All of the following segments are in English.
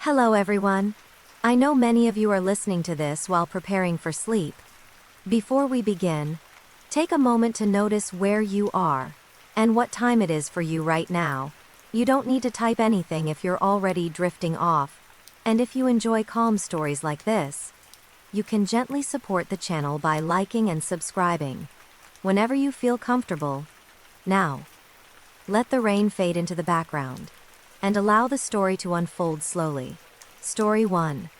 Hello everyone. I know many of you are listening to this while preparing for sleep. Before we begin, take a moment to notice where you are and what time it is for you right now. You don't need to type anything if you're already drifting off. And if you enjoy calm stories like this, you can gently support the channel by liking and subscribing whenever you feel comfortable. Now, let the rain fade into the background and allow the story to unfold slowly. Story 1.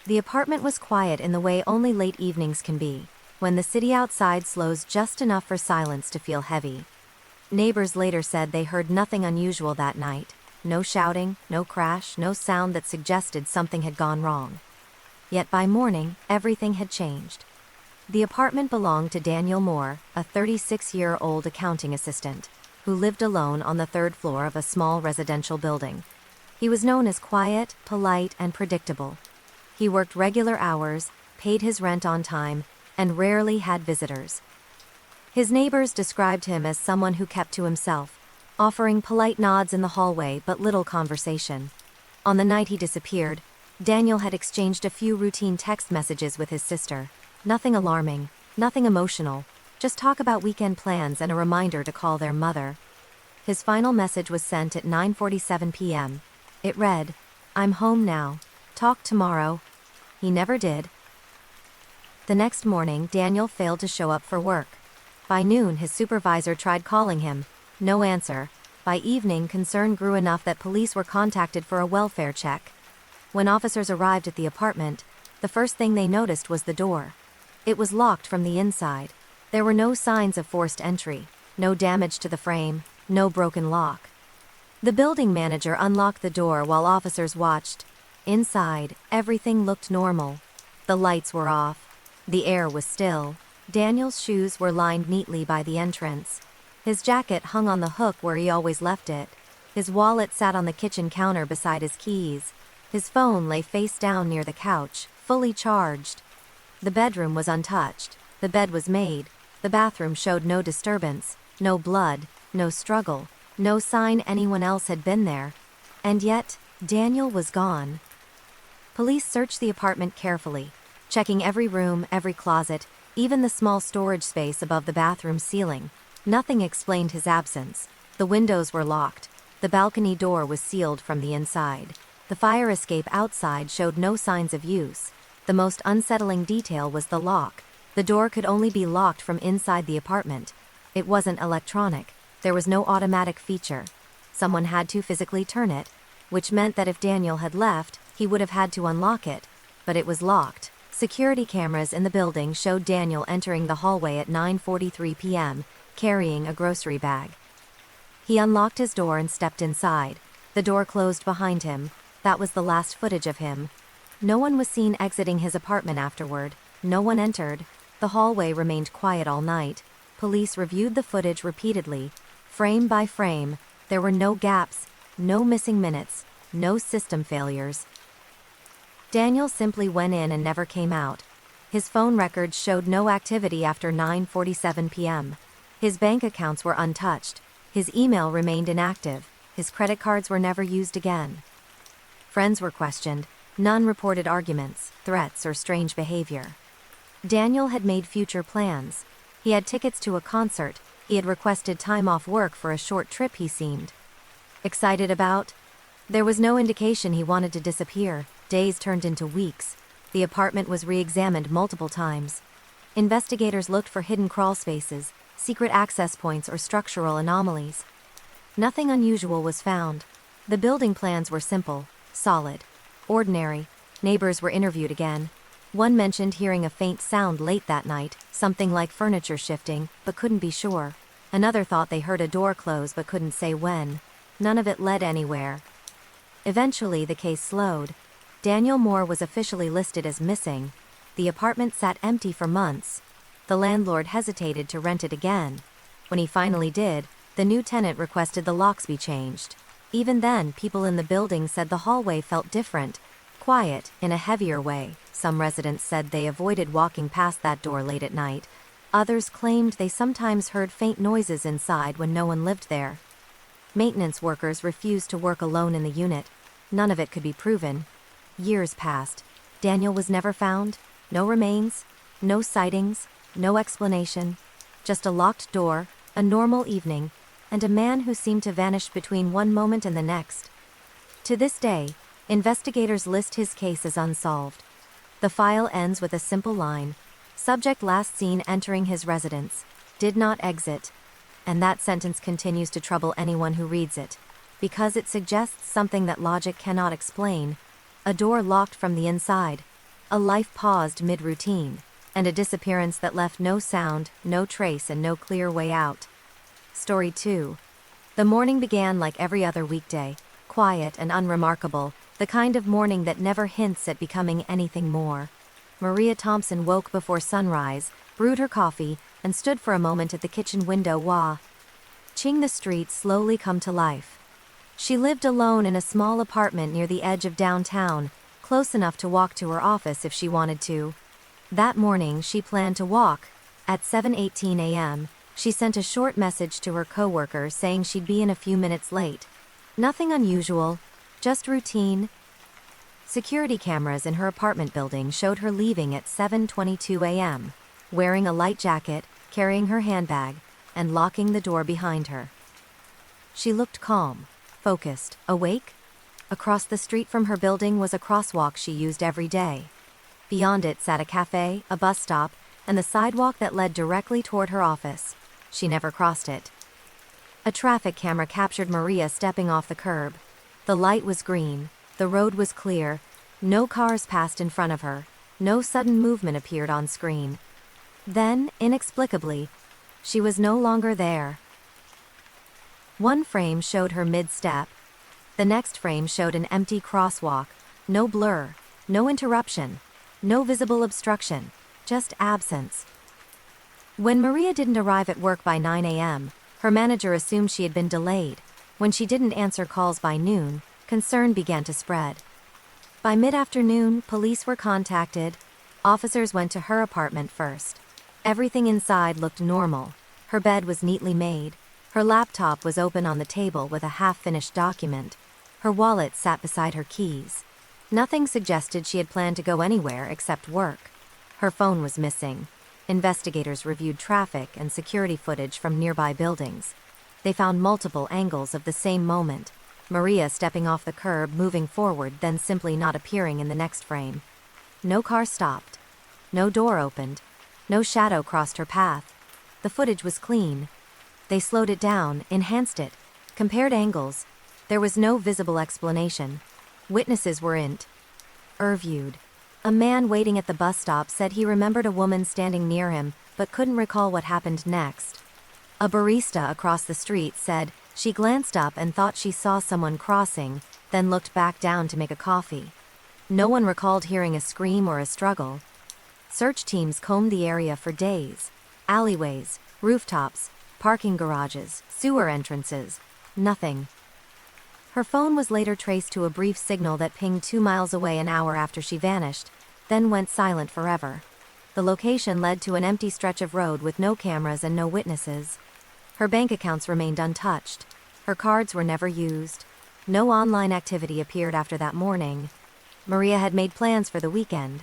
The apartment was quiet in the way only late evenings can be, when the city outside slows just enough for silence to feel heavy. Neighbors later said they heard nothing unusual that night. No shouting, no crash, no sound that suggested something had gone wrong. Yet by morning, everything had changed. The apartment belonged to Daniel Moore, a 36-year-old accounting assistant, who lived alone on the third floor of a small residential building. He was known as quiet, polite, and predictable. He worked regular hours, paid his rent on time, and rarely had visitors. His neighbors described him as someone who kept to himself, offering polite nods in the hallway but little conversation. On the night he disappeared, Daniel had exchanged a few routine text messages with his sister. Nothing alarming, nothing emotional, just talk about weekend plans and a reminder to call their mother. His final message was sent at 9:47 p.m. It read, "I'm home now. Talk tomorrow." He never did. The next morning, Daniel failed to show up for work. By noon, his supervisor tried calling him. No answer. By evening, concern grew enough that police were contacted for a welfare check. When officers arrived at the apartment, the first thing they noticed was the door. It was locked from the inside. There were no signs of forced entry, no damage to the frame, no broken lock. The building manager unlocked the door while officers watched. Inside, everything looked normal. The lights were off. The air was still. Daniel's shoes were lined neatly by the entrance. His jacket hung on the hook where he always left it. His wallet sat on the kitchen counter beside his keys. His phone lay face down near the couch, fully charged. The bedroom was untouched. The bed was made. The bathroom showed no disturbance, no blood, no struggle, no sign anyone else had been there. And yet, Daniel was gone. Police searched the apartment carefully, checking every room, every closet, even the small storage space above the bathroom ceiling. Nothing explained his absence. The windows were locked. The balcony door was sealed from the inside. The fire escape outside showed no signs of use. The most unsettling detail was the lock. The door could only be locked from inside the apartment. It wasn't electronic. There was no automatic feature. Someone had to physically turn it, which meant that if Daniel had left, he would have had to unlock it. But it was locked. Security cameras in the building showed Daniel entering the hallway at 9:43 p.m., carrying a grocery bag. He unlocked his door and stepped inside. The door closed behind him. That was the last footage of him. No one was seen exiting his apartment afterward. No one entered. The hallway remained quiet all night. Police reviewed the footage repeatedly, frame by frame. There were no gaps, no missing minutes, no system failures. Daniel simply went in and never came out. His phone records showed no activity after 9:47 p.m. His bank accounts were untouched. His email remained inactive. His credit cards were never used again. Friends were questioned. None reported arguments, threats, or strange behavior. Daniel had made future plans. He had tickets to a concert. He had requested time off work for a short trip he seemed excited about. There was no indication he wanted to disappear. Days turned into weeks. The apartment was re-examined multiple times. Investigators looked for hidden crawl spaces, secret access points, or structural anomalies. Nothing unusual was found. The building plans were simple, solid, ordinary. Neighbors were interviewed again. One mentioned hearing a faint sound late that night, something like furniture shifting, but couldn't be sure. Another thought they heard a door close but couldn't say when. None of it led anywhere. Eventually, the case slowed. Daniel Moore was officially listed as missing. The apartment sat empty for months. The landlord hesitated to rent it again. When he finally did, the new tenant requested the locks be changed. Even then, people in the building said the hallway felt different, quiet, in a heavier way. Some residents said they avoided walking past that door late at night. Others claimed they sometimes heard faint noises inside when no one lived there. Maintenance workers refused to work alone in the unit. None of it could be proven. Years passed. Daniel was never found. No remains. No sightings. No explanation. Just a locked door, a normal evening, and a man who seemed to vanish between one moment and the next. To this day, investigators list his case as unsolved. The file ends with a simple line: subject last seen entering his residence, did not exit. And that sentence continues to trouble anyone who reads it, because it suggests something that logic cannot explain: a door locked from the inside, a life paused mid-routine, and a disappearance that left no sound, no trace, and no clear way out. Story 2. The morning began like every other weekday, quiet and unremarkable, the kind of morning that never hints at becoming anything more. Maria Thompson woke before sunrise, brewed her coffee, and stood for a moment at the kitchen window watching the streets slowly come to life. She lived alone in a small apartment near the edge of downtown, close enough to walk to her office if she wanted to. That morning she planned to walk. At 7:18 a.m., she sent a short message to her coworker saying she'd be in a few minutes late. Nothing unusual, just routine. Security cameras in her apartment building showed her leaving at 7:22 a.m., wearing a light jacket, carrying her handbag, and locking the door behind her. She looked calm, focused, awake. Across the street from her building was a crosswalk she used every day. Beyond it sat a cafe, a bus stop, and the sidewalk that led directly toward her office. She never crossed it. A traffic camera captured Maria stepping off the curb. The light was green, the road was clear, no cars passed in front of her, no sudden movement appeared on screen. Then, inexplicably, she was no longer there. One frame showed her mid-step. The next frame showed an empty crosswalk, no blur, no interruption, no visible obstruction, just absence. When Maria didn't arrive at work by 9 a.m., her manager assumed she had been delayed. When she didn't answer calls by noon, concern began to spread. By mid-afternoon, police were contacted. Officers went to her apartment first. Everything inside looked normal. Her bed was neatly made. Her laptop was open on the table with a half-finished document. Her wallet sat beside her keys. Nothing suggested she had planned to go anywhere except work. Her phone was missing. Investigators reviewed traffic and security footage from nearby buildings. They found multiple angles of the same moment: Maria stepping off the curb, moving forward, then simply not appearing in the next frame. No car stopped. No door opened. No shadow crossed her path. The footage was clean. They slowed it down, enhanced it, compared angles. There was no visible explanation. Witnesses were interviewed. A man waiting at the bus stop said he remembered a woman standing near him, but couldn't recall what happened next. A barista across the street said she glanced up and thought she saw someone crossing, then looked back down to make a coffee. No one recalled hearing a scream or a struggle. Search teams combed the area for days. Alleyways, rooftops, parking garages, sewer entrances. Nothing. Her phone was later traced to a brief signal that pinged 2 miles away an hour after she vanished, then went silent forever. The location led to an empty stretch of road with no cameras and no witnesses. Her bank accounts remained untouched. Her cards were never used. No online activity appeared after that morning. Maria had made plans for the weekend.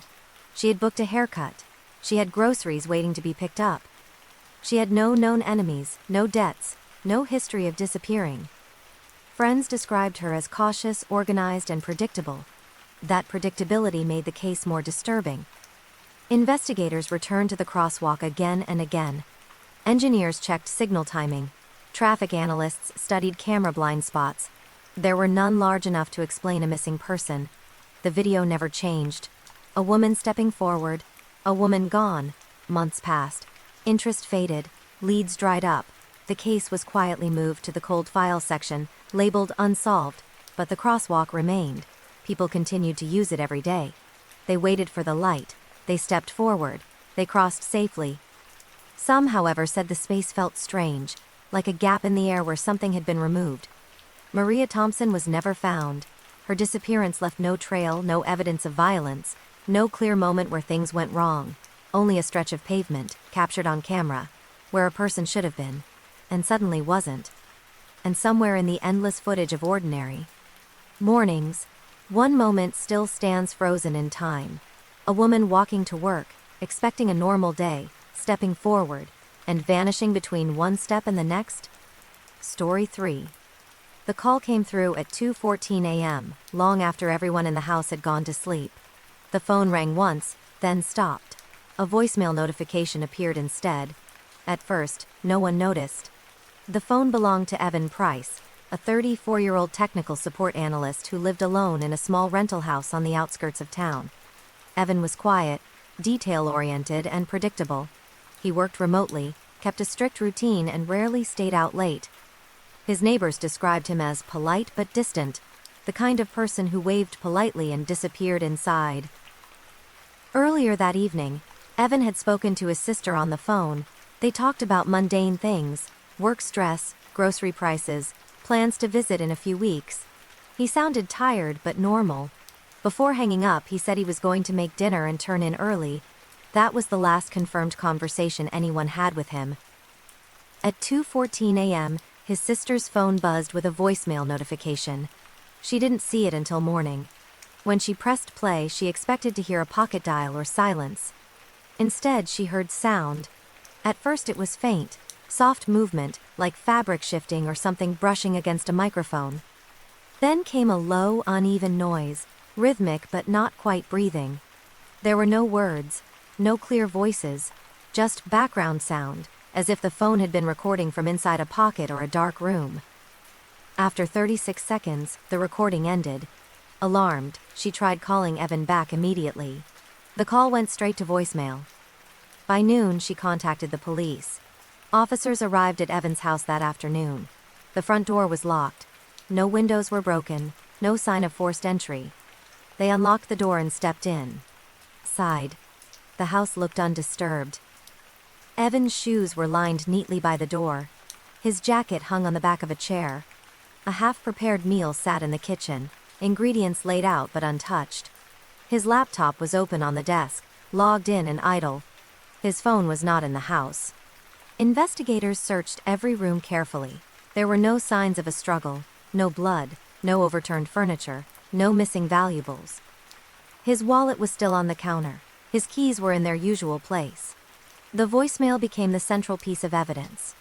She had booked a haircut. She had groceries waiting to be picked up. She had no known enemies, no debts, no history of disappearing. Friends described her as cautious, organized, and predictable. That predictability made the case more disturbing. Investigators returned to the crosswalk again and again. Engineers checked signal timing. Traffic analysts studied camera blind spots. There were none large enough to explain a missing person. The video never changed. A woman stepping forward. A woman gone. Months passed. Interest faded. Leads dried up. The case was quietly moved to the cold file section, labeled unsolved, but the crosswalk remained. People continued to use it every day. They waited for the light. They stepped forward. They crossed safely. Some, however, said the space felt strange, like a gap in the air where something had been removed. Maria Thompson was never found. Her disappearance left no trail, no evidence of violence, no clear moment where things went wrong. Only a stretch of pavement, captured on camera, where a person should have been, and suddenly wasn't. And somewhere in the endless footage of ordinary mornings, One moment still stands frozen in time. A woman walking to work, expecting a normal day, stepping forward, and vanishing between one step and the next. Story 3. The call came through at 2:14 a.m., long after everyone in the house had gone to sleep. The phone rang once, then stopped. A voicemail notification appeared instead. At first, no one noticed. The phone belonged to Evan Price, a 34-year-old technical support analyst who lived alone in a small rental house on the outskirts of town. Evan was quiet, detail-oriented, and predictable. He worked remotely, kept a strict routine, and rarely stayed out late. His neighbors described him as polite but distant, the kind of person who waved politely and disappeared inside. Earlier that evening, Evan had spoken to his sister on the phone. They talked about mundane things, work stress, grocery prices, plans to visit in a few weeks. He sounded tired but normal. Before hanging up, he said he was going to make dinner and turn in early. That was the last confirmed conversation anyone had with him. At 2:14 a.m., his sister's phone buzzed with a voicemail notification. She didn't see it until morning. When she pressed play, she expected to hear a pocket dial or silence. Instead, she heard sound. At first it was faint, soft movement, like fabric shifting or something brushing against a microphone. Then came a low, uneven noise, rhythmic but not quite breathing. There were no words, no clear voices, just background sound, as if the phone had been recording from inside a pocket or a dark room. After 36 seconds, the recording ended. Alarmed, she tried calling Evan back immediately. The call went straight to voicemail. By noon, she contacted the police. Officers arrived at Evan's house that afternoon. The front door was locked. No windows were broken, no sign of forced entry. They unlocked the door and stepped in. Sighed. The house looked undisturbed. Evan's shoes were lined neatly by the door. His jacket hung on the back of a chair. A half-prepared meal sat in the kitchen, ingredients laid out but untouched. His laptop was open on the desk, logged in and idle. His phone was not in the house. Investigators searched every room carefully. There were no signs of a struggle, no blood, no overturned furniture, no missing valuables. His wallet was still on the counter. His keys were in their usual place. The voicemail became the central piece of evidence.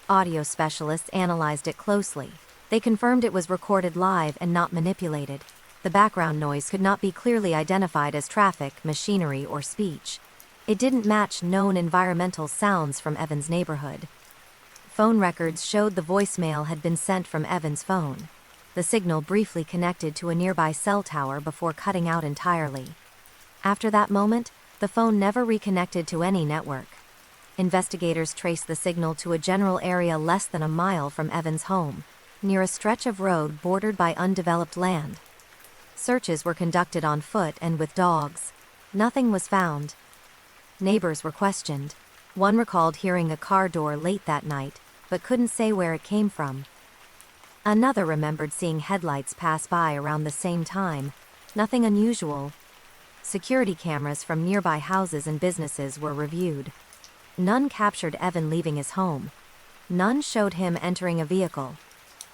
Audio specialists analyzed it closely. They confirmed it was recorded live and not manipulated. The background noise could not be clearly identified as traffic, machinery, or speech. It didn't match known environmental sounds from Evan's neighborhood. Phone records showed the voicemail had been sent from Evan's phone. The signal briefly connected to a nearby cell tower before cutting out entirely. After that moment, the phone never reconnected to any network. Investigators traced the signal to a general area less than a mile from Evan's home, near a stretch of road bordered by undeveloped land. Searches were conducted on foot and with dogs. Nothing was found. Neighbors were questioned. One recalled hearing a car door late that night, but couldn't say where it came from. Another remembered seeing headlights pass by around the same time. Nothing unusual. Security cameras from nearby houses and businesses were reviewed. None captured Evan leaving his home. None showed him entering a vehicle.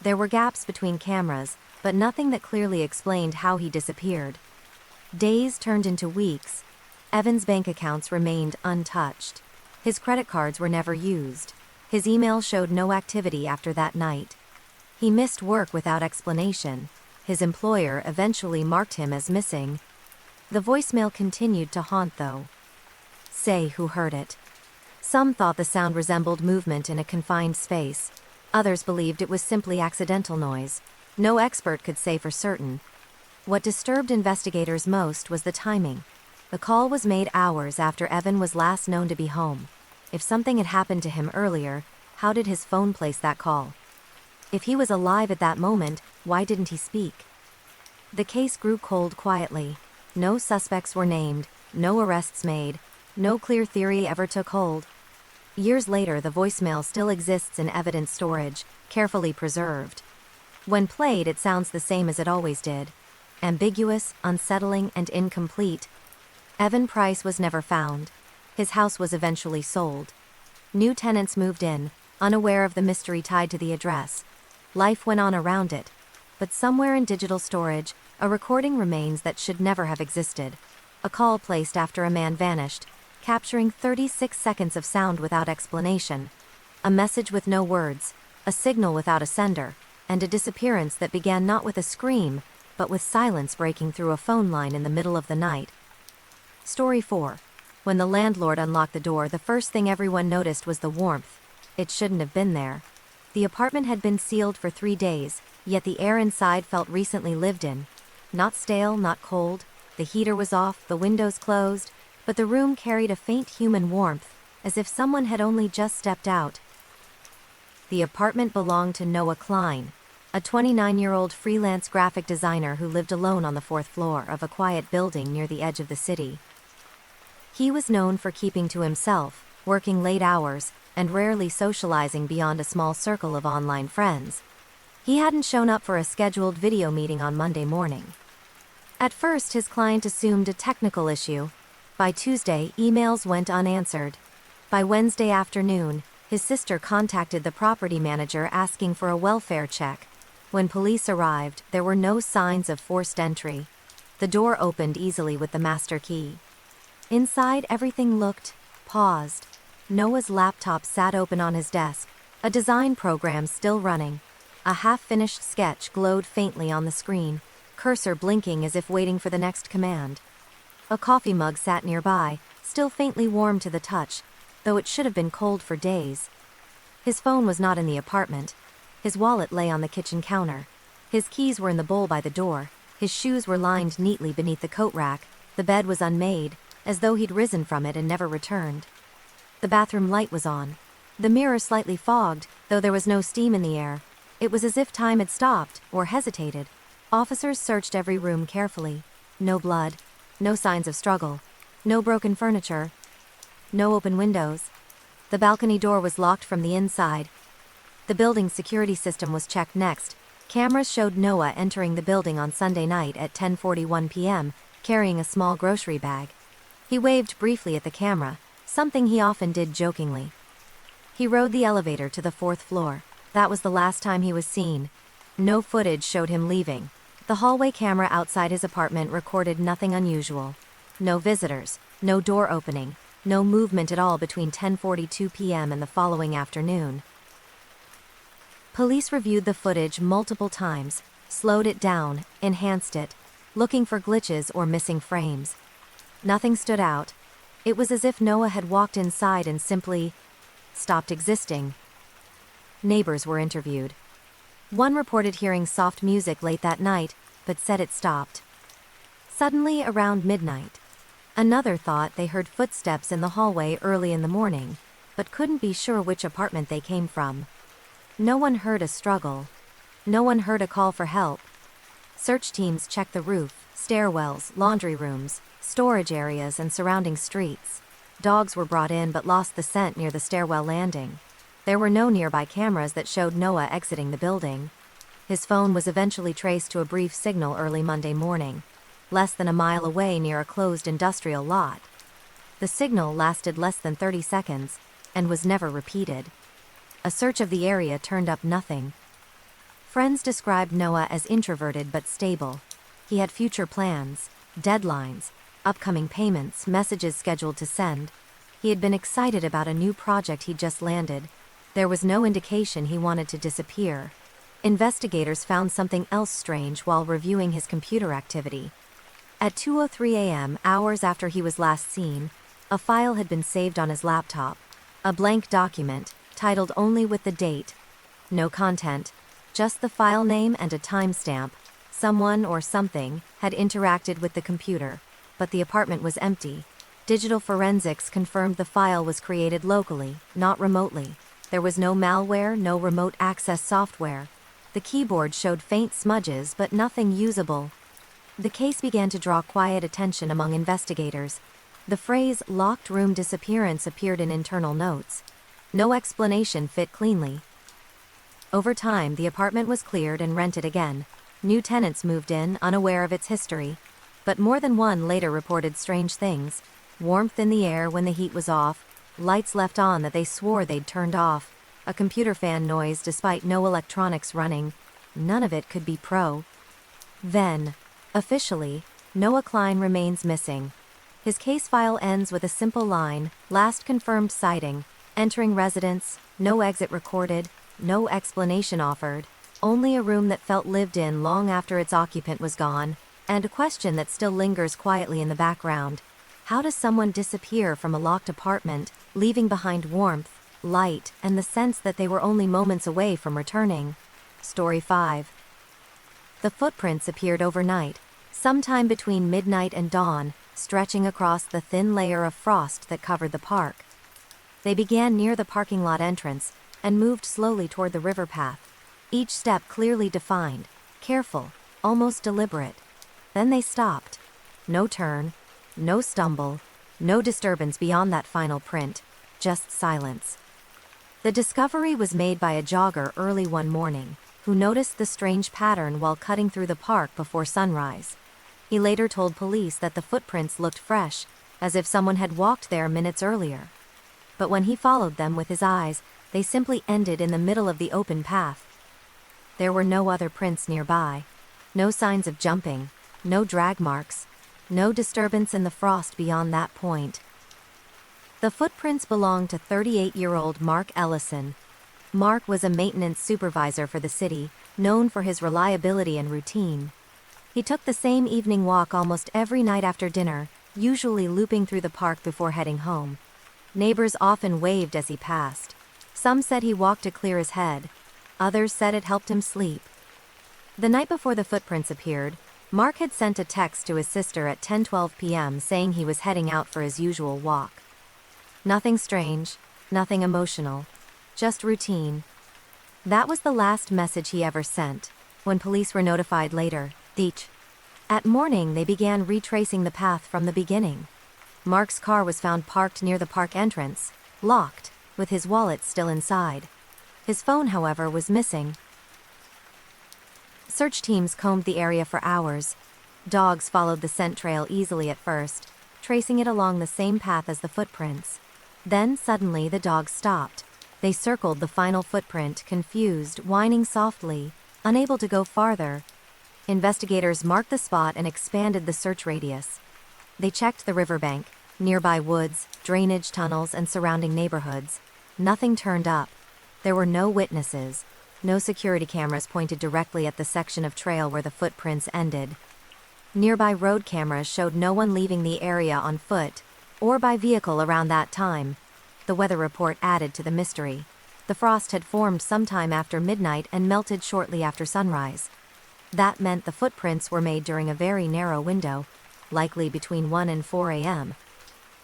There were gaps between cameras, but nothing that clearly explained how he disappeared. Days turned into weeks. Evan's bank accounts remained untouched. His credit cards were never used. His email showed no activity after that night. He missed work without explanation. His employer eventually marked him as missing. The voicemail continued to haunt, though. Say who heard it. Some thought the sound resembled movement in a confined space. Others believed it was simply accidental noise. No expert could say for certain. What disturbed investigators most was the timing. The call was made hours after Evan was last known to be home. If something had happened to him earlier, how did his phone place that call? If he was alive at that moment, why didn't he speak? The case grew cold quietly. No suspects were named, no arrests made, no clear theory ever took hold. Years later, the voicemail still exists in evidence storage, carefully preserved. When played, it sounds the same as it always did. Ambiguous, unsettling, and incomplete. Evan Price was never found. His house was eventually sold. New tenants moved in, unaware of the mystery tied to the address. Life went on around it. But somewhere in digital storage, A recording remains that should never have existed. A call placed after a man vanished, capturing 36 seconds of sound without explanation. A message with no words, a signal without a sender, and a disappearance that began not with a scream, but with silence breaking through a phone line in the middle of the night. Story 4. When the landlord unlocked the door, the first thing everyone noticed was the warmth. It shouldn't have been there. The apartment had been sealed for 3 days, yet the air inside felt recently lived in. Not stale, not cold. The heater was off, the windows closed, but the room carried a faint human warmth, as if someone had only just stepped out. The apartment belonged to Noah Klein, a 29-year-old freelance graphic designer who lived alone on the 4th floor of a quiet building near the edge of the city. He was known for keeping to himself, working late hours, and rarely socializing beyond a small circle of online friends. He hadn't shown up for a scheduled video meeting on Monday morning. At first, his client assumed a technical issue. By Tuesday, emails went unanswered. By Wednesday afternoon, his sister contacted the property manager asking for a welfare check. When police arrived, there were no signs of forced entry. The door opened easily with the master key. Inside, everything looked paused. Noah's laptop sat open on his desk, a design program still running. A half-finished sketch glowed faintly on the screen, cursor blinking as if waiting for the next command. A coffee mug sat nearby, still faintly warm to the touch, though it should have been cold for days. His phone was not in the apartment. His wallet lay on the kitchen counter. His keys were in the bowl by the door. His shoes were lined neatly beneath the coat rack. The bed was unmade, as though he'd risen from it and never returned. The bathroom light was on. The mirror slightly fogged, though there was no steam in the air. It was as if time had stopped, or hesitated. Officers searched every room carefully. No blood. No signs of struggle. No broken furniture. No open windows. The balcony door was locked from the inside. The building's security system was checked next. Cameras showed Noah entering the building on Sunday night at 10:41 p.m., carrying a small grocery bag. He waved briefly at the camera, something he often did jokingly. He rode the elevator to the 4th floor. That was the last time he was seen. No footage showed him leaving. The hallway camera outside his apartment recorded nothing unusual. No visitors, no door opening, no movement at all between 10:42 p.m. and the following afternoon. Police reviewed the footage multiple times, slowed it down, enhanced it, looking for glitches or missing frames. Nothing stood out. It was as if Noah had walked inside and simply stopped existing. Neighbors were interviewed. One reported hearing soft music late that night, but said it stopped. Suddenly, around midnight. Another thought they heard footsteps in the hallway early in the morning, but couldn't be sure which apartment they came from. No one heard a struggle. No one heard a call for help. Search teams checked the roof, stairwells, laundry rooms, storage areas, and surrounding streets. Dogs were brought in but lost the scent near the stairwell landing. There were no nearby cameras that showed Noah exiting the building. His phone was eventually traced to a brief signal early Monday morning, less than a mile away near a closed industrial lot. The signal lasted less than 30 seconds, and was never repeated. A search of the area turned up nothing. Friends described Noah as introverted but stable. He had future plans, deadlines, upcoming payments, messages scheduled to send. He had been excited about a new project he'd just landed. There was no indication he wanted to disappear. Investigators found something else strange while reviewing his computer activity. At 2:03 a.m., hours after he was last seen, a file had been saved on his laptop. A blank document, titled only with the date. No content, just the file name and a timestamp. Someone or something had interacted with the computer, but the apartment was empty. Digital forensics confirmed the file was created locally, not remotely. There was no malware, no remote access software. The keyboard showed faint smudges but nothing usable. The case began to draw quiet attention among investigators. The phrase "locked room disappearance" appeared in internal notes. No explanation fit cleanly. Over time, the apartment was cleared and rented again. New tenants moved in, unaware of its history. But more than one later reported strange things. Warmth in the air when the heat was off, lights left on that they swore they'd turned off, a computer fan noise despite no electronics running. None of it could be pro. Then, Officially, Noah Klein remains missing. His case file ends with a simple line, last confirmed sighting, entering residence, no exit recorded, no explanation offered, only a room that felt lived in long after its occupant was gone, and a question that still lingers quietly in the background. How does someone disappear from a locked apartment, leaving behind warmth, light, and the sense that they were only moments away from returning? Story 5. The footprints appeared overnight, sometime between midnight and dawn, stretching across the thin layer of frost that covered the park. They began near the parking lot entrance and moved slowly toward the river path, each step clearly defined, careful, almost deliberate. Then they stopped. No turn, no stumble, no disturbance beyond that final print, just silence. The discovery was made by a jogger early one morning, who noticed the strange pattern while cutting through the park before sunrise. He later told police that the footprints looked fresh, as if someone had walked there minutes earlier. But when he followed them with his eyes, they simply ended in the middle of the open path. There were no other prints nearby, no signs of jumping, no drag marks, no disturbance in the frost beyond that point. The footprints belonged to 38-year-old Mark Ellison. Mark was a maintenance supervisor for the city, known for his reliability and routine. He took the same evening walk almost every night after dinner, usually looping through the park before heading home. Neighbors often waved as he passed. Some said he walked to clear his head. Others said it helped him sleep. The night before the footprints appeared, Mark had sent a text to his sister at 10:12 p.m. saying he was heading out for his usual walk. Nothing strange, nothing emotional, just routine. That was the last message he ever sent. When police were notified later, at morning they began retracing the path from the beginning. Mark's car was found parked near the park entrance, locked, with his wallet still inside. His phone, however, was missing. Search teams combed the area for hours. Dogs followed the scent trail easily at first, tracing it along the same path as the footprints. Then suddenly the dogs stopped. They circled the final footprint, confused, whining softly, unable to go farther. Investigators marked the spot and expanded the search radius. They checked the riverbank, nearby woods, drainage tunnels, and surrounding neighborhoods. Nothing turned up. There were no witnesses. No security cameras pointed directly at the section of trail where the footprints ended. Nearby road cameras showed no one leaving the area on foot or by vehicle around that time. The weather report added to the mystery. The frost had formed sometime after midnight and melted shortly after sunrise. That meant the footprints were made during a very narrow window, likely between 1 and 4 a.m.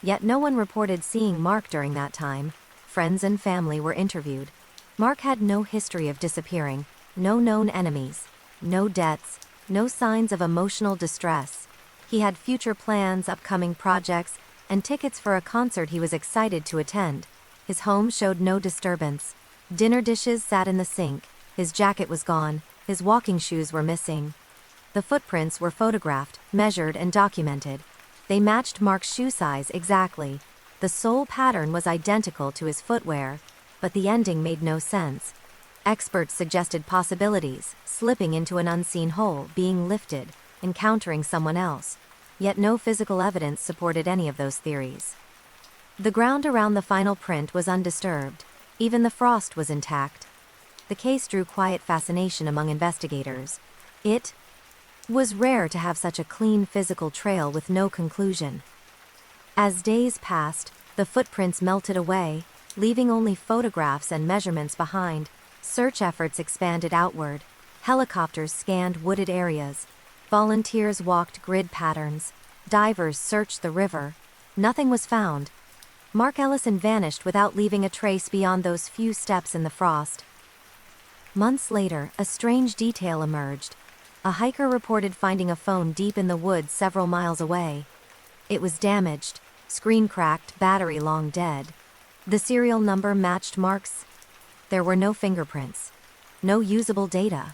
Yet no one reported seeing Mark during that time. Friends and family were interviewed. Mark had no history of disappearing, no known enemies, no debts, no signs of emotional distress. He had future plans, upcoming projects, and tickets for a concert he was excited to attend. His home showed no disturbance. Dinner dishes sat in the sink. His jacket was gone. His walking shoes were missing. The footprints were photographed, measured, and documented. They matched Mark's shoe size exactly. The sole pattern was identical to his footwear, but the ending made no sense. Experts suggested possibilities: slipping into an unseen hole, being lifted, encountering someone else. Yet no physical evidence supported any of those theories. The ground around the final print was undisturbed. Even the frost was intact. The case drew quiet fascination among investigators. It was rare to have such a clean physical trail with no conclusion. As days passed, the footprints melted away, leaving only photographs and measurements behind. Search efforts expanded outward. Helicopters scanned wooded areas. Volunteers walked grid patterns. Divers searched the river. Nothing was found. Mark Ellison vanished without leaving a trace beyond those few steps in the frost. Months later, a strange detail emerged. A hiker reported finding a phone deep in the woods several miles away. It was damaged, screen cracked, battery long dead. The serial number matched Mark's. There were no fingerprints. No usable data.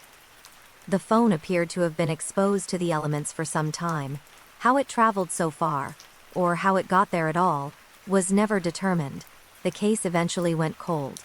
The phone appeared to have been exposed to the elements for some time. How it traveled so far, or how it got there at all, was never determined. The case eventually went cold.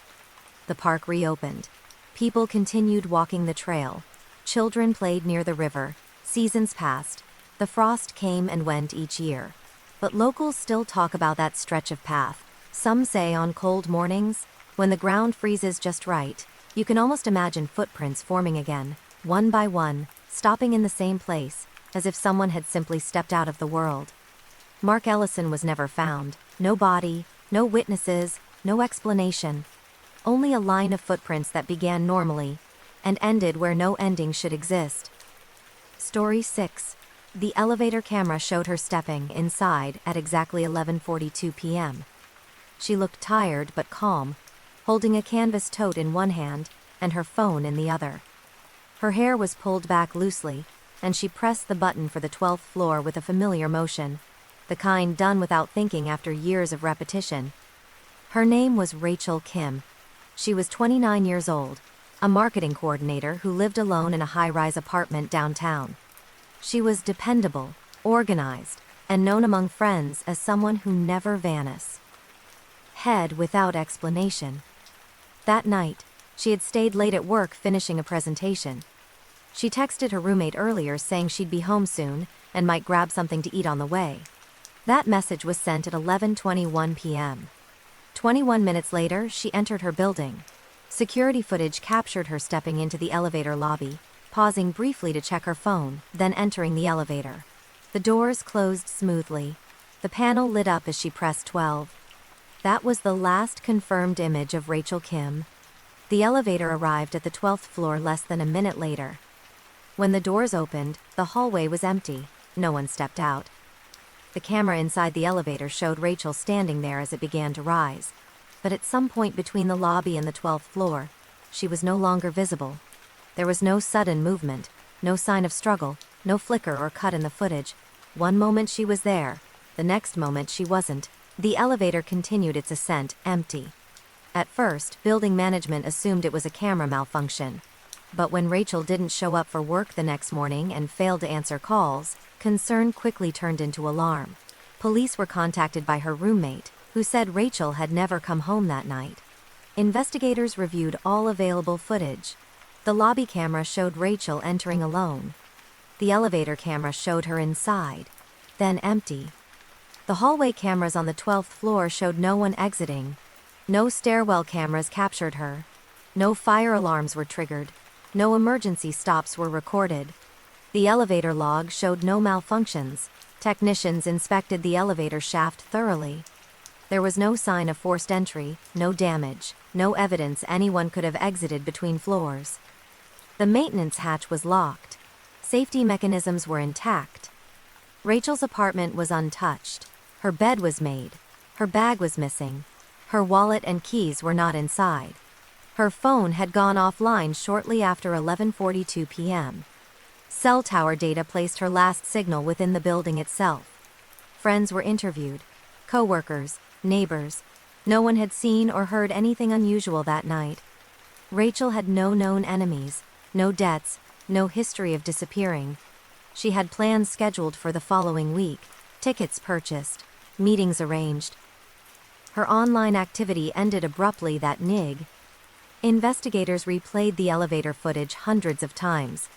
The park reopened. People continued walking the trail. Children played near the river. Seasons passed. The frost came and went each year. But locals still talk about that stretch of path. Some say on cold mornings, when the ground freezes just right, you can almost imagine footprints forming again, one by one, stopping in the same place, as if someone had simply stepped out of the world. Mark Ellison was never found. No body, no witnesses, no explanation. Only a line of footprints that began normally and ended where no ending should exist. Story 6. The elevator camera showed her stepping inside at exactly 11:42 p.m. She looked tired but calm, holding a canvas tote in one hand and her phone in the other. Her hair was pulled back loosely, and she pressed the button for the 12th floor with a familiar motion, the kind done without thinking after years of repetition. Her name was Rachel Kim. She was 29 years old, a marketing coordinator who lived alone in a high-rise apartment downtown. She was dependable, organized, and known among friends as someone who never vanishes. Head without explanation. That night, she had stayed late at work finishing a presentation. She texted her roommate earlier saying she'd be home soon and might grab something to eat on the way. That message was sent at 11:21 p.m. 21 minutes later, she entered her building. Security footage captured her stepping into the elevator lobby, pausing briefly to check her phone, then entering the elevator. The doors closed smoothly. The panel lit up as she pressed 12. That was the last confirmed image of Rachel Kim. The elevator arrived at the 12th floor less than a minute later. When the doors opened, the hallway was empty. No one stepped out. The camera inside the elevator showed Rachel standing there as it began to rise. But at some point between the lobby and the 12th floor, she was no longer visible. There was no sudden movement, no sign of struggle, no flicker or cut in the footage. One moment she was there, the next moment she wasn't. The elevator continued its ascent, empty. At first, building management assumed it was a camera malfunction. But when Rachel didn't show up for work the next morning and failed to answer calls, concern quickly turned into alarm. Police were contacted by her roommate, who said Rachel had never come home that night. Investigators reviewed all available footage. The lobby camera showed Rachel entering alone. The elevator camera showed her inside, then empty. The hallway cameras on the 12th floor showed no one exiting. No stairwell cameras captured her. No fire alarms were triggered. No emergency stops were recorded. The elevator log showed no malfunctions. Technicians inspected the elevator shaft thoroughly. There was no sign of forced entry, no damage, no evidence anyone could have exited between floors. The maintenance hatch was locked. Safety mechanisms were intact. Rachel's apartment was untouched. Her bed was made. Her bag was missing. Her wallet and keys were not inside. Her phone had gone offline shortly after 11:42 p.m. Cell tower data placed her last signal within the building itself. Friends were interviewed. Co-workers, neighbors. No one had seen or heard anything unusual that night. Rachel had no known enemies, no debts, no history of disappearing. She had plans scheduled for the following week, tickets purchased, meetings arranged. Her online activity ended abruptly that nig. Investigators replayed the elevator footage hundreds of times.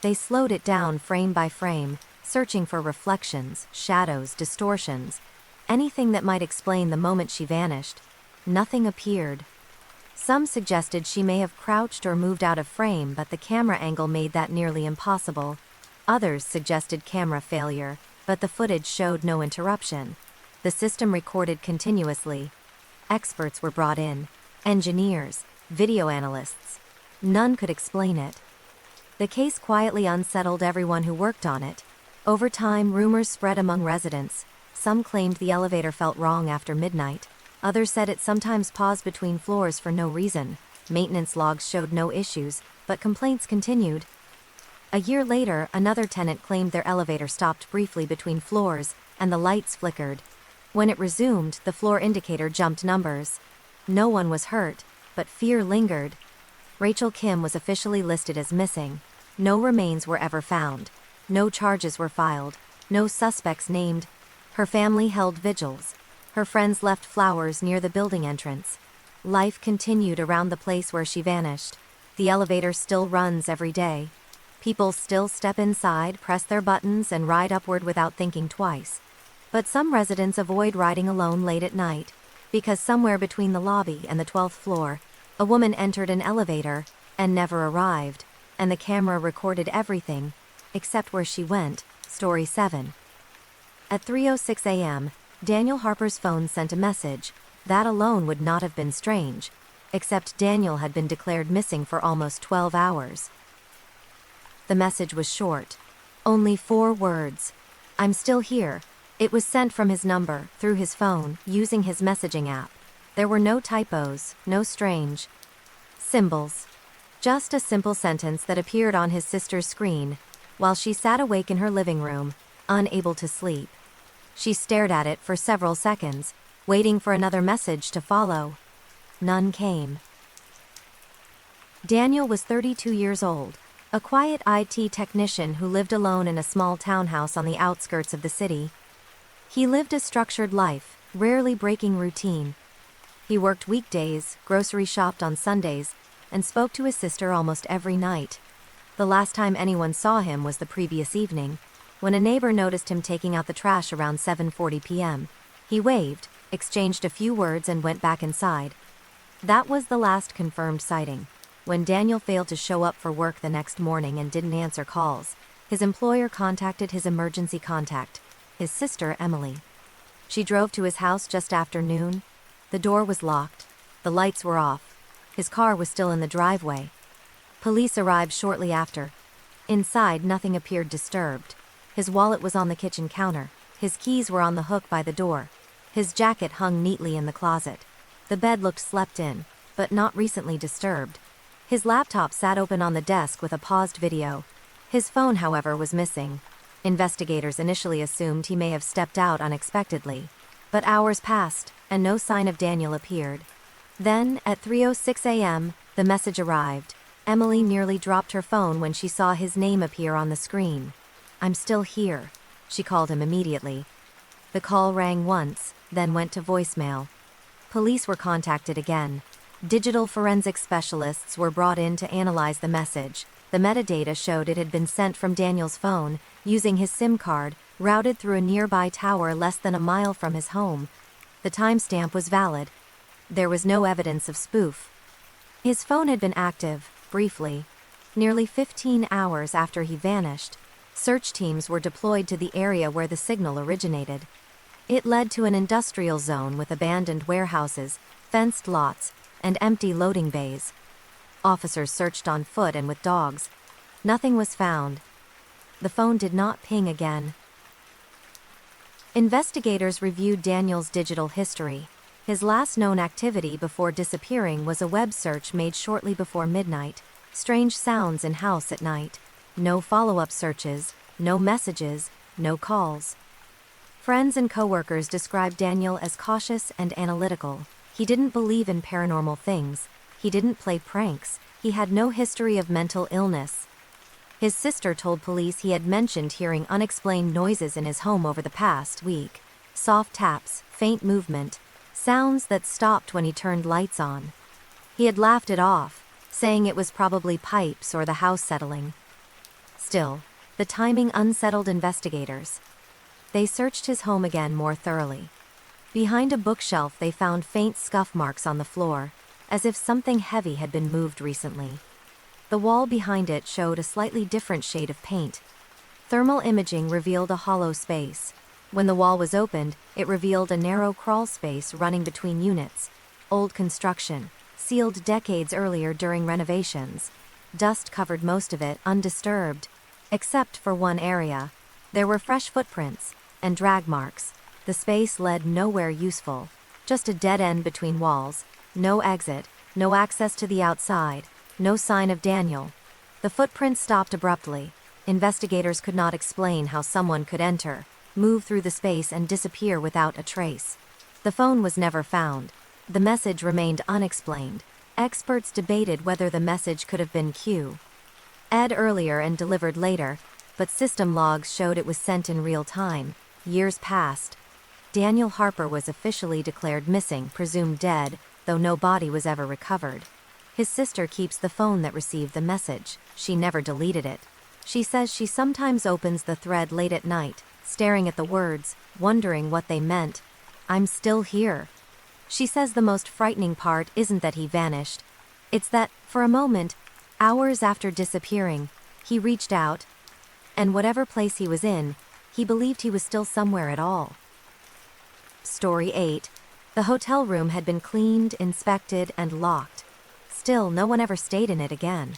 They slowed it down frame by frame, searching for reflections, shadows, distortions, anything that might explain the moment she vanished. Nothing appeared. Some suggested she may have crouched or moved out of frame, but the camera angle made that nearly impossible. Others suggested camera failure, but the footage showed no interruption. The system recorded continuously. Experts were brought in. Engineers, video analysts. None could explain it. The case quietly unsettled everyone who worked on it. Over time, rumors spread among residents. Some claimed the elevator felt wrong after midnight. Others said it sometimes paused between floors for no reason. Maintenance logs showed no issues, but complaints continued. A year later, another tenant claimed their elevator stopped briefly between floors, and the lights flickered. When it resumed, the floor indicator jumped numbers. No one was hurt, but fear lingered. Rachel Kim was officially listed as missing. No remains were ever found. No charges were filed. No suspects named. Her family held vigils. Her friends left flowers near the building entrance. Life continued around the place where she vanished. The elevator still runs every day. People still step inside, press their buttons, and ride upward without thinking twice. But some residents avoid riding alone late at night, because somewhere between the lobby and the 12th floor, a woman entered an elevator and never arrived, and the camera recorded everything, except where she went. Story 7. At 3:06 a.m., Daniel Harper's phone sent a message. That alone would not have been strange, except Daniel had been declared missing for almost 12 hours. The message was short. Only 4 words. "I'm still here." It was sent from his number, through his phone, using his messaging app. There were no typos, no strange symbols. Just a simple sentence that appeared on his sister's screen, while she sat awake in her living room, unable to sleep. She stared at it for several seconds, waiting for another message to follow. None came. Daniel was 32 years old, a quiet IT technician who lived alone in a small townhouse on the outskirts of the city. He lived a structured life, rarely breaking routine. He worked weekdays, grocery shopped on Sundays, and spoke to his sister almost every night. The last time anyone saw him was the previous evening, when a neighbor noticed him taking out the trash around 7:40 p.m. He waved, exchanged a few words, and went back inside. That was the last confirmed sighting. When Daniel failed to show up for work the next morning and didn't answer calls, his employer contacted his emergency contact, his sister Emily. She drove to his house just after noon. The door was locked. The lights were off. His car was still in the driveway. Police arrived shortly after. Inside, nothing appeared disturbed. His wallet was on the kitchen counter. His keys were on the hook by the door. His jacket hung neatly in the closet. The bed looked slept in, but not recently disturbed. His laptop sat open on the desk with a paused video. His phone, however, was missing. Investigators initially assumed he may have stepped out unexpectedly. But hours passed, and no sign of Daniel appeared. Then, at 3:06 a.m., the message arrived. Emily nearly dropped her phone when she saw his name appear on the screen. "I'm still here." She called him immediately. The call rang once, then went to voicemail. Police were contacted again. Digital forensic specialists were brought in to analyze the message. The metadata showed it had been sent from Daniel's phone, using his SIM card, routed through a nearby tower less than a mile from his home. The timestamp was valid. There was no evidence of spoof. His phone had been active, briefly. Nearly 15 hours after he vanished, search teams were deployed to the area where the signal originated. It led to an industrial zone with abandoned warehouses, fenced lots, and empty loading bays. Officers searched on foot and with dogs. Nothing was found. The phone did not ping again. Investigators reviewed Daniel's digital history. His last known activity before disappearing was a web search made shortly before midnight. Strange sounds in house at night. No follow-up searches, no messages, no calls. Friends and coworkers described Daniel as cautious and analytical. He didn't believe in paranormal things. He didn't play pranks. He had no history of mental illness. His sister told police he had mentioned hearing unexplained noises in his home over the past week. Soft taps, faint movement, sounds that stopped when he turned lights on. He had laughed it off, saying it was probably pipes or the house settling. Still, the timing unsettled investigators. They searched his home again more thoroughly. Behind a bookshelf they found faint scuff marks on the floor, as if something heavy had been moved recently. The wall behind it showed a slightly different shade of paint. Thermal imaging revealed a hollow space. When the wall was opened, it revealed a narrow crawl space running between units. Old construction, sealed decades earlier during renovations. Dust covered most of it, undisturbed. Except for one area. There were fresh footprints and drag marks. The space led nowhere useful. Just a dead end between walls. No exit, no access to the outside. No sign of Daniel. The footprints stopped abruptly. Investigators could not explain how someone could enter, move through the space, and disappear without a trace. The phone was never found. The message remained unexplained. Experts debated whether the message could have been Q.Ed earlier and delivered later, but system logs showed it was sent in real time. Years passed. Daniel Harper was officially declared missing, presumed dead, though no body was ever recovered. His sister keeps the phone that received the message. She never deleted it. She says she sometimes opens the thread late at night, staring at the words, wondering what they meant. I'm still here. She says the most frightening part isn't that he vanished. It's that, for a moment, hours after disappearing, he reached out, and whatever place he was in, he believed he was still somewhere at all. Story 8. The hotel room had been cleaned, inspected, and locked. Still, no one ever stayed in it again.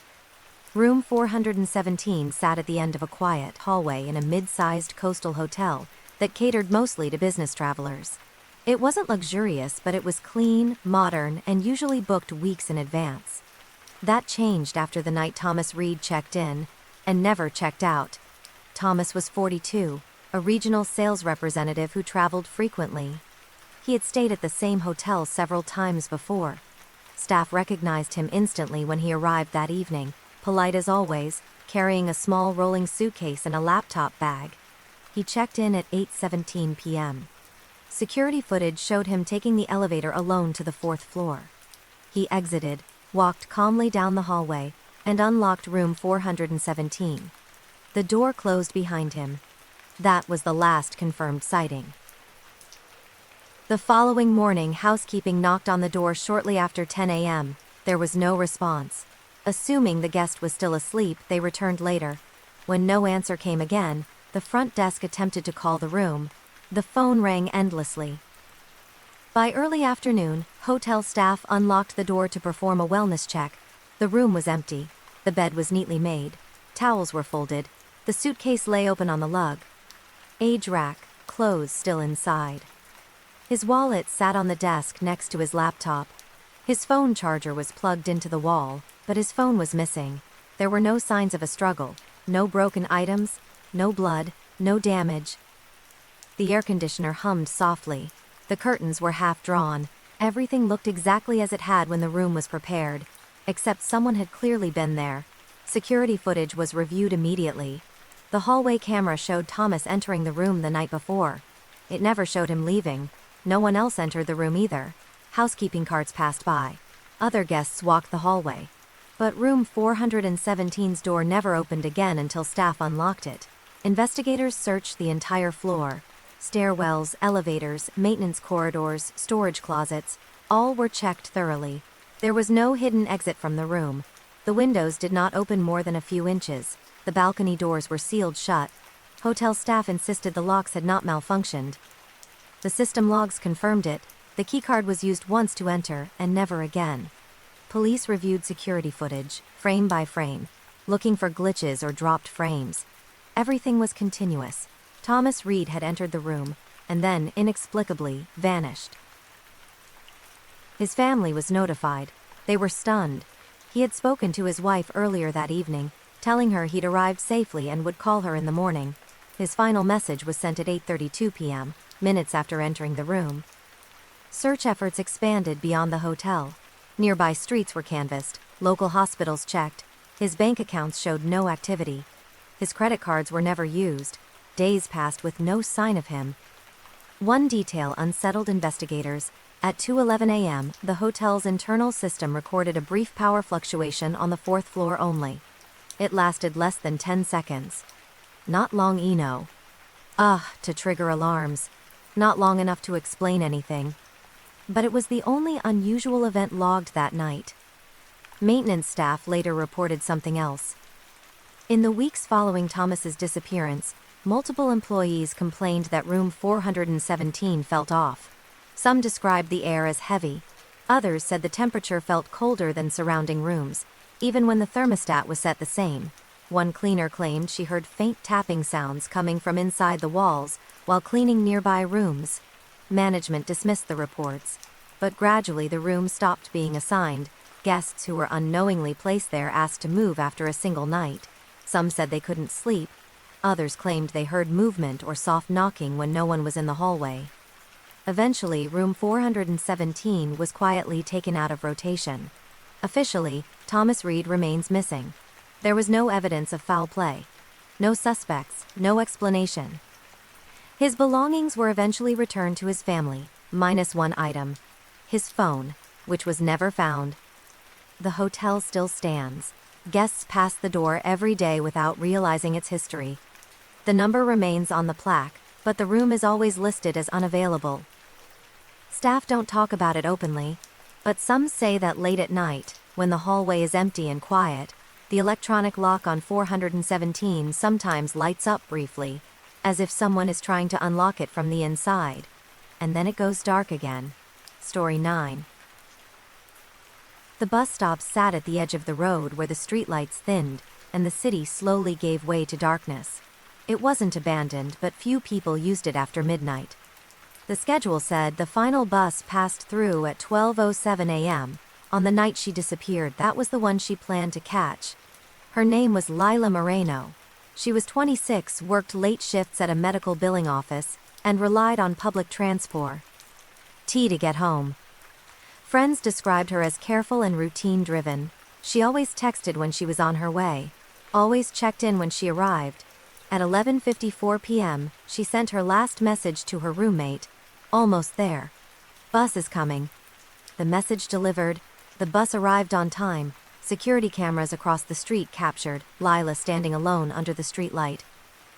Room 417 sat at the end of a quiet hallway in a mid-sized coastal hotel that catered mostly to business travelers. It wasn't luxurious, but it was clean, modern, and usually booked weeks in advance. That changed after the night Thomas Reed checked in, and never checked out. Thomas was 42, a regional sales representative who traveled frequently. He had stayed at the same hotel several times before. Staff recognized him instantly when he arrived that evening, polite as always, carrying a small rolling suitcase and a laptop bag. He checked in at 8:17 p.m. Security footage showed him taking the elevator alone to the 4th floor. He exited, walked calmly down the hallway, and unlocked room 417. The door closed behind him. That was the last confirmed sighting. The following morning, housekeeping knocked on the door shortly after 10 a.m. There was no response. Assuming the guest was still asleep, they returned later. When no answer came again, the front desk attempted to call the room. The phone rang endlessly. By early afternoon, hotel staff unlocked the door to perform a wellness check. The room was empty. The bed was neatly made. Towels were folded. The suitcase lay open on the lug. Age rack, clothes still inside. His wallet sat on the desk next to his laptop. His phone charger was plugged into the wall, but his phone was missing. There were no signs of a struggle, no broken items, no blood, no damage. The air conditioner hummed softly. The curtains were half drawn. Everything looked exactly as it had when the room was prepared, except someone had clearly been there. Security footage was reviewed immediately. The hallway camera showed Thomas entering the room the night before. It never showed him leaving. No one else entered the room either. Housekeeping carts passed by. Other guests walked the hallway. But room 417's door never opened again until staff unlocked it. Investigators searched the entire floor. Stairwells, elevators, maintenance corridors, storage closets, all were checked thoroughly. There was no hidden exit from the room. The windows did not open more than a few inches. The balcony doors were sealed shut. Hotel staff insisted the locks had not malfunctioned. The system logs confirmed it. The keycard was used once to enter, and never again. Police reviewed security footage, frame by frame, looking for glitches or dropped frames. Everything was continuous. Thomas Reed had entered the room, and then, inexplicably, vanished. His family was notified. They were stunned. He had spoken to his wife earlier that evening, telling her he'd arrived safely and would call her in the morning. His final message was sent at 8:32 p.m., minutes after entering the room. Search efforts expanded beyond the hotel. Nearby streets were canvassed, local hospitals checked. His bank accounts showed no activity. His credit cards were never used. Days passed with no sign of him. One detail unsettled investigators. At 2:11 a.m., the hotel's internal system recorded a brief power fluctuation on the 4th floor only. It lasted less than 10 seconds. Not long enough to trigger alarms. Not long enough to explain anything. But it was the only unusual event logged that night. Maintenance staff later reported something else. In the weeks following Thomas's disappearance, multiple employees complained that room 417 felt off. Some described the air as heavy. Others said the temperature felt colder than surrounding rooms, even when the thermostat was set the same. One cleaner claimed she heard faint tapping sounds coming from inside the walls while cleaning nearby rooms. Management dismissed the reports, but gradually the room stopped being assigned. Guests who were unknowingly placed there asked to move after a single night. Some said they couldn't sleep. Others claimed they heard movement or soft knocking when no one was in the hallway. Eventually, room 417 was quietly taken out of rotation. Officially, Thomas Reed remains missing. There was no evidence of foul play. No suspects, no explanation. His belongings were eventually returned to his family, minus one item. His phone, which was never found. The hotel still stands. Guests pass the door every day without realizing its history. The number remains on the plaque, but the room is always listed as unavailable. Staff don't talk about it openly, but some say that late at night, when the hallway is empty and quiet, the electronic lock on 417 sometimes lights up briefly, as if someone is trying to unlock it from the inside. And then it goes dark again. Story 9. The bus stop sat at the edge of the road where the streetlights thinned, and the city slowly gave way to darkness. It wasn't abandoned, but few people used it after midnight. The schedule said the final bus passed through at 12:07 a.m. On the night she disappeared. That was the one she planned to catch. Her name was Lila Moreno. She was 26, worked late shifts at a medical billing office, and relied on public transport to get home. Friends described her as careful and routine-driven. She always texted when she was on her way, always checked in when she arrived. At 11:54 p.m., she sent her last message to her roommate, "Almost there. Bus is coming." The message delivered. The bus arrived on time. Security cameras across the street captured Lila standing alone under the streetlight.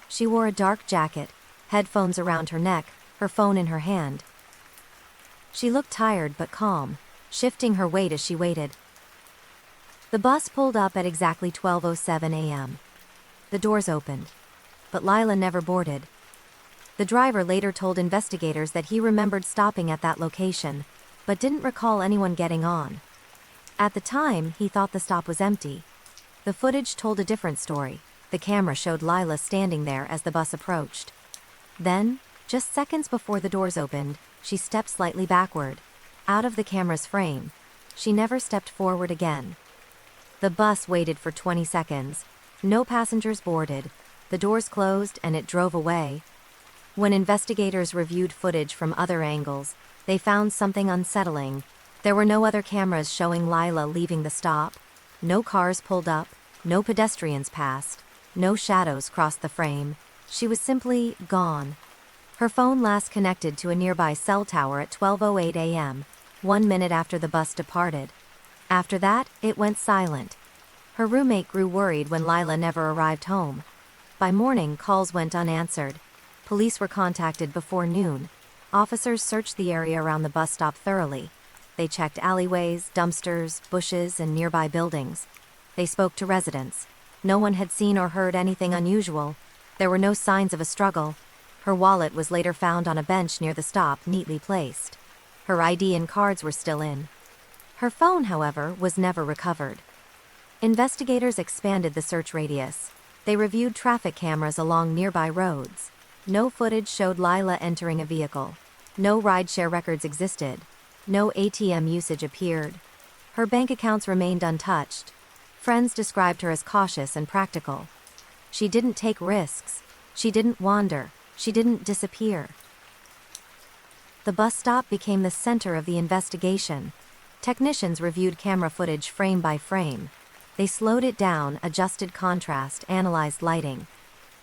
She wore a dark jacket, headphones around her neck, her phone in her hand. She looked tired but calm, shifting her weight as she waited. The bus pulled up at exactly 12:07 a.m. The doors opened, but Lila never boarded. The driver later told investigators that he remembered stopping at that location, but didn't recall anyone getting on. At the time, he thought the stop was empty. The footage told a different story. The camera showed Lila standing there as the bus approached. Then, just seconds before the doors opened, she stepped slightly backward, out of the camera's frame. She never stepped forward again. The bus waited for 20 seconds. No passengers boarded. The doors closed and it drove away. When investigators reviewed footage from other angles, they found something unsettling. There were no other cameras showing Lila leaving the stop. No cars pulled up, no pedestrians passed, no shadows crossed the frame. She was simply gone. Her phone last connected to a nearby cell tower at 12:08 a.m., 1 minute after the bus departed. After that, it went silent. Her roommate grew worried when Lila never arrived home. By morning, calls went unanswered. Police were contacted before noon. Officers searched the area around the bus stop thoroughly. They checked alleyways, dumpsters, bushes, and nearby buildings. They spoke to residents. No one had seen or heard anything unusual. There were no signs of a struggle. Her wallet was later found on a bench near the stop, neatly placed. Her ID and cards were still in. Her phone, however, was never recovered. Investigators expanded the search radius. They reviewed traffic cameras along nearby roads. No footage showed Lila entering a vehicle. No rideshare records existed. No ATM usage appeared. Her bank accounts remained untouched. Friends described her as cautious and practical. She didn't take risks. She didn't wander. She didn't disappear. The bus stop became the center of the investigation. Technicians reviewed camera footage frame by frame. They slowed it down, adjusted contrast, analyzed lighting.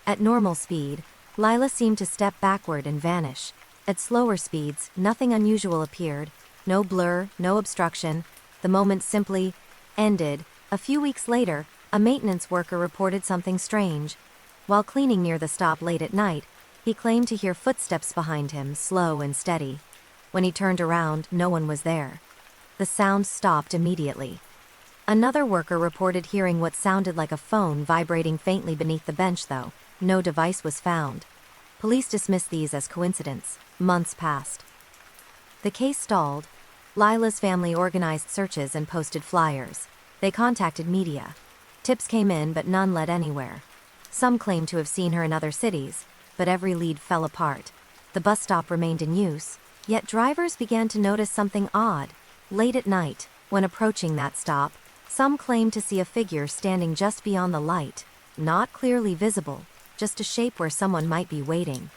At normal speed, Lila seemed to step backward and vanish. At slower speeds, nothing unusual appeared. No blur, no obstruction. The moment simply ended. A few weeks later, a maintenance worker reported something strange. While cleaning near the stop late at night, he claimed to hear footsteps behind him, slow and steady. When he turned around, no one was there. The sound stopped immediately. Another worker reported hearing what sounded like a phone vibrating faintly beneath the bench, though no device was found. Police dismissed these as coincidence. Months passed. The case stalled. Lila's family organized searches and posted flyers. They contacted media. Tips came in, but none led anywhere. Some claimed to have seen her in other cities, but every lead fell apart. The bus stop remained in use, yet drivers began to notice something odd. Late at night, when approaching that stop, some claimed to see a figure standing just beyond the light, not clearly visible, just a shape where someone might be waiting.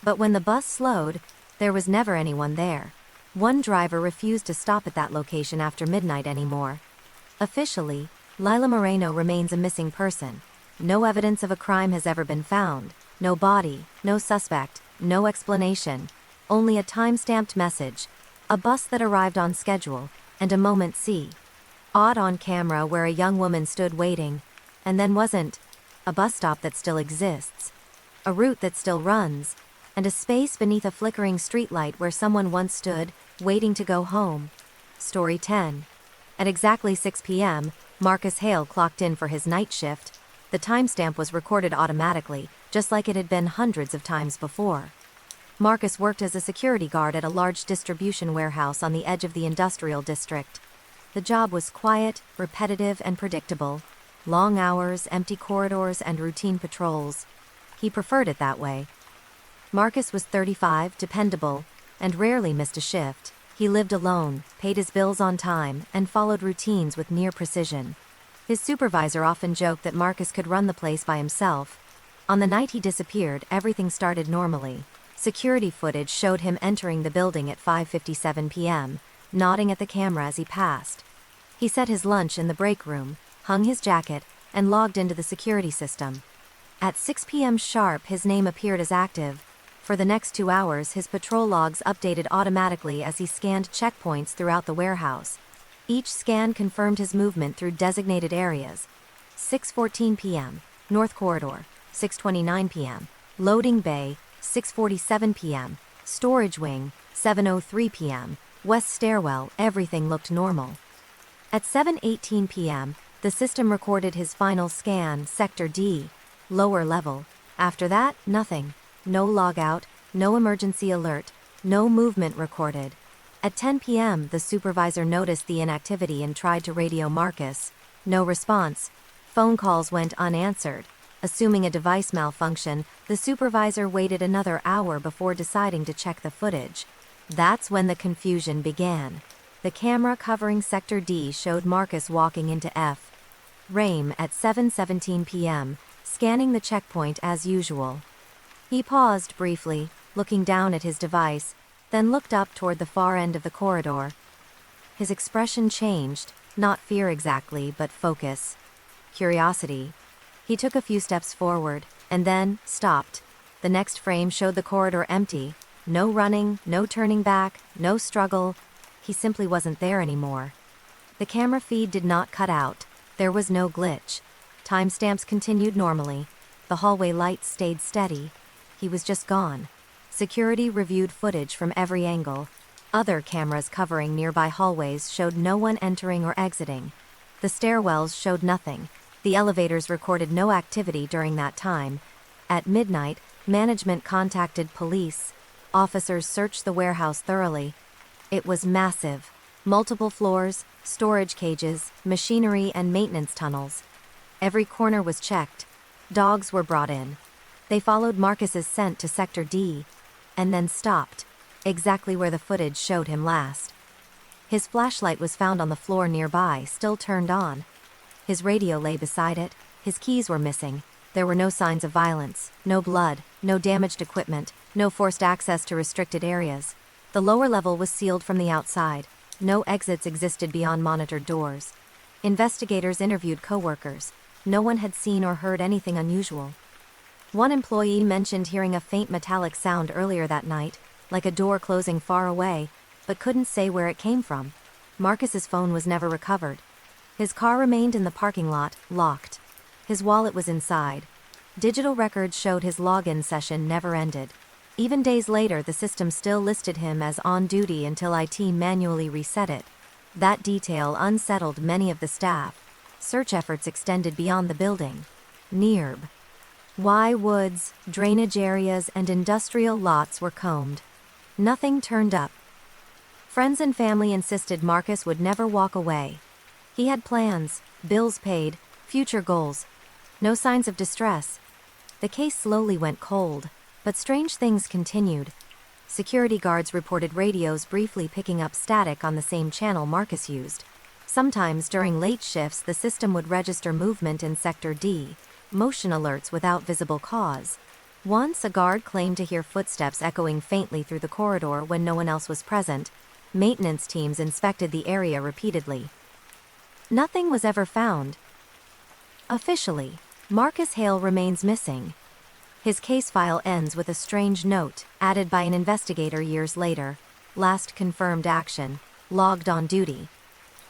But when the bus slowed, there was never anyone there. One driver refused to stop at that location after midnight anymore. Officially, Lila Moreno remains a missing person. No evidence of a crime has ever been found. No body, no suspect, no explanation. Only a time-stamped message, a bus that arrived on schedule, and a moment C. Odd on camera where a young woman stood waiting, and then wasn't. A bus stop that still exists. A route that still runs. And a space beneath a flickering streetlight where someone once stood, waiting to go home. Story 10. At exactly 6 p.m., Marcus Hale clocked in for his night shift. The timestamp was recorded automatically, just like it had been hundreds of times before. Marcus worked as a security guard at a large distribution warehouse on the edge of the industrial district. The job was quiet, repetitive, and predictable. Long hours, empty corridors, and routine patrols. He preferred it that way. Marcus was 35, dependable, and rarely missed a shift. He lived alone, paid his bills on time, and followed routines with near precision. His supervisor often joked that Marcus could run the place by himself. On the night he disappeared, everything started normally. Security footage showed him entering the building at 5:57 p.m., nodding at the camera as he passed. He set his lunch in the break room, hung his jacket, and logged into the security system. At 6 p.m. sharp, his name appeared as active. For the next 2 hours, his patrol logs updated automatically as he scanned checkpoints throughout the warehouse. Each scan confirmed his movement through designated areas. 6:14 p.m., North Corridor. 6:29 p.m., Loading Bay. 6:47 p.m., Storage Wing. 7:03 p.m., West Stairwell. Everything looked normal. At 7:18 p.m., the system recorded his final scan, Sector D, lower level. After that, nothing. No logout, no emergency alert, no movement recorded. At 10 p.m., the supervisor noticed the inactivity and tried to radio Marcus. No response. Phone calls went unanswered. Assuming a device malfunction, the supervisor waited another hour before deciding to check the footage. That's when the confusion began. The camera covering Sector D showed Marcus walking into F. Rame at 7:17 p.m., scanning the checkpoint as usual. He paused briefly, looking down at his device, then looked up toward the far end of the corridor. His expression changed, not fear exactly, but focus. Curiosity. He took a few steps forward, and then stopped. The next frame showed the corridor empty. No running, no turning back, no struggle. He simply wasn't there anymore. The camera feed did not cut out. There was no glitch. Timestamps continued normally. The hallway lights stayed steady. He was just gone. Security reviewed footage from every angle. Other cameras covering nearby hallways showed no one entering or exiting. The stairwells showed nothing. The elevators recorded no activity during that time. At midnight, management contacted police. Officers searched the warehouse thoroughly. It was massive. Multiple floors, storage cages, machinery, and maintenance tunnels. Every corner was checked. Dogs were brought in. They followed Marcus's scent to Sector D, and then stopped, exactly where the footage showed him last. His flashlight was found on the floor nearby, still turned on. His radio lay beside it. His keys were missing. There were no signs of violence, no blood, no damaged equipment, no forced access to restricted areas. The lower level was sealed from the outside. No exits existed beyond monitored doors. Investigators interviewed coworkers. No one had seen or heard anything unusual. One employee mentioned hearing a faint metallic sound earlier that night, like a door closing far away, but couldn't say where it came from. Marcus's phone was never recovered. His car remained in the parking lot, locked. His wallet was inside. Digital records showed his login session never ended. Even days later, the system still listed him as on duty until IT manually reset it. That detail unsettled many of the staff. Search efforts extended beyond the building. NIRB. Y woods, drainage areas, and industrial lots were combed. Nothing turned up. Friends and family insisted Marcus would never walk away. He had plans, bills paid, future goals. No signs of distress. The case slowly went cold, but strange things continued. Security guards reported radios briefly picking up static on the same channel Marcus used. Sometimes during late shifts, the system would register movement in Sector D, motion alerts without visible cause. Once, a guard claimed to hear footsteps echoing faintly through the corridor when no one else was present. Maintenance teams inspected the area repeatedly. Nothing was ever found. Officially, Marcus Hale remains missing. His case file ends with a strange note, added by an investigator years later. Last confirmed action. Logged on duty.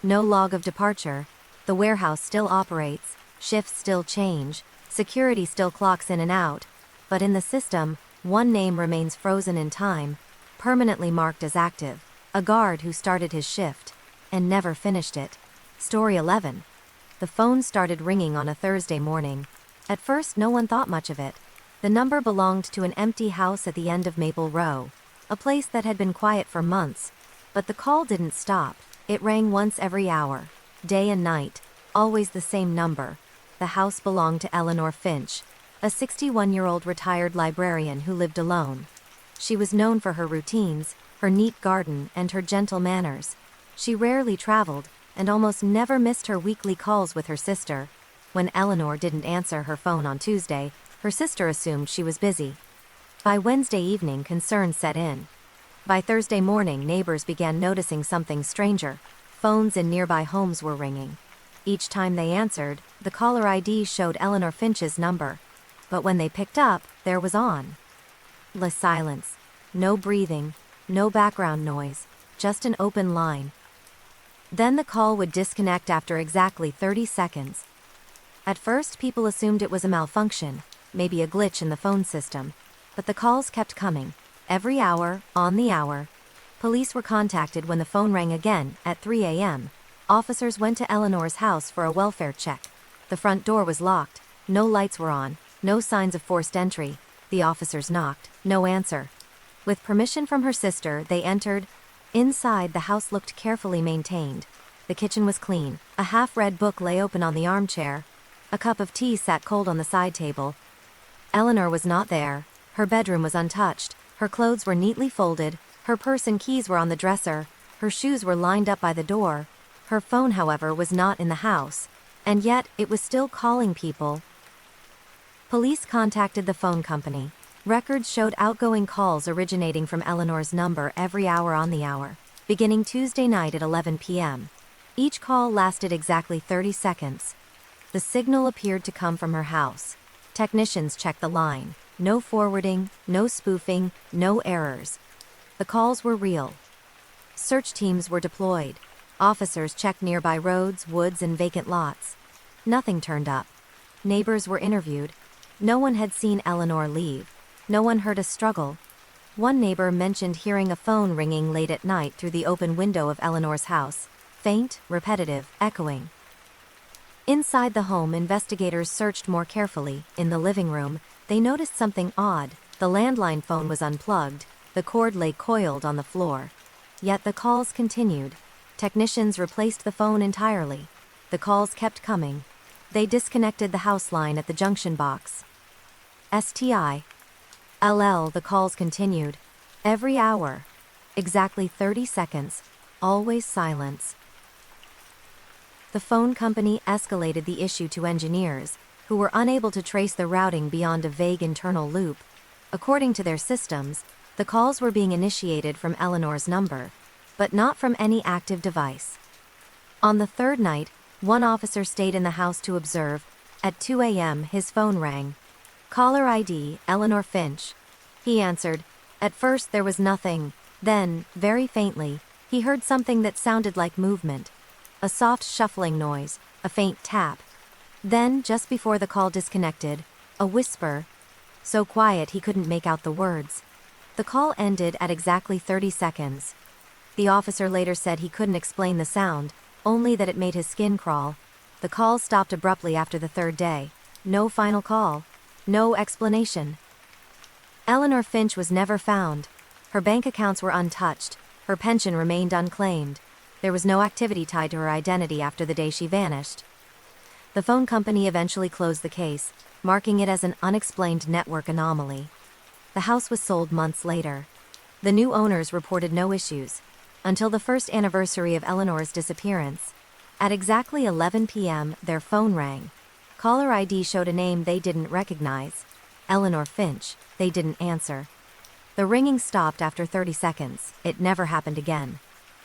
No log of departure. The warehouse still operates, shifts still change, security still clocks in and out, but in the system, one name remains frozen in time, permanently marked as active, a guard who started his shift and never finished it. Story 11. The phone started ringing on a Thursday morning. At first, no one thought much of it. The number belonged to an empty house at the end of Maple Row, a place that had been quiet for months, but the call didn't stop. It rang once every hour, day and night, always the same number. The house belonged to Eleanor Finch, a 61-year-old retired librarian who lived alone. She was known for her routines, her neat garden, and her gentle manners. She rarely traveled, and almost never missed her weekly calls with her sister. When Eleanor didn't answer her phone on Tuesday, her sister assumed she was busy. By Wednesday evening, concern set in. By Thursday morning, neighbors began noticing something stranger. Phones in nearby homes were ringing. Each time they answered, the caller ID showed Eleanor Finch's number. But when they picked up, there was on. Silence. No breathing, no background noise, just an open line. Then the call would disconnect after exactly 30 seconds. At first, people assumed it was a malfunction, maybe a glitch in the phone system. But the calls kept coming. Every hour, on the hour. Police were contacted when the phone rang again, at 3 a.m. Officers went to Eleanor's house for a welfare check. The front door was locked, no lights were on, no signs of forced entry. The officers knocked, no answer. With permission from her sister, they entered. Inside, the house looked carefully maintained. The kitchen was clean. A half-read book lay open on the armchair. A cup of tea sat cold on the side table. Eleanor was not there. Her bedroom was untouched. Her clothes were neatly folded. Her purse and keys were on the dresser. Her shoes were lined up by the door. Her phone, however, was not in the house. And yet, it was still calling people. Police contacted the phone company. Records showed outgoing calls originating from Eleanor's number every hour on the hour, beginning Tuesday night at 11 p.m. Each call lasted exactly 30 seconds. The signal appeared to come from her house. Technicians checked the line. No forwarding, no spoofing, no errors. The calls were real. Search teams were deployed. Officers checked nearby roads, woods, and vacant lots. Nothing turned up. Neighbors were interviewed. No one had seen Eleanor leave. No one heard a struggle. One neighbor mentioned hearing a phone ringing late at night through the open window of Eleanor's house. Faint, repetitive, echoing. Inside the home, investigators searched more carefully. In the living room, they noticed something odd. The landline phone was unplugged. The cord lay coiled on the floor. Yet the calls continued. Technicians replaced the phone entirely. The calls kept coming. They disconnected the house line at the junction box. STI. LL, the calls continued. Every hour. Exactly 30 seconds. Always silence. The phone company escalated the issue to engineers, who were unable to trace the routing beyond a vague internal loop. According to their systems, the calls were being initiated from Eleanor's number, but not from any active device. On the third night, one officer stayed in the house to observe. At 2 a.m., his phone rang. Caller ID, Eleanor Finch. He answered. At first there was nothing. Then, very faintly, he heard something that sounded like movement. A soft shuffling noise, a faint tap. Then, just before the call disconnected, a whisper. So quiet he couldn't make out the words. The call ended at exactly 30 seconds. The officer later said he couldn't explain the sound, only that it made his skin crawl. The call stopped abruptly after the third day. No final call. No explanation. Eleanor Finch was never found. Her bank accounts were untouched. Her pension remained unclaimed. There was no activity tied to her identity after the day she vanished. The phone company eventually closed the case, marking it as an unexplained network anomaly. The house was sold months later. The new owners reported no issues until the first anniversary of Eleanor's disappearance. At exactly 11 p.m., their phone rang. Caller ID showed a name they didn't recognize. Eleanor Finch. They didn't answer. The ringing stopped after 30 seconds. It never happened again.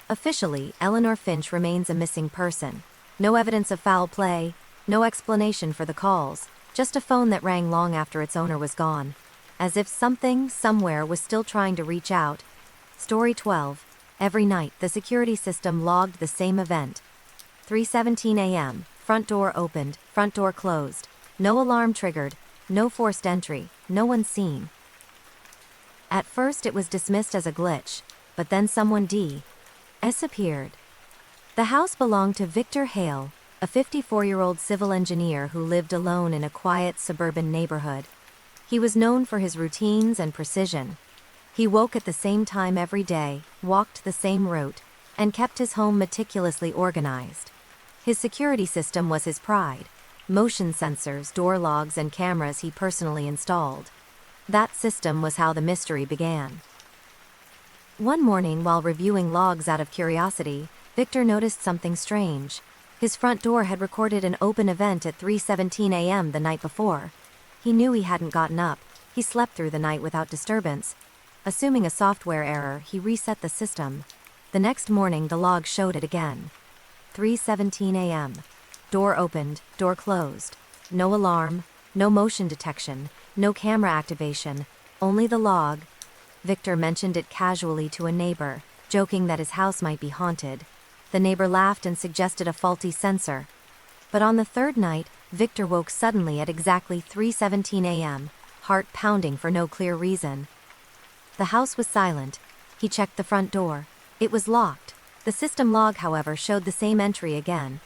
Officially, Eleanor Finch remains a missing person. No evidence of foul play, no explanation for the calls, just a phone that rang long after its owner was gone. As if something, somewhere, was still trying to reach out. Story 12. Every night, the security system logged the same event. 3:17 a.m., front door opened, front door closed. No alarm triggered, no forced entry, no one seen. At first it was dismissed as a glitch, but then someone disappeared. The house belonged to Victor Hale, a 54-year-old civil engineer who lived alone in a quiet suburban neighborhood. He was known for his routines and precision. He woke at the same time every day, walked the same route, and kept his home meticulously organized. His security system was his pride. Motion sensors, door logs, and cameras he personally installed. That system was how the mystery began. One morning, while reviewing logs out of curiosity, Victor noticed something strange. His front door had recorded an open event at 3:17 a.m. the night before. He knew he hadn't gotten up. He slept through the night without disturbance. Assuming a software error, he reset the system. The next morning, the log showed it again. 3:17 a.m. Door opened, door closed. No alarm, no motion detection, no camera activation, only the log. Victor mentioned it casually to a neighbor, joking that his house might be haunted. The neighbor laughed and suggested a faulty sensor. But on the third night, Victor woke suddenly at exactly 3:17 a.m., heart pounding for no clear reason. The house was silent. He checked the front door. It was locked. The system log, however, showed the same entry again.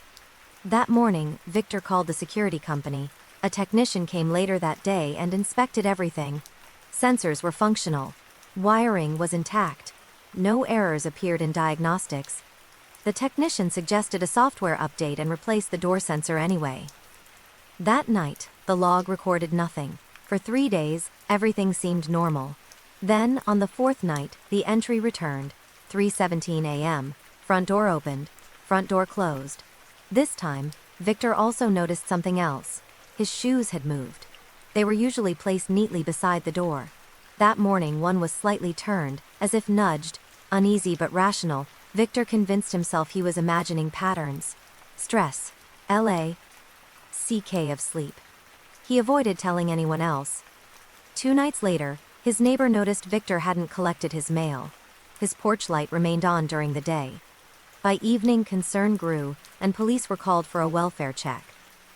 That morning, Victor called the security company. A technician came later that day and inspected everything. Sensors were functional. Wiring was intact. No errors appeared in diagnostics. The technician suggested a software update and replaced the door sensor anyway. That night, the log recorded nothing. For 3 days, everything seemed normal. Then, on the fourth night, the entry returned. 3:17 a.m., front door opened, front door closed. This time, Victor also noticed something else. His shoes had moved. They were usually placed neatly beside the door. That morning one was slightly turned, as if nudged. Uneasy but rational, Victor convinced himself he was imagining patterns. Stress. Lack of sleep. He avoided telling anyone else. 2 nights later, his neighbor noticed Victor hadn't collected his mail. His porch light remained on during the day. By evening, concern grew, and police were called for a welfare check.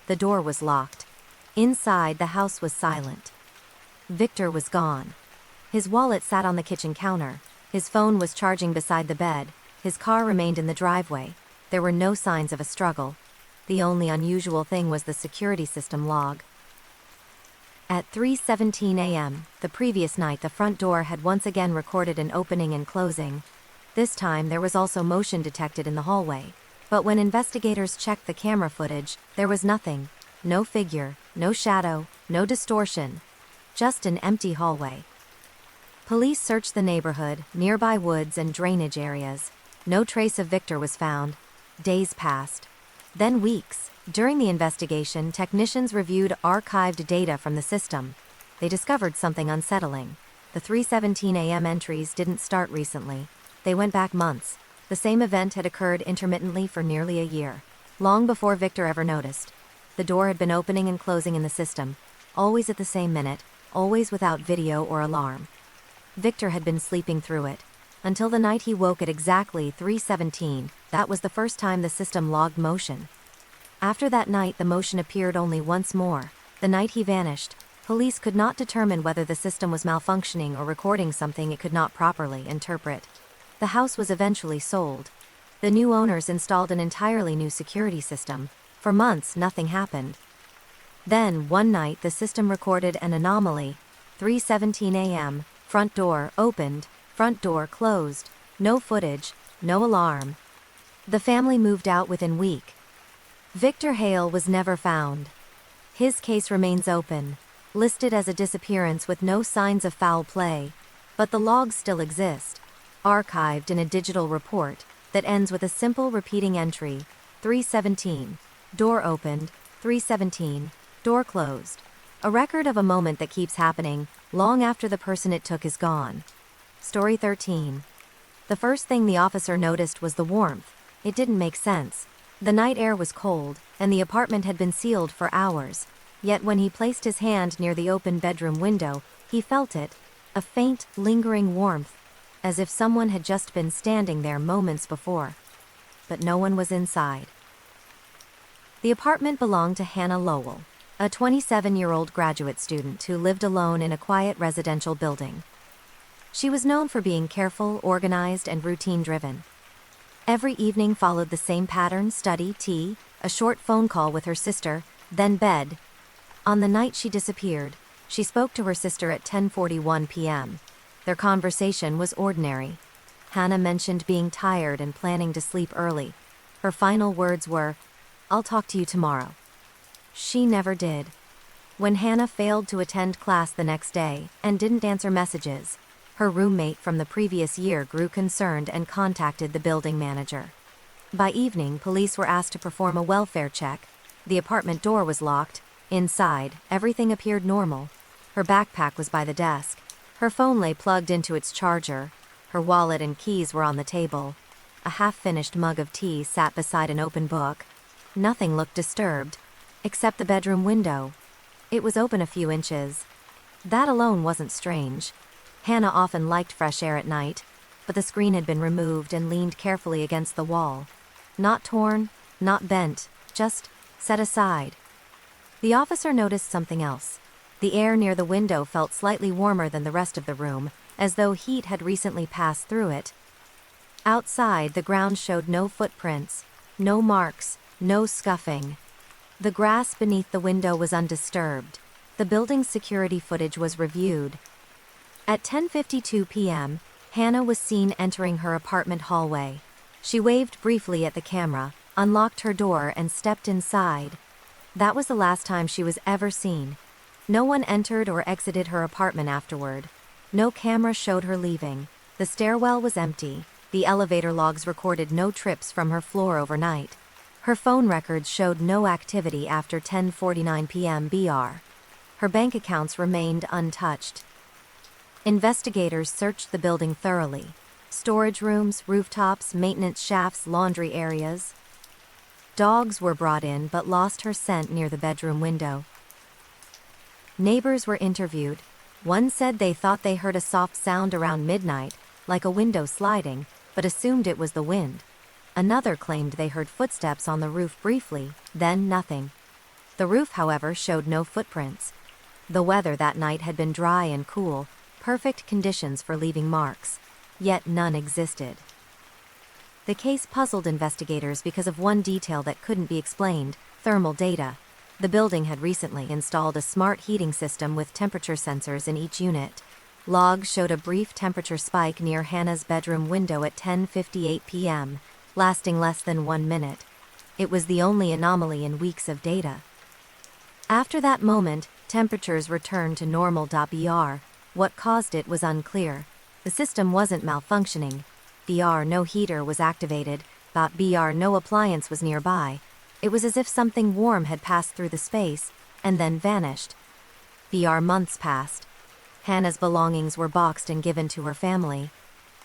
The door was locked. Inside, the house was silent. Victor was gone. His wallet sat on the kitchen counter. His phone was charging beside the bed. His car remained in the driveway. There were no signs of a struggle. The only unusual thing was the security system log. At 3:17 a.m., the previous night, the front door had once again recorded an opening and closing. This time, there was also motion detected in the hallway. But when investigators checked the camera footage, there was nothing. No figure, no shadow, no distortion. Just an empty hallway. Police searched the neighborhood, nearby woods and drainage areas. No trace of Victor was found. Days passed. Then weeks. During the investigation, technicians reviewed archived data from the system. They discovered something unsettling. The 3:17 a.m. entries didn't start recently. They went back months. The same event had occurred intermittently for nearly a year. Long before Victor ever noticed. The door had been opening and closing in the system. Always at the same minute. Always without video or alarm. Victor had been sleeping through it. Until the night he woke at exactly 3:17, that was the first time the system logged motion. After that night, the motion appeared only once more. The night he vanished, police could not determine whether the system was malfunctioning or recording something it could not properly interpret. The house was eventually sold. The new owners installed an entirely new security system. For months, nothing happened. Then, one night, the system recorded an anomaly. 3:17 a.m., front door opened, front door closed. No footage, no alarm. The family moved out within week. Victor Hale was never found. His case remains open, listed as a disappearance with no signs of foul play. But the logs still exist, archived in a digital report that ends with a simple repeating entry. 3:17. Door opened. 3:17. Door closed. A record of a moment that keeps happening, long after the person it took is gone. Story 13. The first thing the officer noticed was the warmth. It didn't make sense. The night air was cold, and the apartment had been sealed for hours. Yet when he placed his hand near the open bedroom window, he felt it. A faint, lingering warmth, as if someone had just been standing there moments before. But no one was inside. The apartment belonged to Hannah Lowell, a 27-year-old graduate student who lived alone in a quiet residential building. She was known for being careful, organized, and routine-driven. Every evening followed the same pattern: study, tea, a short phone call with her sister, then bed. On the night she disappeared, she spoke to her sister at 10:41 p.m. Their conversation was ordinary. Hannah mentioned being tired and planning to sleep early. Her final words were, "I'll talk to you tomorrow." She never did. When Hannah failed to attend class the next day and didn't answer messages, her roommate from the previous year grew concerned and contacted the building manager. By evening, police were asked to perform a welfare check. The apartment door was locked. Inside, everything appeared normal. Her backpack was by the desk. Her phone lay plugged into its charger. Her wallet and keys were on the table. A half-finished mug of tea sat beside an open book. Nothing looked disturbed, except the bedroom window. It was open a few inches. That alone wasn't strange. Hannah often liked fresh air at night, but the screen had been removed and leaned carefully against the wall. Not torn, not bent, just set aside. The officer noticed something else. The air near the window felt slightly warmer than the rest of the room, as though heat had recently passed through it. Outside, the ground showed no footprints, no marks, no scuffing. The grass beneath the window was undisturbed. The building's security footage was reviewed. At 10:52 p.m., Hannah was seen entering her apartment hallway. She waved briefly at the camera, unlocked her door, and stepped inside. That was the last time she was ever seen. No one entered or exited her apartment afterward. No camera showed her leaving. The stairwell was empty. The elevator logs recorded no trips from her floor overnight. Her phone records showed no activity after 10:49 p.m. BR. Her bank accounts remained untouched. Investigators searched the building thoroughly. Storage rooms, rooftops, maintenance shafts, laundry areas. Dogs were brought in but lost her scent near the bedroom window. Neighbors were interviewed. One said they thought they heard a soft sound around midnight, like a window sliding, but assumed it was the wind. Another claimed they heard footsteps on the roof briefly, then nothing. The roof, however, showed no footprints. The weather that night had been dry and cool, perfect conditions for leaving marks. Yet none existed. The case puzzled investigators because of one detail that couldn't be explained: thermal data. The building had recently installed a smart heating system with temperature sensors in each unit. Logs showed a brief temperature spike near Hannah's bedroom window at 10:58 p.m., lasting less than 1 minute. It was the only anomaly in weeks of data. After that moment, temperatures returned to normal.br. What caused it was unclear. The system wasn't malfunctioning. No heater was activated. No appliance was nearby. It was as if something warm had passed through the space, and then vanished. Months passed. Hannah's belongings were boxed and given to her family.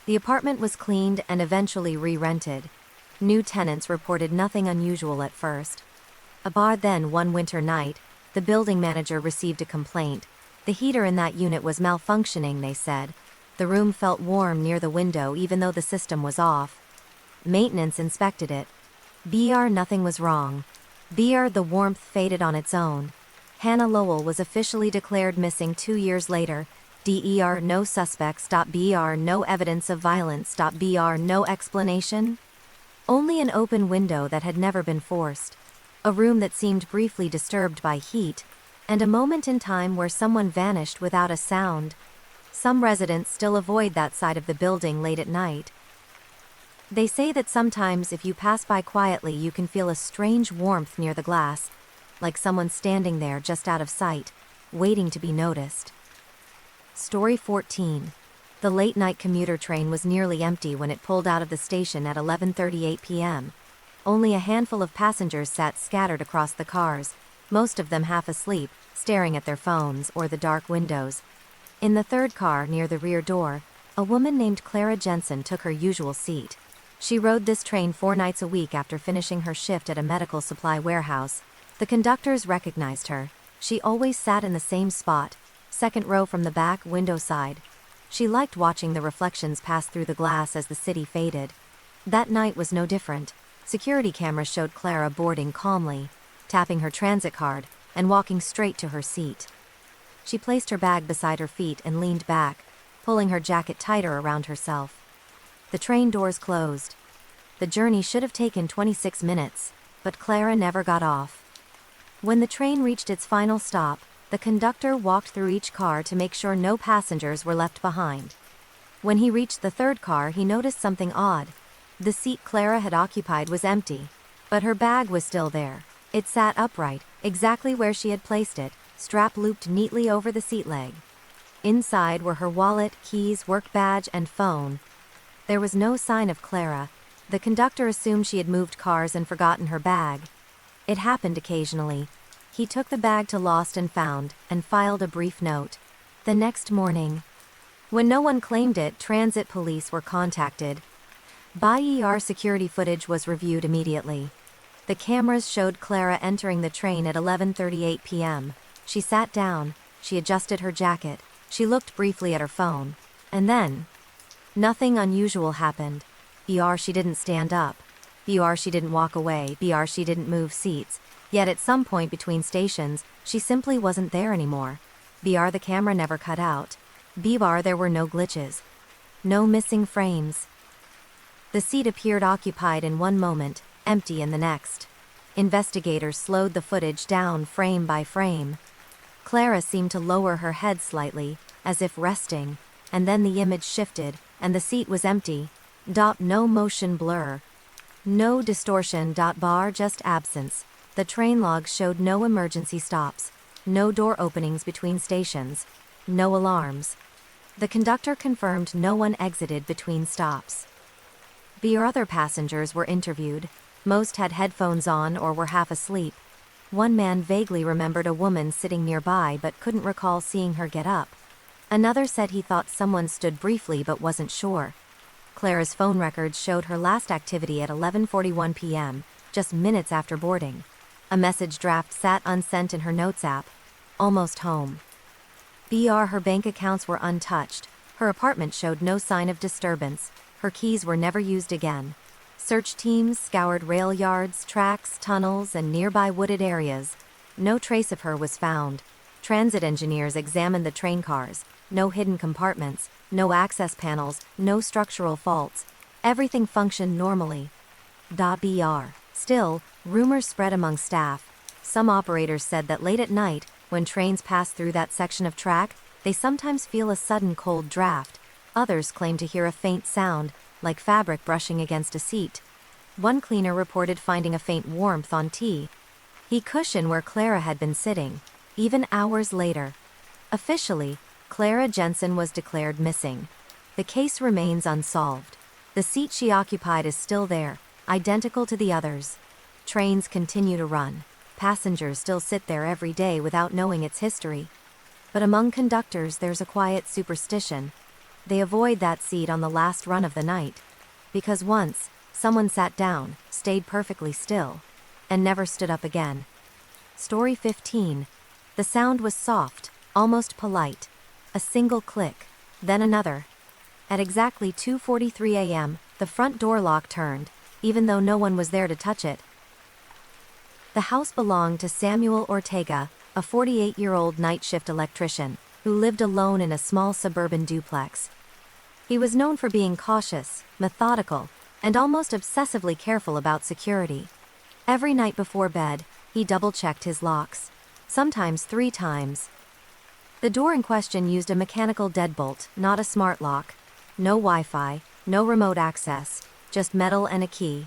The apartment was cleaned and eventually re-rented. New tenants reported nothing unusual at first. Then one winter night, the building manager received a complaint. The heater in that unit was malfunctioning, they said. The room felt warm near the window even though the system was off. Maintenance inspected it. Nothing was wrong. The warmth faded on its own. Hannah Lowell was officially declared missing 2 years later. No suspects. No evidence of violence. No explanation. Only an open window that had never been forced. A room that seemed briefly disturbed by heat, and a moment in time where someone vanished without a sound. Some residents still avoid that side of the building late at night. They say that sometimes if you pass by quietly you can feel a strange warmth near the glass, like someone standing there just out of sight, waiting to be noticed. Story 14. The late-night commuter train was nearly empty when it pulled out of the station at 11:38 p.m. Only a handful of passengers sat scattered across the cars, most of them half asleep, staring at their phones or the dark windows. In the third car, near the rear door, a woman named Clara Jensen took her usual seat. She rode this train 4 nights a week after finishing her shift at a medical supply warehouse. The conductors recognized her. She always sat in the same spot, second row from the back window side. She liked watching the reflections pass through the glass as the city faded. That night was no different. Security cameras showed Clara boarding calmly. tapping her transit card, and walking straight to her seat. She placed her bag beside her feet and leaned back, pulling her jacket tighter around herself. The train doors closed. The journey should have taken 26 minutes, but Clara never got off. When the train reached its final stop, the conductor walked through each car to make sure no passengers were left behind. When he reached the third car, he noticed something odd. The seat Clara had occupied was empty, but her bag was still there. It sat upright, exactly where she had placed it, strap looped neatly over the seat leg. Inside were her wallet, keys, work badge, and phone. There was no sign of Clara. The conductor assumed she had moved cars and forgotten her bag. It happened occasionally. He took the bag to Lost and Found and filed a brief note. The next morning, when no one claimed it, transit police were contacted. BIER security footage was reviewed immediately. The cameras showed Clara entering the train at 11:38 p.m. She sat down, she adjusted her jacket, she looked briefly at her phone, and then nothing unusual happened. She didn't stand up. She didn't walk away. She didn't move seats. Yet at some point between stations, she simply wasn't there anymore. The camera never cut out. There were no glitches. No missing frames. The seat appeared occupied in one moment, empty in the next. Investigators slowed the footage down frame by frame. Clara seemed to lower her head slightly, as if resting, and then the image shifted, and the seat was empty. No motion blur. No distortion. Just absence. The train logs showed no emergency stops. No door openings between stations. No alarms. The conductor confirmed no one exited between stops. Other passengers were interviewed. Most had headphones on or were half asleep. One man vaguely remembered a woman sitting nearby but couldn't recall seeing her get up. Another said he thought someone stood briefly but wasn't sure. Clara's phone records showed her last activity at 11:41 p.m., just minutes after boarding. A message draft sat unsent in her notes app. Almost home. Her bank accounts were untouched. Her apartment showed no sign of disturbance. Her keys were never used again. Search teams scoured rail yards, tracks, tunnels, and nearby wooded areas. No trace of her was found. Transit engineers examined the train cars. No hidden compartments, no access panels, no structural faults. Everything functioned normally. Still, rumors spread among staff. Some operators said that late at night, when trains pass through that section of track, they sometimes feel a sudden cold draft. Others claim to hear a faint sound, like fabric brushing against a seat. One cleaner reported finding a faint warmth on the cushion where Clara had been sitting, even hours later. Officially, Clara Jensen was declared missing. The case remains unsolved. The seat she occupied is still there, identical to the others. Trains continue to run. Passengers still sit there every day without knowing its history. But among conductors there's a quiet superstition. They avoid that seat on the last run of the night. Because once, someone sat down, stayed perfectly still, and never stood up again. Story 15. The sound was soft, almost polite. A single click, then another. At exactly 2:43 a.m., the front door lock turned, even though no one was there to touch it. The house belonged to Samuel Ortega, a 48-year-old night shift electrician, who lived alone in a small suburban duplex. He was known for being cautious, methodical, and almost obsessively careful about security. Every night before bed, he double-checked his locks, sometimes 3 times. The door in question used a mechanical deadbolt, not a smart lock. No Wi-Fi, no remote access, just metal and a key.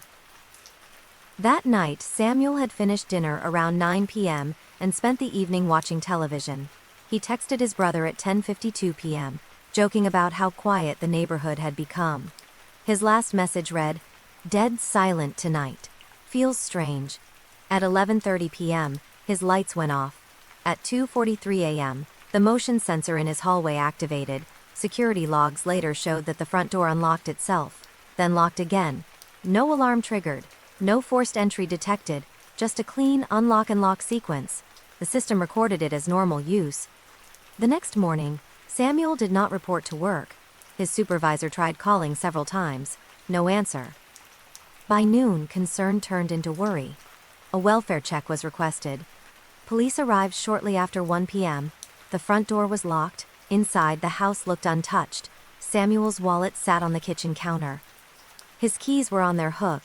That night, Samuel had finished dinner around 9 p.m. and spent the evening watching television. He texted his brother at 10:52 p.m., joking about how quiet the neighborhood had become. His last message read, "Dead silent tonight. Feels strange." At 11:30 p.m., his lights went off. At 2:43 a.m., the motion sensor in his hallway activated. Security logs later showed that the front door unlocked itself, then locked again. No alarm triggered, no forced entry detected, just a clean unlock and lock sequence. The system recorded it as normal use. The next morning, Samuel did not report to work. His supervisor tried calling several times. No answer. By noon, concern turned into worry. A welfare check was requested. Police arrived shortly after 1 p.m. The front door was locked. Inside, the house looked untouched. Samuel's wallet sat on the kitchen counter. His keys were on their hook.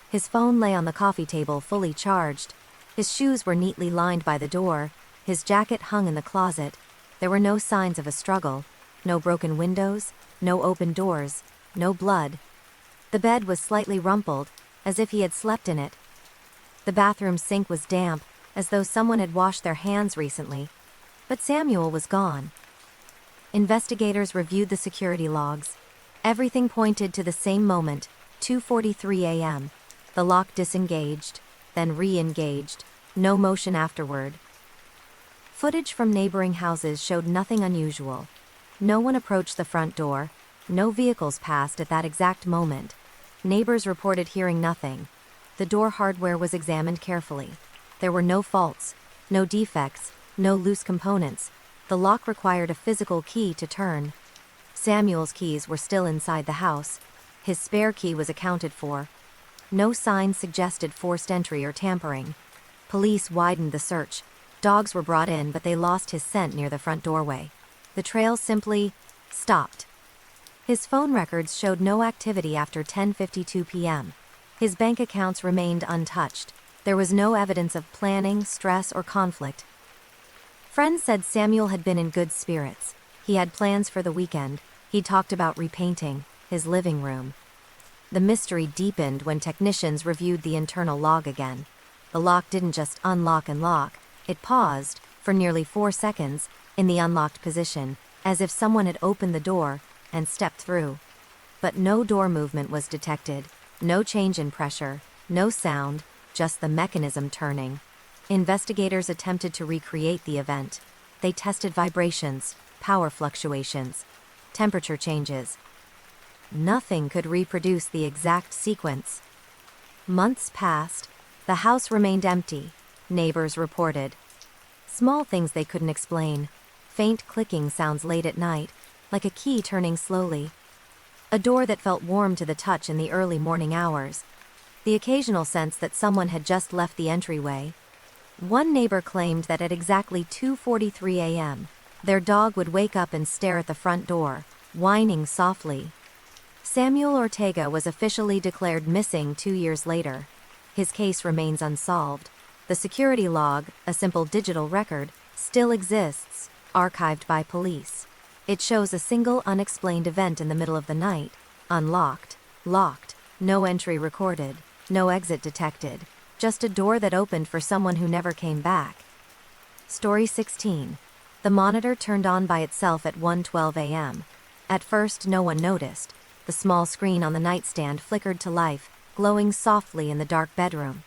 His phone lay on the coffee table fully charged. His shoes were neatly lined by the door. His jacket hung in the closet. There were no signs of a struggle. No broken windows, no open doors, no blood. The bed was slightly rumpled, as if he had slept in it. The bathroom sink was damp, as though someone had washed their hands recently. But Samuel was gone. Investigators reviewed the security logs. Everything pointed to the same moment, 2:43 a.m. The lock disengaged, then re-engaged, no motion afterward. Footage from neighboring houses showed nothing unusual. No one approached the front door. No vehicles passed at that exact moment. Neighbors reported hearing nothing. The door hardware was examined carefully. There were no faults, no defects, no loose components. The lock required a physical key to turn. Samuel's keys were still inside the house. His spare key was accounted for. No signs suggested forced entry or tampering. Police widened the search. Dogs were brought in, but they lost his scent near the front doorway. The trail simply stopped. His phone records showed no activity after 10:52 p.m. His bank accounts remained untouched. There was no evidence of planning, stress, or conflict. Friends said Samuel had been in good spirits. He had plans for the weekend. He talked about repainting his living room. The mystery deepened when technicians reviewed the internal log again. The lock didn't just unlock and lock. It paused, for nearly 4 seconds, in the unlocked position, as if someone had opened the door and stepped through. But no door movement was detected, no change in pressure, no sound, just the mechanism turning. Investigators attempted to recreate the event. They tested vibrations, power fluctuations, temperature changes. Nothing could reproduce the exact sequence. Months passed. The house remained empty, neighbors reported. Small things they couldn't explain. Faint clicking sounds late at night, like a key turning slowly. A door that felt warm to the touch in the early morning hours. The occasional sense that someone had just left the entryway. One neighbor claimed that at exactly 2:43 a.m., their dog would wake up and stare at the front door, whining softly. Samuel Ortega was officially declared missing 2 years later. His case remains unsolved. The security log, a simple digital record, still exists, archived by police. It shows a single unexplained event in the middle of the night, unlocked, locked, no entry recorded, no exit detected, just a door that opened for someone who never came back. Story 16. The monitor turned on by itself at 1:12 a.m. At first, no one noticed. The small screen on the nightstand flickered to life, glowing softly in the dark bedroom.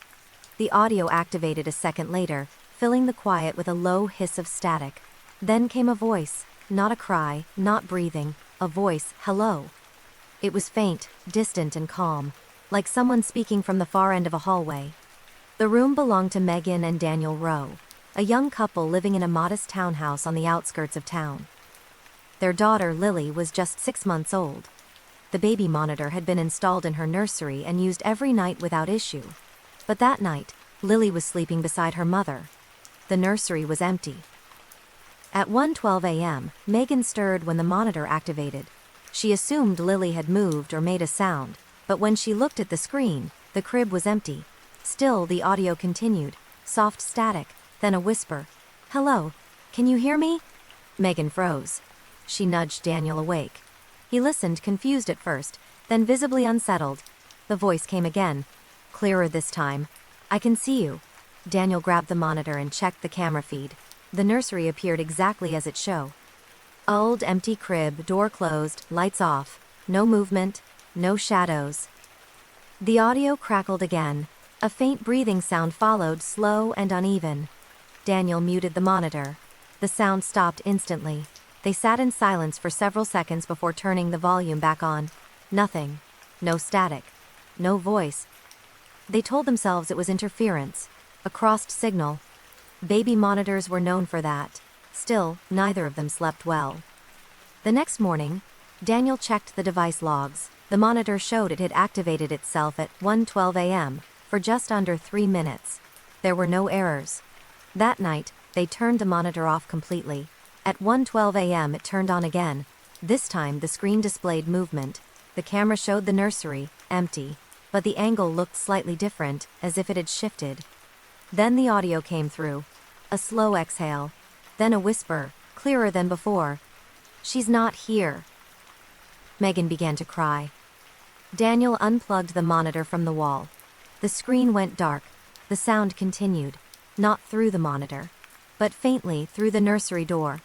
The audio activated a second later, filling the quiet with a low hiss of static. Then came a voice, not a cry, not breathing, a voice, hello. It was faint, distant and calm, like someone speaking from the far end of a hallway. The room belonged to Megan and Daniel Rowe, a young couple living in a modest townhouse on the outskirts of town. Their daughter, Lily, was just 6 months old. The baby monitor had been installed in her nursery and used every night without issue. But that night, Lily was sleeping beside her mother. The nursery was empty. At 1:12 a.m., Megan stirred when the monitor activated. She assumed Lily had moved or made a sound, but when she looked at the screen, the crib was empty. Still, the audio continued, soft static, then a whisper. Hello, can you hear me? Megan froze. She nudged Daniel awake. He listened, confused at first, then visibly unsettled. The voice came again, clearer this time. I can see you. Daniel grabbed the monitor and checked the camera feed. The nursery appeared exactly as it showed. Old empty crib, door closed, lights off, no movement, no shadows. The audio crackled again. A faint breathing sound followed, slow and uneven. Daniel muted the monitor. The sound stopped instantly. They sat in silence for several seconds before turning the volume back on. Nothing. No static. No voice. They told themselves it was interference, a crossed signal. Baby monitors were known for that. Still, neither of them slept well. The next morning, Daniel checked the device logs. The monitor showed it had activated itself at 1:12 a.m., for just under 3 minutes. There were no errors. That night, they turned the monitor off completely. At 1:12 a.m. it turned on again. This time the screen displayed movement. The camera showed the nursery, empty. But the angle looked slightly different, as if it had shifted. Then the audio came through. A slow exhale. Then a whisper, clearer than before. "She's not here." Megan began to cry. Daniel unplugged the monitor from the wall. The screen went dark. The sound continued. Not through the monitor, but faintly through the nursery door.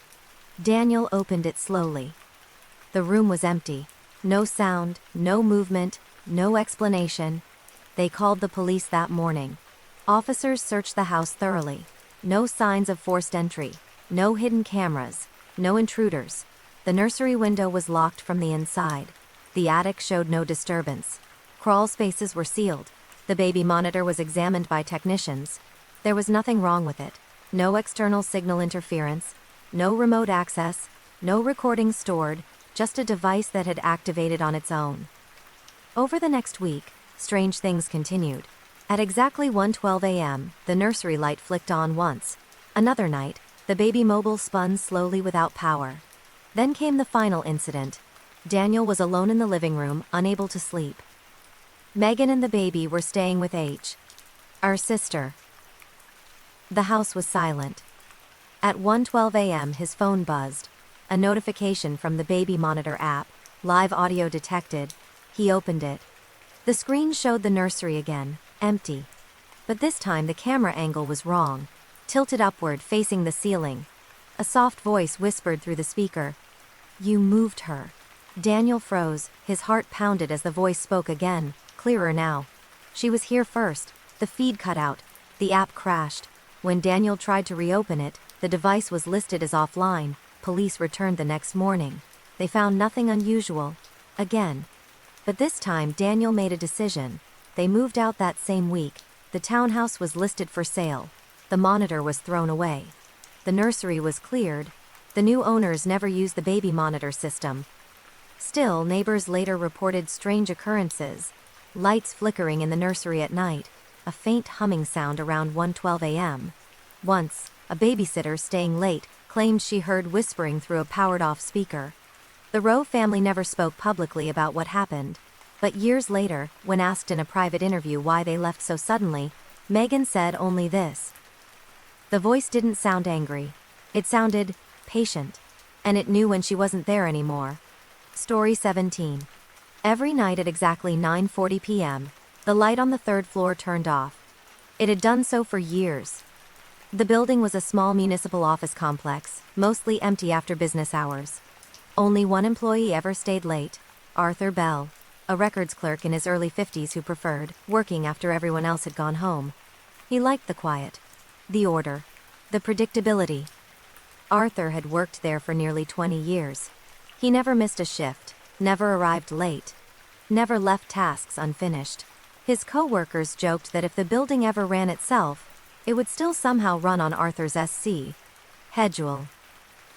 Daniel opened it slowly. The room was empty. No sound, no movement, no explanation. They called the police that morning. Officers searched the house thoroughly. No signs of forced entry. No hidden cameras. No intruders. The nursery window was locked from the inside. The attic showed no disturbance. Crawl spaces were sealed. The baby monitor was examined by technicians. There was nothing wrong with it. No external signal interference. No remote access. No recordings stored. Just a device that had activated on its own. Over the next week, strange things continued. At exactly 1:12 a.m., the nursery light flicked on once. Another night, the baby mobile spun slowly without power. Then came the final incident. Daniel was alone in the living room, unable to sleep. Megan and the baby were staying with H, our sister. The house was silent. At 1:12 a.m. his phone buzzed. A notification from the baby monitor app, live audio detected. He opened it. The screen showed the nursery again, empty. But this time the camera angle was wrong, tilted upward facing the ceiling. A soft voice whispered through the speaker. "You moved her." Daniel froze, his heart pounded as the voice spoke again, clearer now. "She was here first." The feed cut out. The app crashed. When Daniel tried to reopen it, the device was listed as offline. Police returned the next morning. They found nothing unusual. Again. But this time Daniel made a decision. They moved out that same week. The townhouse was listed for sale. The monitor was thrown away. The nursery was cleared. The new owners never used the baby monitor system. Still, neighbors later reported strange occurrences. Lights flickering in the nursery at night. A faint humming sound around 1:12 a.m. Once, a babysitter staying late claimed she heard whispering through a powered-off speaker. The Rowe family never spoke publicly about what happened. But years later, when asked in a private interview why they left so suddenly, Megan said only this. The voice didn't sound angry. It sounded patient. And it knew when she wasn't there anymore. Story 17. Every night at exactly 9:40 p.m., the light on the third floor turned off. It had done so for years. The building was a small municipal office complex, mostly empty after business hours. Only one employee ever stayed late, Arthur Bell, a records clerk in his early 50s who preferred working after everyone else had gone home. He liked the quiet, the order, the predictability. Arthur had worked there for nearly 20 years. He never missed a shift, never arrived late, never left tasks unfinished. His co-workers joked that if the building ever ran itself, it would still somehow run on Arthur's schedule.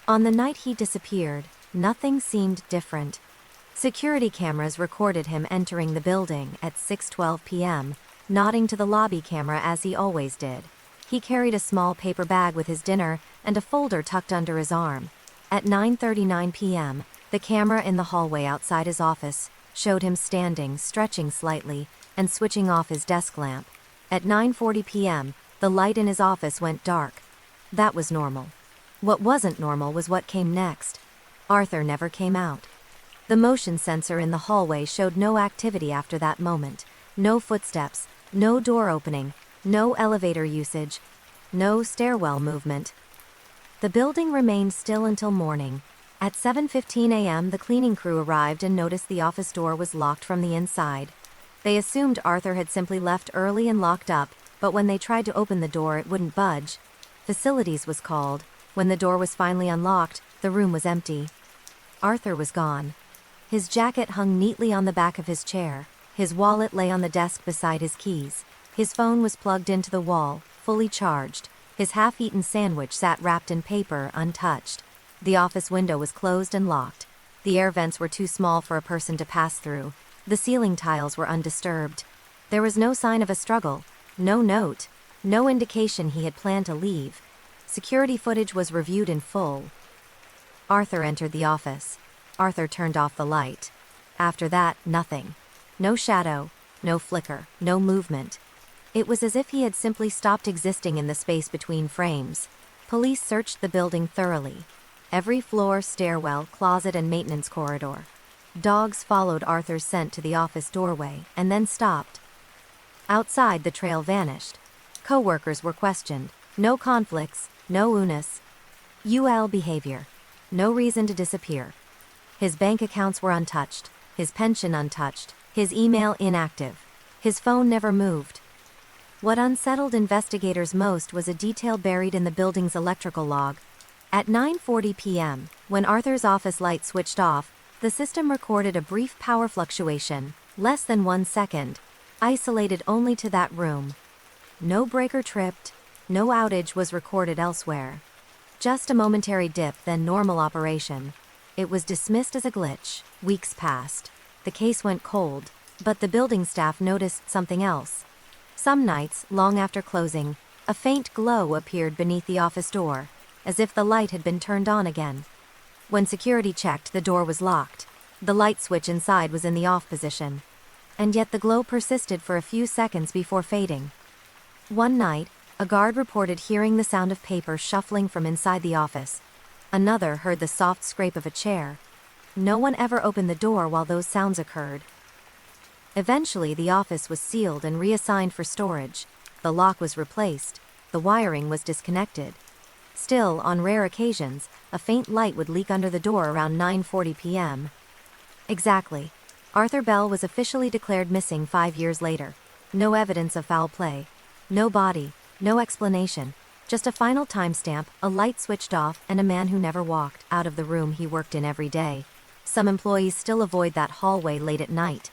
On the night he disappeared, nothing seemed different. Security cameras recorded him entering the building at 6:12 p.m., nodding to the lobby camera as he always did. He carried a small paper bag with his dinner and a folder tucked under his arm. At 9:39 p.m., the camera in the hallway outside his office showed him standing, stretching slightly, and switching off his desk lamp. At 9:40 p.m., the light in his office went dark. That was normal. What wasn't normal was what came next. Arthur never came out. The motion sensor in the hallway showed no activity after that moment. No footsteps, no door opening, no elevator usage, no stairwell movement. The building remained still until morning. At 7:15 a.m., the cleaning crew arrived and noticed the office door was locked from the inside. They assumed Arthur had simply left early and locked up, but when they tried to open the door, it wouldn't budge. Facilities was called. When the door was finally unlocked, the room was empty. Arthur was gone. His jacket hung neatly on the back of his chair. His wallet lay on the desk beside his keys. His phone was plugged into the wall, fully charged. His half-eaten sandwich sat wrapped in paper, untouched. The office window was closed and locked. The air vents were too small for a person to pass through. The ceiling tiles were undisturbed. There was no sign of a struggle. No note. No indication he had planned to leave. Security footage was reviewed in full. Arthur entered the office. Arthur turned off the light. After that, nothing. No shadow, no flicker, no movement. It was as if he had simply stopped existing in the space between frames. Police searched the building thoroughly. Every floor, stairwell, closet, and maintenance corridor. Dogs followed Arthur's scent to the office doorway, and then stopped. Outside, the trail vanished. Co-workers were questioned. No conflicts, no UL behavior. No reason to disappear. His bank accounts were untouched, his pension untouched, his email inactive. His phone never moved. What unsettled investigators most was a detail buried in the building's electrical log. At 9:40 p.m., when Arthur's office light switched off, the system recorded a brief power fluctuation, less than 1 second, isolated only to that room. No breaker tripped, no outage was recorded elsewhere. Just a momentary dip, then normal operation. It was dismissed as a glitch. Weeks passed. The case went cold, but the building staff noticed something else. Some nights, long after closing, a faint glow appeared beneath the office door, as if the light had been turned on again. When security checked, the door was locked. The light switch inside was in the off position. And yet the glow persisted for a few seconds before fading. One night, a guard reported hearing the sound of paper shuffling from inside the office. Another heard the soft scrape of a chair. No one ever opened the door while those sounds occurred. Eventually, the office was sealed and reassigned for storage. The lock was replaced. The wiring was disconnected. Still, on rare occasions, a faint light would leak under the door around 9:40 p.m. Exactly. Arthur Bell was officially declared missing 5 years later. No evidence of foul play. No body. No explanation. Just a final timestamp, a light switched off, and a man who never walked out of the room he worked in every day. Some employees still avoid that hallway late at night.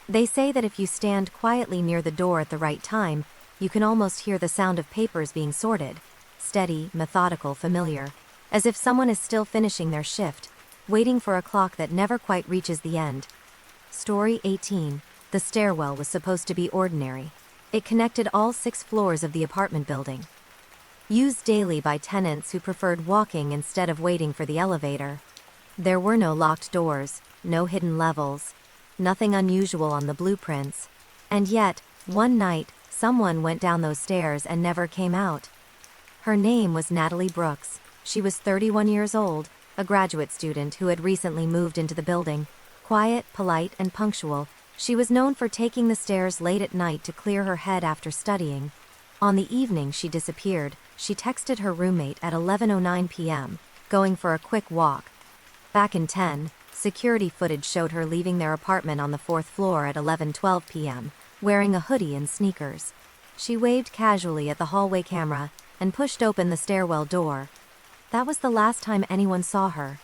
They say that if you stand quietly near the door at the right time, you can almost hear the sound of papers being sorted. Steady, methodical, familiar. As if someone is still finishing their shift, waiting for a clock that never quite reaches the end. Story 18. The stairwell was supposed to be ordinary. It connected all 6 floors of the apartment building. Used daily by tenants who preferred walking instead of waiting for the elevator. There were no locked doors, no hidden levels. Nothing unusual on the blueprints. And yet, one night, someone went down those stairs and never came out. Her name was Natalie Brooks. She was 31 years old, a graduate student who had recently moved into the building. Quiet, polite, and punctual, she was known for taking the stairs late at night to clear her head after studying. On the evening she disappeared, she texted her roommate at 11:09 p.m., going for a quick walk. Back in 10, security footage showed her leaving their apartment on the 4th floor at 11:12 p.m., wearing a hoodie and sneakers. She waved casually at the hallway camera and pushed open the stairwell door. That was the last time anyone saw her.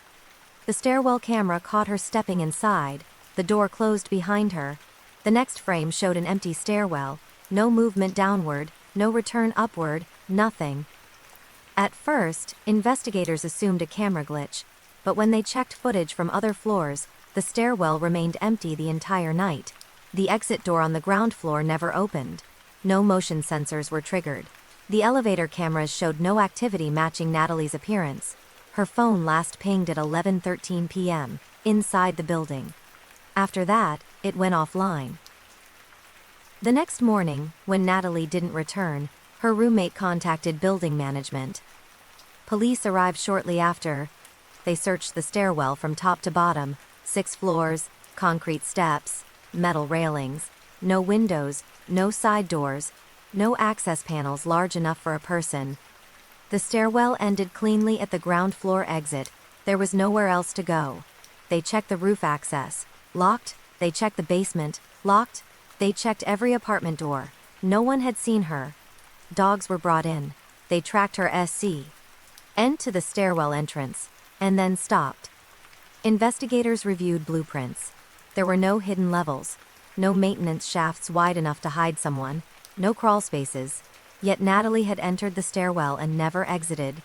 The stairwell camera caught her stepping inside. The door closed behind her. The next frame showed an empty stairwell. No movement downward, no return upward, nothing. At first, investigators assumed a camera glitch, but when they checked footage from other floors, the stairwell remained empty the entire night. The exit door on the ground floor never opened. No motion sensors were triggered. The elevator cameras showed no activity matching Natalie's appearance. Her phone last pinged at 11:13 p.m., inside the building. After that, it went offline. The next morning, when Natalie didn't return, her roommate contacted building management. Police arrived shortly after. They searched the stairwell from top to bottom, 6 floors, concrete steps, metal railings, no windows, no side doors, no access panels large enough for a person. The stairwell ended cleanly at the ground floor exit. There was nowhere else to go. They checked the roof access. Locked. They checked the basement. Locked. They checked every apartment door. No one had seen her. Dogs were brought in. They tracked her end to the stairwell entrance, and then stopped. Investigators reviewed blueprints. There were no hidden levels, no maintenance shafts wide enough to hide someone, no crawl spaces. Yet Natalie had entered the stairwell and never exited.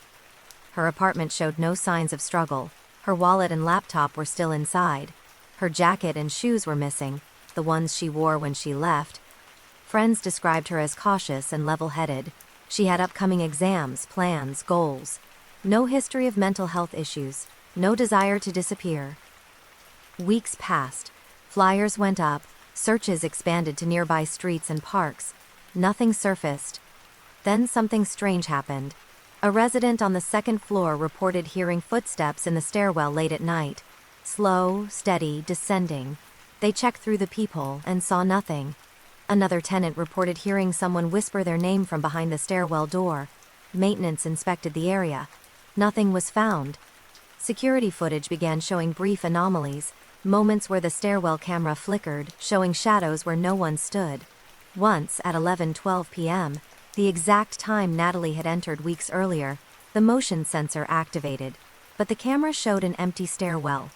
Her apartment showed no signs of struggle. Her wallet and laptop were still inside. Her jacket and shoes were missing, the ones she wore when she left. Friends described her as cautious and level-headed. She had upcoming exams, plans, goals. No history of mental health issues. No desire to disappear. Weeks passed. Flyers went up. Searches expanded to nearby streets and parks. Nothing surfaced. Then something strange happened. A resident on the second floor reported hearing footsteps in the stairwell late at night. Slow, steady, descending. They checked through the peephole and saw nothing. Another tenant reported hearing someone whisper their name from behind the stairwell door. Maintenance inspected the area. Nothing was found. Security footage began showing brief anomalies, moments where the stairwell camera flickered, showing shadows where no one stood. Once, at 11:12 p.m., the exact time Natalie had entered weeks earlier, the motion sensor activated, but the camera showed an empty stairwell.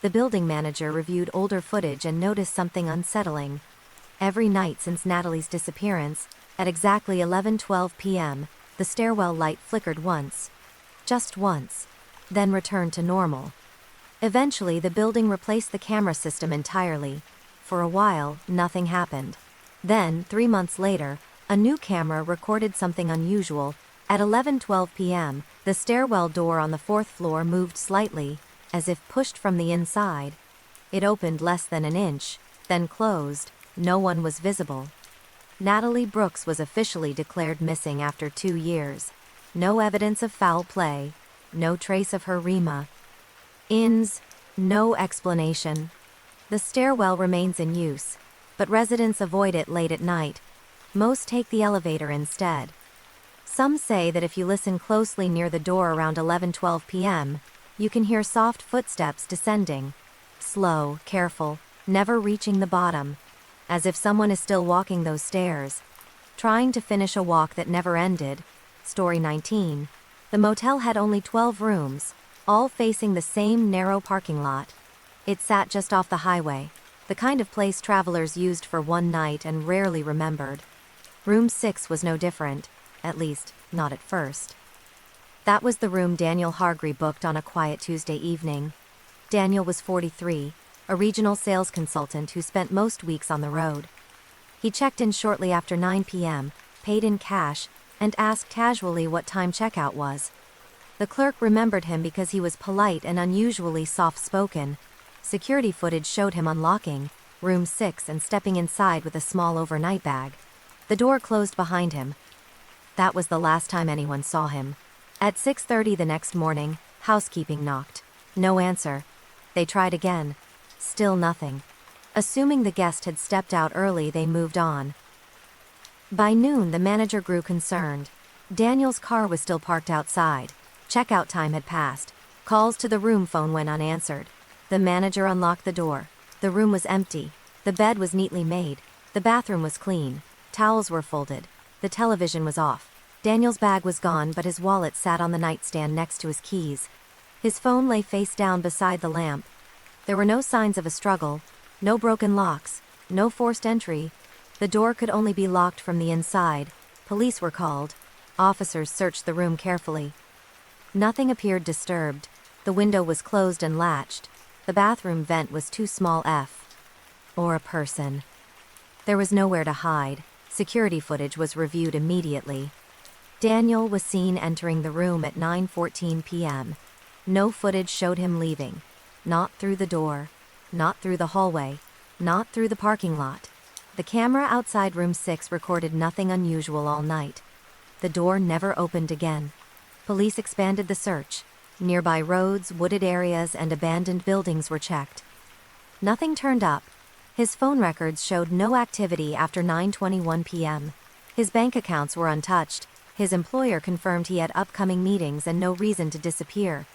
The building manager reviewed older footage and noticed something unsettling. Every night since Natalie's disappearance, at exactly 11:12 p.m., the stairwell light flickered once. Just once. Then returned to normal. Eventually, the building replaced the camera system entirely. For a while, nothing happened. Then, 3 months later, a new camera recorded something unusual. At 11:12 p.m., the stairwell door on the fourth floor moved slightly, as if pushed from the inside. It opened less than an inch, then closed. No one was visible. Natalie Brooks was officially declared missing after 2 years. No evidence of foul play. No trace of her Rima. INS. No explanation. The stairwell remains in use, but residents avoid it late at night. Most take the elevator instead. Some say that if you listen closely near the door around 11:12 p.m., you can hear soft footsteps descending. Slow, careful, never reaching the bottom. As if someone is still walking those stairs. Trying to finish a walk that never ended. Story 19. The motel had only 12 rooms, all facing the same narrow parking lot. It sat just off the highway, the kind of place travelers used for one night and rarely remembered. Room 6 was no different, at least, not at first. That was the room Daniel Hargreave booked on a quiet Tuesday evening. Daniel was 43, a regional sales consultant who spent most weeks on the road. He checked in shortly after 9 p.m., paid in cash, and asked casually what time checkout was. The clerk remembered him because he was polite and unusually soft-spoken. Security footage showed him unlocking room 6 and stepping inside with a small overnight bag. The door closed behind him. That was the last time anyone saw him. At 6:30 the next morning, housekeeping knocked. No answer. They tried again. Still nothing. Assuming the guest had stepped out early, they moved on. By noon, the manager grew concerned. Daniel's car was still parked outside. Checkout time had passed. Calls to the room phone went unanswered. The manager unlocked the door. The room was empty. The bed was neatly made. The bathroom was clean. Towels were folded. The television was off. Daniel's bag was gone, but his wallet sat on the nightstand next to his keys. His phone lay face down beside the lamp. There were no signs of a struggle. No broken locks. No forced entry. The door could only be locked from the inside. Police were called. Officers searched the room carefully. Nothing appeared disturbed. The window was closed and latched. The bathroom vent was too small or a person. There was nowhere to hide. Security footage was reviewed immediately. Daniel was seen entering the room at 9:14 p.m. No footage showed him leaving. Not through the door. Not through the hallway. Not through the parking lot. The camera outside room 6 recorded nothing unusual all night. The door never opened again. Police expanded the search. Nearby roads, wooded areas, and abandoned buildings were checked. Nothing turned up. His phone records showed no activity after 9:21 p.m. His bank accounts were untouched. His employer confirmed he had upcoming meetings and no reason to disappear.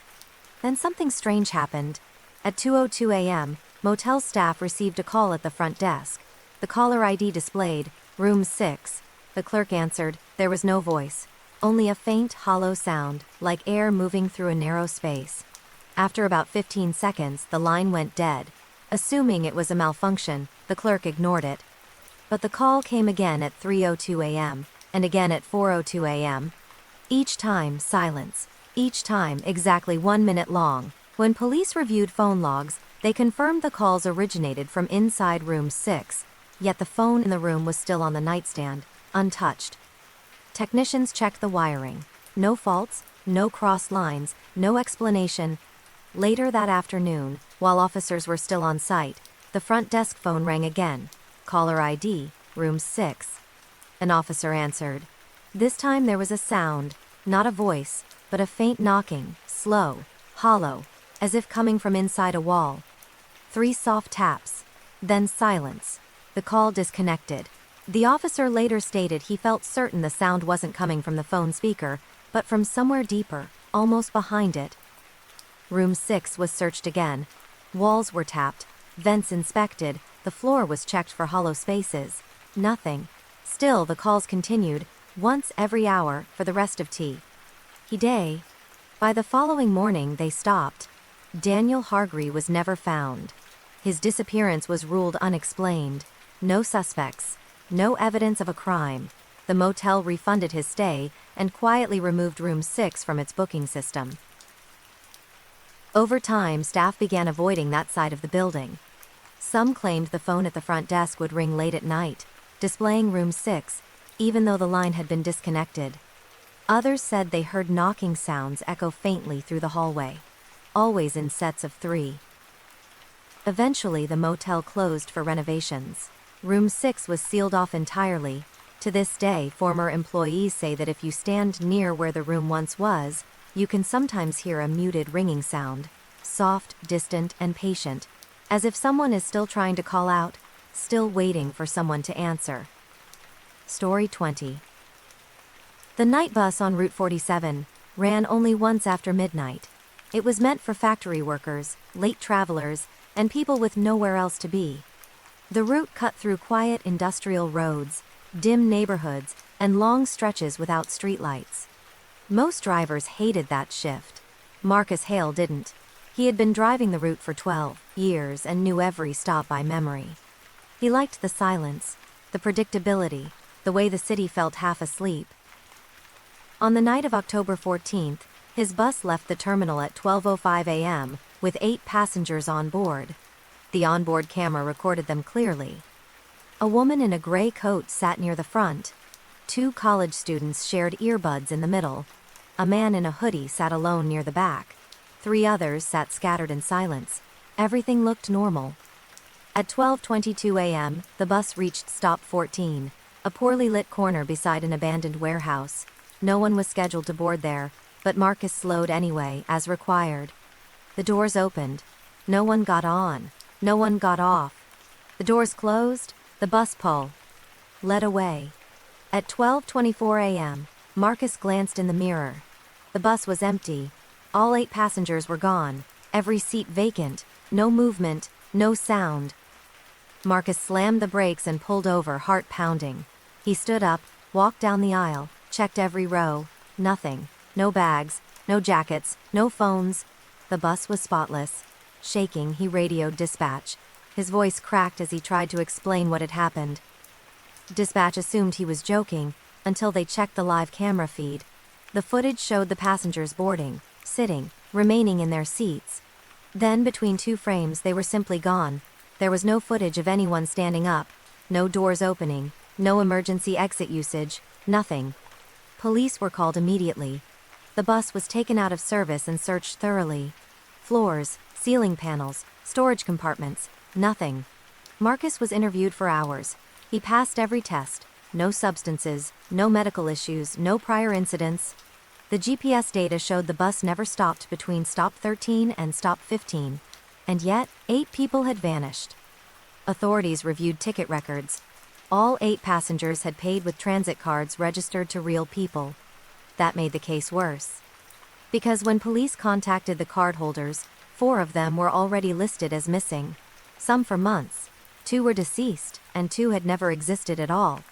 Then something strange happened. At 2:02 a.m., motel staff received a call at the front desk. The caller ID displayed, room 6. The clerk answered. There was no voice. Only a faint, hollow sound, like air moving through a narrow space. After about 15 seconds, the line went dead. Assuming it was a malfunction, the clerk ignored it. But the call came again at 3:02 a.m., and again at 4:02 a.m. Each time, silence. Each time, exactly 1 minute long. When police reviewed phone logs, they confirmed the calls originated from inside room 6. yet the phone in the room was still on the nightstand, untouched. Technicians checked the wiring. No faults, no crossed lines, no explanation. Later that afternoon, while officers were still on site, the front desk phone rang again. Caller ID, room 6. An officer answered. This time there was a sound, not a voice, but a faint knocking, slow, hollow, as if coming from inside a wall. 3 soft taps. Then silence. The call disconnected. The officer later stated he felt certain the sound wasn't coming from the phone speaker, but from somewhere deeper, almost behind it. Room 6 was searched again. Walls were tapped, vents inspected, the floor was checked for hollow spaces. Nothing. Still, the calls continued, once every hour, for the rest of day. By the following morning they stopped. Daniel Hargreave was never found. His disappearance was ruled unexplained. No suspects. No evidence of a crime. The motel refunded his stay and quietly removed room 6 from its booking system. Over time, staff began avoiding that side of the building. Some claimed the phone at the front desk would ring late at night, displaying room 6, even though the line had been disconnected. Others said they heard knocking sounds echo faintly through the hallway, always in sets of 3. Eventually, the motel closed for renovations. Room 6 was sealed off entirely. To this day, former employees say that if you stand near where the room once was, you can sometimes hear a muted ringing sound, soft, distant, and patient, as if someone is still trying to call out, still waiting for someone to answer. Story 20. The night bus on Route 47 ran only once after midnight. It was meant for factory workers, late travelers, and people with nowhere else to be. The route cut through quiet industrial roads, dim neighborhoods, and long stretches without streetlights. Most drivers hated that shift. Marcus Hale didn't. He had been driving the route for 12 years and knew every stop by memory. He liked the silence, the predictability, the way the city felt half asleep. On the night of October 14th, his bus left the terminal at 12:05 a.m., with 8 passengers on board. The onboard camera recorded them clearly. A woman in a gray coat sat near the front. 2 college students shared earbuds in the middle. A man in a hoodie sat alone near the back. 3 others sat scattered in silence. Everything looked normal. At 12:22 a.m., the bus reached stop 14, a poorly lit corner beside an abandoned warehouse. No one was scheduled to board there, but Marcus slowed anyway, as required. The doors opened. No one got on. No one got off. The doors closed. The bus led away. At 12:24 a.m., Marcus glanced in the mirror. The bus was empty. All 8 passengers were gone, every seat vacant, no movement, no sound. Marcus slammed the brakes and pulled over, heart pounding. He stood up, walked down the aisle, checked every row. Nothing. No bags, no jackets, no phones. The bus was spotless. Shaking, he radioed dispatch. His voice cracked as he tried to explain what had happened. Dispatch assumed he was joking, until they checked the live camera feed. The footage showed the passengers boarding, sitting, remaining in their seats. Then, between 2 frames, they were simply gone. There was no footage of anyone standing up, no doors opening, no emergency exit usage, nothing. Police were called immediately. The bus was taken out of service and searched thoroughly. Floors, ceiling panels, storage compartments, nothing. Marcus was interviewed for hours. He passed every test. No substances, no medical issues, no prior incidents. The GPS data showed the bus never stopped between stop 13 and stop 15. And yet, 8 people had vanished. Authorities reviewed ticket records. All 8 passengers had paid with transit cards registered to real people. That made the case worse. Because when police contacted the cardholders, 4 of them were already listed as missing. Some for months. 2 were deceased, and 2 had never existed at all.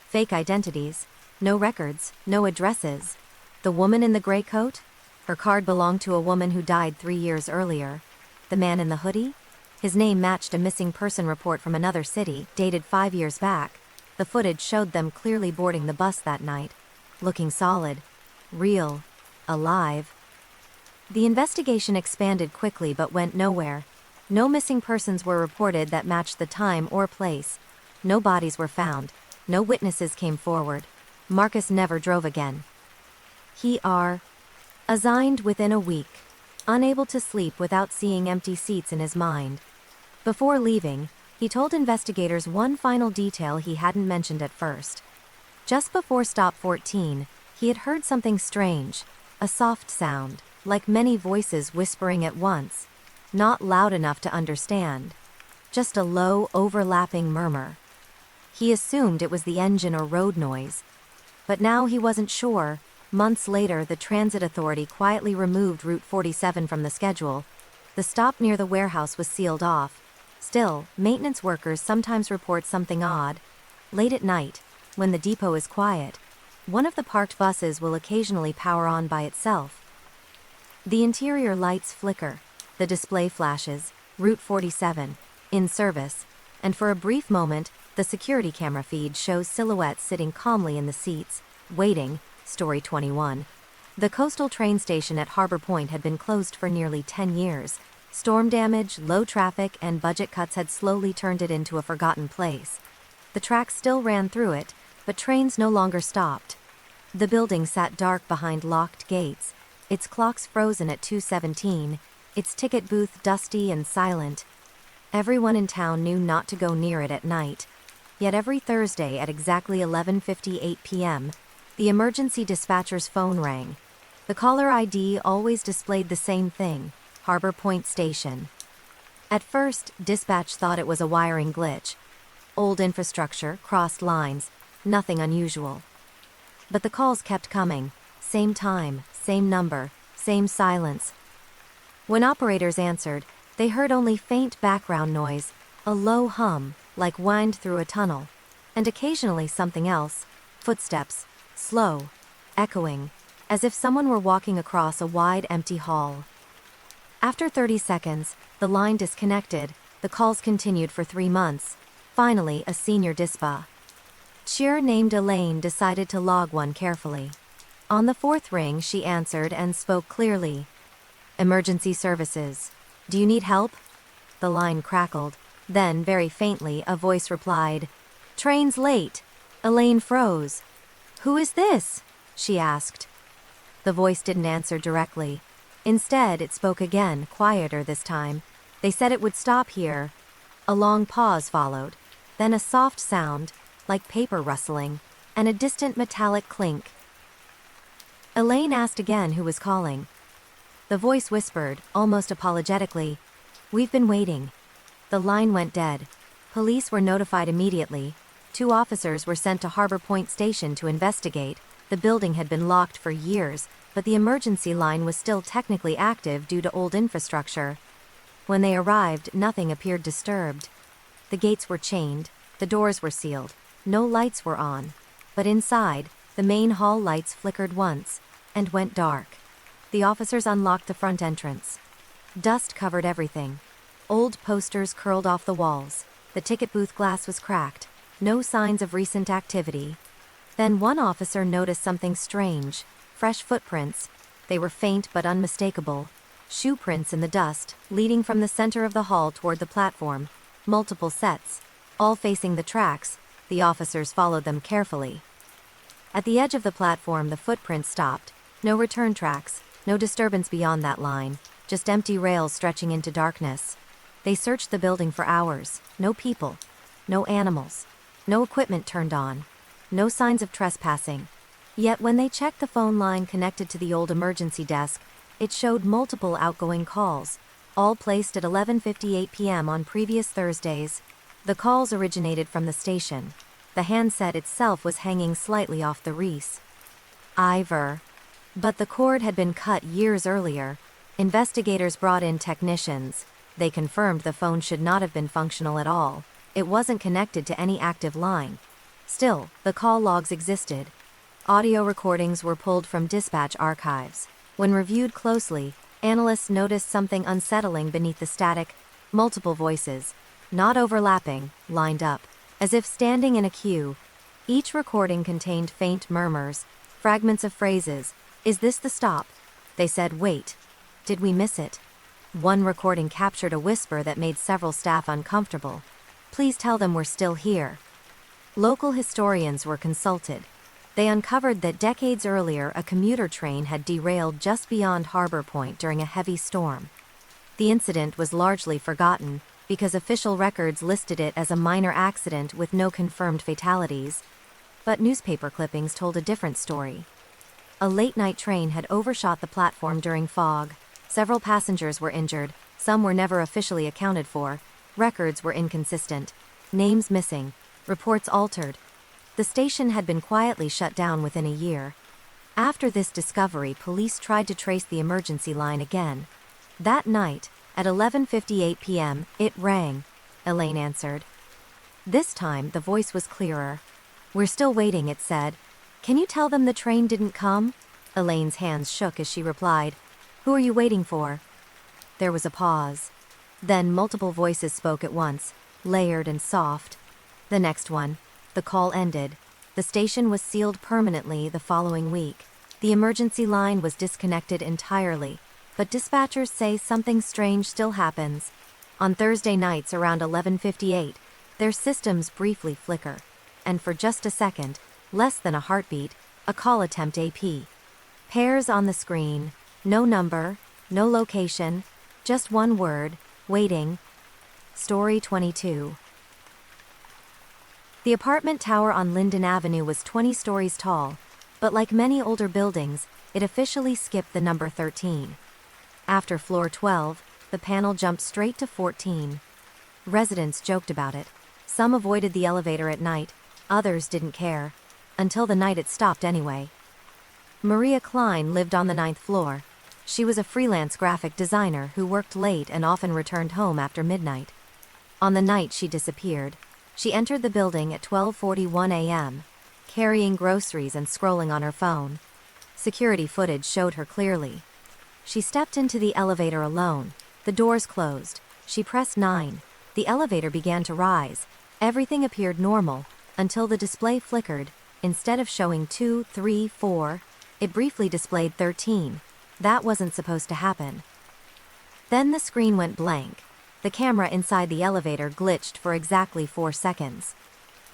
Fake identities. No records, no addresses. The woman in the gray coat? Her card belonged to a woman who died 3 years earlier. The man in the hoodie? His name matched a missing person report from another city, dated 5 years back. The footage showed them clearly boarding the bus that night. Looking solid. Real. Alive. The investigation expanded quickly but went nowhere. No missing persons were reported that matched the time or place. No bodies were found. No witnesses came forward. Marcus never drove again. He resigned within a week, unable to sleep without seeing empty seats in his mind. Before leaving, he told investigators one final detail he hadn't mentioned at first. Just before stop 14, he had heard something strange, a soft sound, like many voices whispering at once, not loud enough to understand, just a low, overlapping murmur. He assumed it was the engine or road noise, but now he wasn't sure. Months later, the Transit Authority quietly removed Route 47 from the schedule. The stop near the warehouse was sealed off. Still, maintenance workers sometimes report something odd. Late at night, when the depot is quiet, one of the parked buses will occasionally power on by itself. The interior lights flicker, the display flashes, Route 47, in service, and for a brief moment, the security camera feed shows silhouettes sitting calmly in the seats, waiting. Story 21. The coastal train station at Harbor Point had been closed for nearly 10 years. Storm damage, low traffic, and budget cuts had slowly turned it into a forgotten place. The tracks still ran through it, but trains no longer stopped. The building sat dark behind locked gates, its clocks frozen at 2:17, its ticket booth dusty and silent. Everyone in town knew not to go near it at night. Yet every Thursday at exactly 11:58 p.m., the emergency dispatcher's phone rang. The caller ID always displayed the same thing, Harbor Point Station. At first, dispatch thought it was a wiring glitch. Old infrastructure, crossed lines, nothing unusual. But the calls kept coming. Same time, same number, same silence. When operators answered, they heard only faint background noise, a low hum, like wind through a tunnel, and occasionally something else, footsteps, slow, echoing, as if someone were walking across a wide empty hall. After 30 seconds, the line disconnected. The calls continued for 3 months. Finally, a senior dispatcher named Elaine decided to log one carefully. On the 4th ring, she answered and spoke clearly. "Emergency services. Do you need help?" The line crackled. Then, very faintly, a voice replied, "Train's late." Elaine froze. "Who is this?" she asked. The voice didn't answer directly. Instead, it spoke again, quieter this time. "They said it would stop here." A long pause followed, then a soft sound, like paper rustling, and a distant metallic clink. Elaine asked again who was calling. The voice whispered, almost apologetically, "We've been waiting." The line went dead. Police were notified immediately. 2 officers were sent to Harbor Point Station to investigate. The building had been locked for years, but the emergency line was still technically active due to old infrastructure. When they arrived, nothing appeared disturbed. The gates were chained, the doors were sealed, no lights were on. But inside, the main hall lights flickered once, and went dark. The officers unlocked the front entrance. Dust covered everything. Old posters curled off the walls. The ticket booth glass was cracked. No signs of recent activity. Then one officer noticed something strange. Fresh footprints. They were faint but unmistakable. Shoe prints in the dust, leading from the center of the hall toward the platform. Multiple sets, all facing the tracks. The officers followed them carefully. At the edge of the platform, the footprints stopped. No return tracks, no disturbance beyond that line, just empty rails stretching into darkness. They searched the building for hours. No people. No animals. No equipment turned on. No signs of trespassing. Yet when they checked the phone line connected to the old emergency desk, it showed multiple outgoing calls, all placed at 11:58 p.m. on previous Thursdays. The calls originated from the station. The handset itself was hanging slightly off the receiver. But the cord had been cut years earlier. Investigators brought in technicians. They confirmed the phone should not have been functional at all. It wasn't connected to any active line. Still, the call logs existed. Audio recordings were pulled from dispatch archives. When reviewed closely, analysts noticed something unsettling beneath the static. Multiple voices, not overlapping, lined up, as if standing in a queue. Each recording contained faint murmurs, fragments of phrases. "Is this the stop?" They said, "Wait. Did we miss it?" One recording captured a whisper that made several staff uncomfortable. "Please tell them we're still here." Local historians were consulted. They uncovered that decades earlier a commuter train had derailed just beyond Harbor Point during a heavy storm. The incident was largely forgotten, because official records listed it as a minor accident with no confirmed fatalities. But newspaper clippings told a different story. A late-night train had overshot the platform during fog. Several passengers were injured, some were never officially accounted for, records were inconsistent, names missing, reports altered. The station had been quietly shut down within a year. After this discovery, police tried to trace the emergency line again. That night, at 11:58 p.m., it rang. Elaine answered. This time, the voice was clearer. "We're still waiting," it said. "Can you tell them the train didn't come?" Elaine's hands shook as she replied. "Who are you waiting for?" There was a pause. Then multiple voices spoke at once, layered and soft. The next one. The call ended. The station was sealed permanently the following week. The emergency line was disconnected entirely, but dispatchers say something strange still happens. On Thursday nights around 11:58, their systems briefly flicker. And for just a second, less than a heartbeat, a call attempt AP. Pairs on the screen. No number, no location, just one word, waiting. Story 22. The apartment tower on Linden Avenue was 20 stories tall, but like many older buildings, it officially skipped the number 13. After floor 12, the panel jumped straight to 14. Residents joked about it. Some avoided the elevator at night, others didn't care. Until the night it stopped anyway. Maria Klein lived on the 9th floor. She was a freelance graphic designer who worked late and often returned home after midnight. On the night she disappeared, she entered the building at 12:41 a.m., carrying groceries and scrolling on her phone. Security footage showed her clearly. She stepped into the elevator alone. The doors closed. She pressed 9. The elevator began to rise. Everything appeared normal, until the display flickered. Instead of showing 2, 3, 4, it briefly displayed 13. That wasn't supposed to happen. Then the screen went blank. The camera inside the elevator glitched for exactly 4 seconds.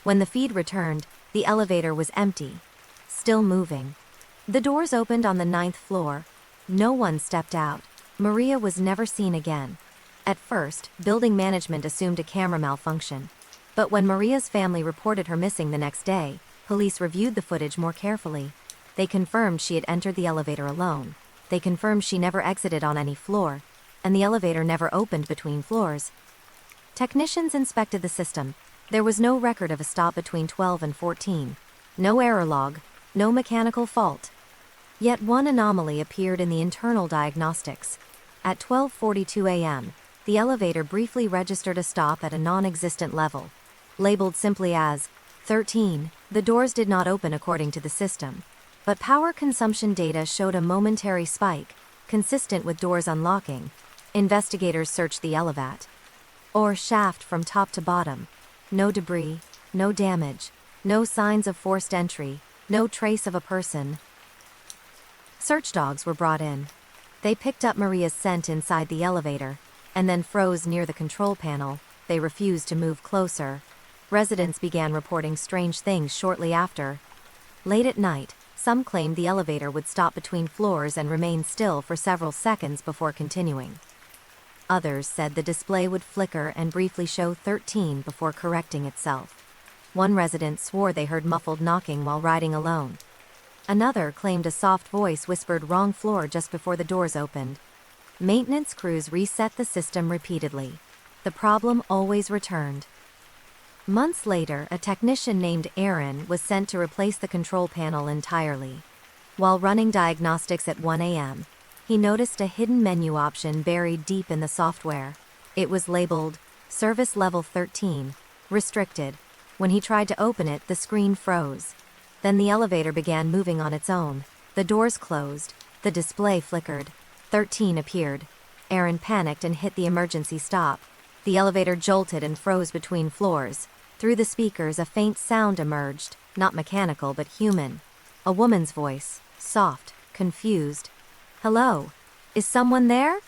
When the feed returned, the elevator was empty. Still moving. The doors opened on the 9th floor. No one stepped out. Maria was never seen again. At first, building management assumed a camera malfunction. But when Maria's family reported her missing the next day, police reviewed the footage more carefully. They confirmed she had entered the elevator alone. They confirmed she never exited on any floor, and the elevator never opened between floors. Technicians inspected the system. There was no record of a stop between 12 and 14. No error log, no mechanical fault. Yet one anomaly appeared in the internal diagnostics. At 12:42 a.m., the elevator briefly registered a stop at a non-existent level. Labeled simply as 13, the doors did not open according to the system. But power consumption data showed a momentary spike, consistent with doors unlocking. Investigators searched the elevat, or shaft, from top to bottom. No debris, no damage, no signs of forced entry, no trace of a person. Search dogs were brought in. They picked up Maria's scent inside the elevator, and then froze near the control panel. They refused to move closer. Residents began reporting strange things shortly after. Late at night, some claimed the elevator would stop between floors and remain still for several seconds before continuing. Others said the display would flicker and briefly show 13 before correcting itself. One resident swore they heard muffled knocking while riding alone. Another claimed a soft voice whispered "wrong floor" just before the doors opened. Maintenance crews reset the system repeatedly. The problem always returned. Months later, a technician named Aaron was sent to replace the control panel entirely. While running diagnostics at 1 a.m., he noticed a hidden menu option buried deep in the software. It was labeled Service Level 13, Restricted. When he tried to open it, the screen froze. Then the elevator began moving on its own. The doors closed. The display flickered. 13 appeared. Aaron panicked and hit the emergency stop. The elevator jolted and froze between floors. Through the speakers, a faint sound emerged, not mechanical but human. A woman's voice, soft, confused. "Hello? Is someone there?"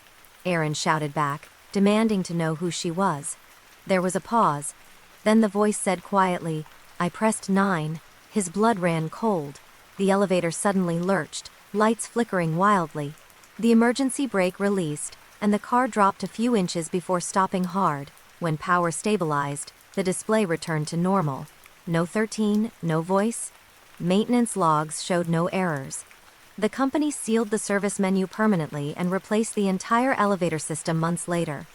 Aaron shouted back, demanding to know who she was. There was a pause. Then the voice said quietly, I pressed 9. His blood ran cold. The elevator suddenly lurched, lights flickering wildly. The emergency brake released, and the car dropped a few inches before stopping hard. When power stabilized, the display returned to normal. No 13, no voice. Maintenance logs showed no errors. The company sealed the service menu permanently and replaced the entire elevator system months later.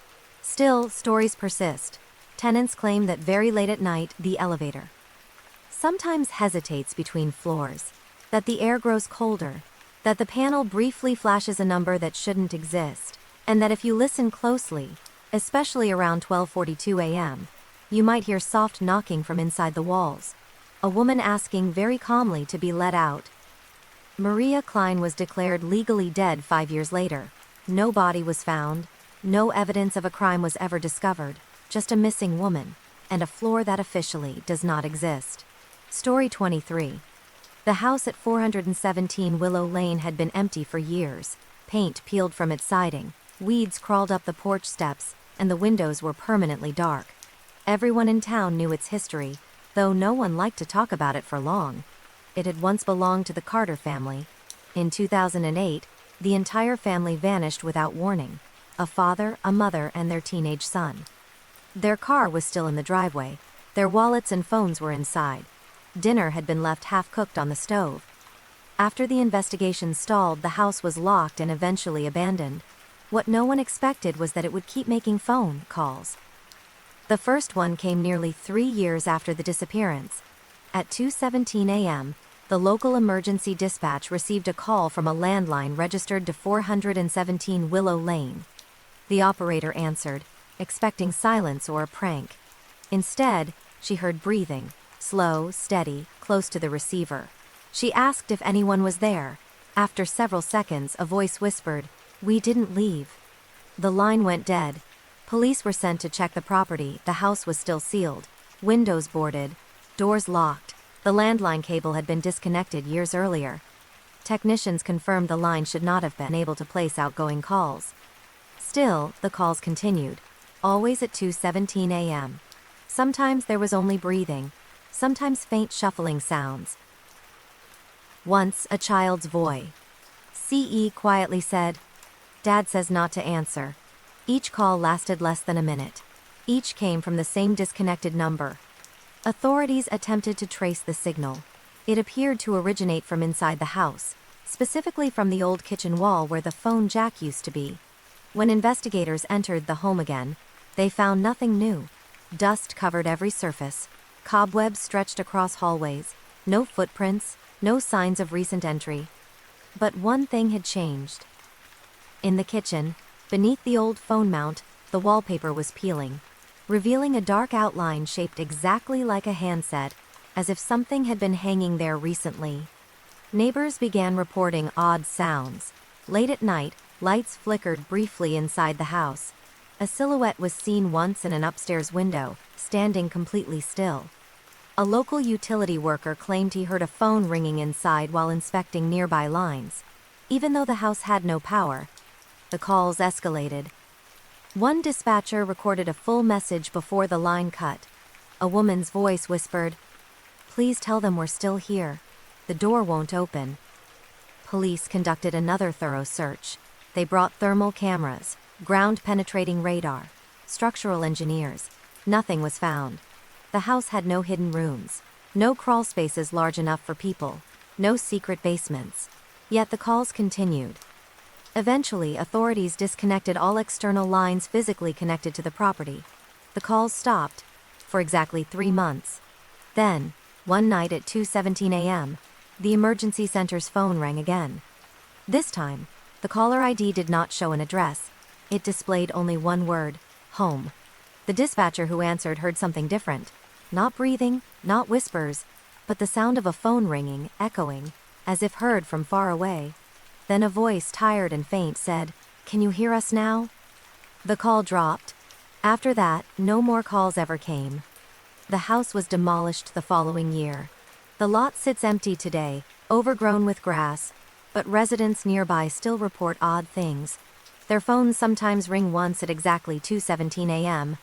Still, stories persist. Tenants claim that very late at night, the elevator sometimes hesitates between floors, that the air grows colder, that the panel briefly flashes a number that shouldn't exist, and that if you listen closely, especially around 12:42 a.m., you might hear soft knocking from inside the walls. A woman asking very calmly to be let out. Maria Klein was declared legally dead 5 years later. No body was found, no evidence of a crime was ever discovered, just a missing woman, and a floor that officially does not exist. Story 23. The house at 417 Willow Lane had been empty for years. Paint peeled from its siding, weeds crawled up the porch steps, and the windows were permanently dark. Everyone in town knew its history, though no one liked to talk about it for long. It had once belonged to the Carter family. In 2008, the entire family vanished without warning. A father, a mother, and their teenage son. Their car was still in the driveway. Their wallets and phones were inside. Dinner had been left half-cooked on the stove. After the investigation stalled, the house was locked and eventually abandoned. What no one expected was that it would keep making phone calls. The first one came nearly 3 years after the disappearance. At 2:17 a.m., the local emergency dispatch received a call from a landline registered to 417 Willow Lane. The operator answered, expecting silence or a prank. Instead, she heard breathing, slow, steady, close to the receiver. She asked if anyone was there. After several seconds, a voice whispered, "We didn't leave." The line went dead. Police were sent to check the property. The house was still sealed, windows boarded, doors locked. The landline cable had been disconnected years earlier. Technicians confirmed the line should not have been able to place outgoing calls. Still, the calls continued, always at 2:17 a.m. Sometimes there was only breathing, sometimes faint shuffling sounds. Once, a child's voice. CE quietly said, "Dad says not to answer." Each call lasted less than a minute. Each came from the same disconnected number. Authorities attempted to trace the signal. It appeared to originate from inside the house, specifically from the old kitchen wall where the phone jack used to be. When investigators entered the home again, they found nothing new. Dust covered every surface. Cobwebs stretched across hallways. No footprints, no signs of recent entry. But one thing had changed. In the kitchen, beneath the old phone mount, the wallpaper was peeling, revealing a dark outline shaped exactly like a handset, as if something had been hanging there recently. Neighbors began reporting odd sounds. Late at night, lights flickered briefly inside the house. A silhouette was seen once in an upstairs window, standing completely still. A local utility worker claimed he heard a phone ringing inside while inspecting nearby lines. Even though the house had no power, the calls escalated. One dispatcher recorded a full message before the line cut. A woman's voice whispered, "Please tell them we're still here. The door won't open." Police conducted another thorough search. They brought thermal cameras, ground-penetrating radar, structural engineers. Nothing was found. The house had no hidden rooms, no crawl spaces large enough for people, no secret basements. Yet the calls continued. Eventually, authorities disconnected all external lines physically connected to the property. The calls stopped, for exactly 3 months. Then, one night at 2:17 a.m., the emergency center's phone rang again. This time, the caller ID did not show an address. It displayed only one word, home. The dispatcher who answered heard something different. Not breathing, not whispers, but the sound of a phone ringing, echoing, as if heard from far away. Then a voice, tired and faint, said, "Can you hear us now?" The call dropped. After that, no more calls ever came. The house was demolished the following year. The lot sits empty today, overgrown with grass, but residents nearby still report odd things. Their phones sometimes ring once at exactly 2:17 a.m.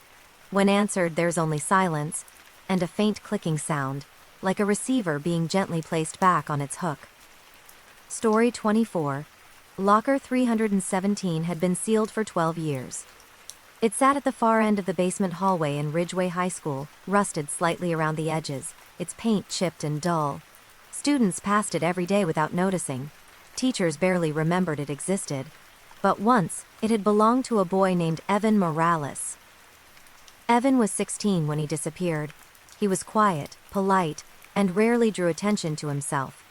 When answered, there's only silence and a faint clicking sound. like a receiver being gently placed back on its hook. Story 24. Locker 317 had been sealed for 12 years. It sat at the far end of the basement hallway in Ridgeway High School, rusted slightly around the edges, its paint chipped and dull. Students passed it every day without noticing. Teachers barely remembered it existed. But once, it had belonged to a boy named Evan Morales. Evan was 16 when he disappeared. He was quiet, polite, and rarely drew attention to himself.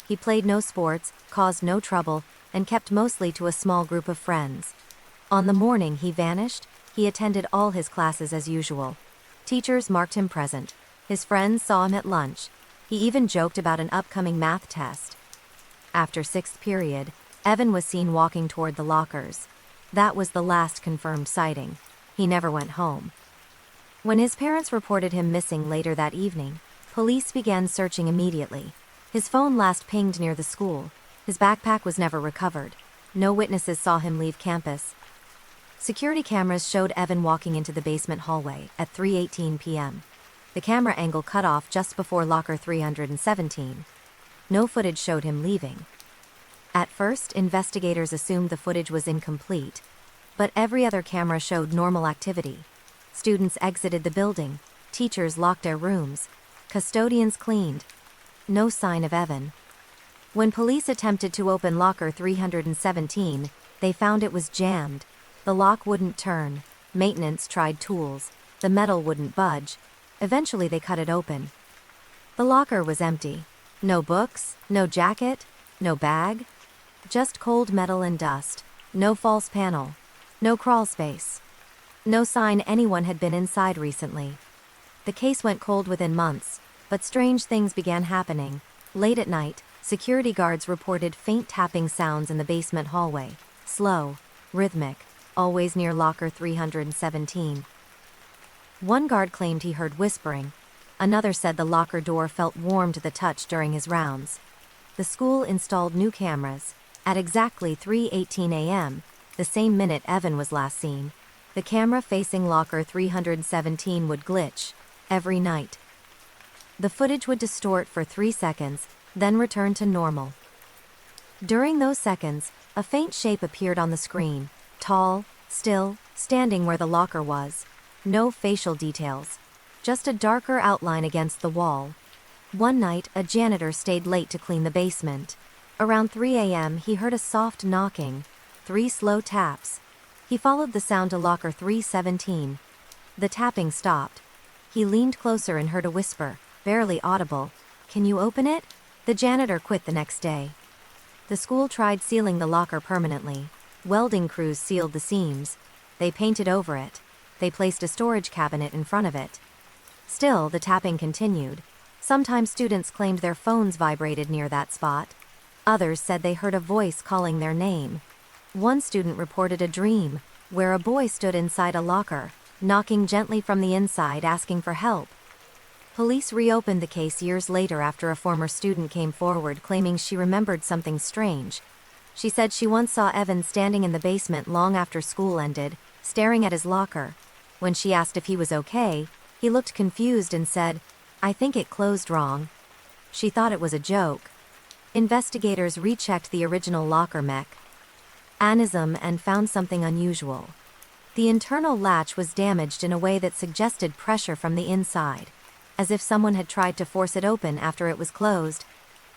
He played no sports, caused no trouble, and kept mostly to a small group of friends. On the morning he vanished, he attended all his classes as usual. Teachers marked him present. His friends saw him at lunch. He even joked about an upcoming math test. After sixth period, Evan was seen walking toward the lockers. That was the last confirmed sighting. He never went home. When his parents reported him missing later that evening, police began searching immediately. His phone last pinged near the school. His backpack was never recovered. No witnesses saw him leave campus. Security cameras showed Evan walking into the basement hallway at 3:18 p.m. The camera angle cut off just before locker 317. No footage showed him leaving. At first, investigators assumed the footage was incomplete, but every other camera showed normal activity. Students exited the building, teachers locked their rooms, custodians cleaned. No sign of Evan. When police attempted to open locker 317, they found it was jammed. The lock wouldn't turn. Maintenance tried tools. The metal wouldn't budge. Eventually they cut it open. The locker was empty. No books, no jacket, no bag. Just cold metal and dust. No false panel. No crawl space. No sign anyone had been inside recently. The case went cold within months, but strange things began happening. Late at night, security guards reported faint tapping sounds in the basement hallway. Slow, rhythmic, always near locker 317. One guard claimed he heard whispering. Another said the locker door felt warm to the touch during his rounds. The school installed new cameras. At exactly 3:18 a.m., the same minute Evan was last seen, the camera facing locker 317 would glitch every night. The footage would distort for 3 seconds, then return to normal. During those seconds, a faint shape appeared on the screen, tall, still, standing where the locker was. No facial details, just a darker outline against the wall. One night, a janitor stayed late to clean the basement. Around 3 a.m., he heard a soft knocking, 3 slow taps. He followed the sound to locker 317. The tapping stopped. He leaned closer and heard a whisper, barely audible. "Can you open it?" The janitor quit the next day. The school tried sealing the locker permanently. Welding crews sealed the seams. They painted over it. They placed a storage cabinet in front of it. Still, the tapping continued. Sometimes students claimed their phones vibrated near that spot. Others said they heard a voice calling their name. One student reported a dream, where a boy stood inside a locker, knocking gently from the inside asking for help. Police reopened the case years later after a former student came forward claiming she remembered something strange. She said she once saw Evan standing in the basement long after school ended, staring at his locker. When she asked if he was okay, he looked confused and said, "I think it closed wrong." She thought it was a joke. Investigators rechecked the original locker mechanism and found something unusual. The internal latch was damaged in a way that suggested pressure from the inside, as if someone had tried to force it open after it was closed.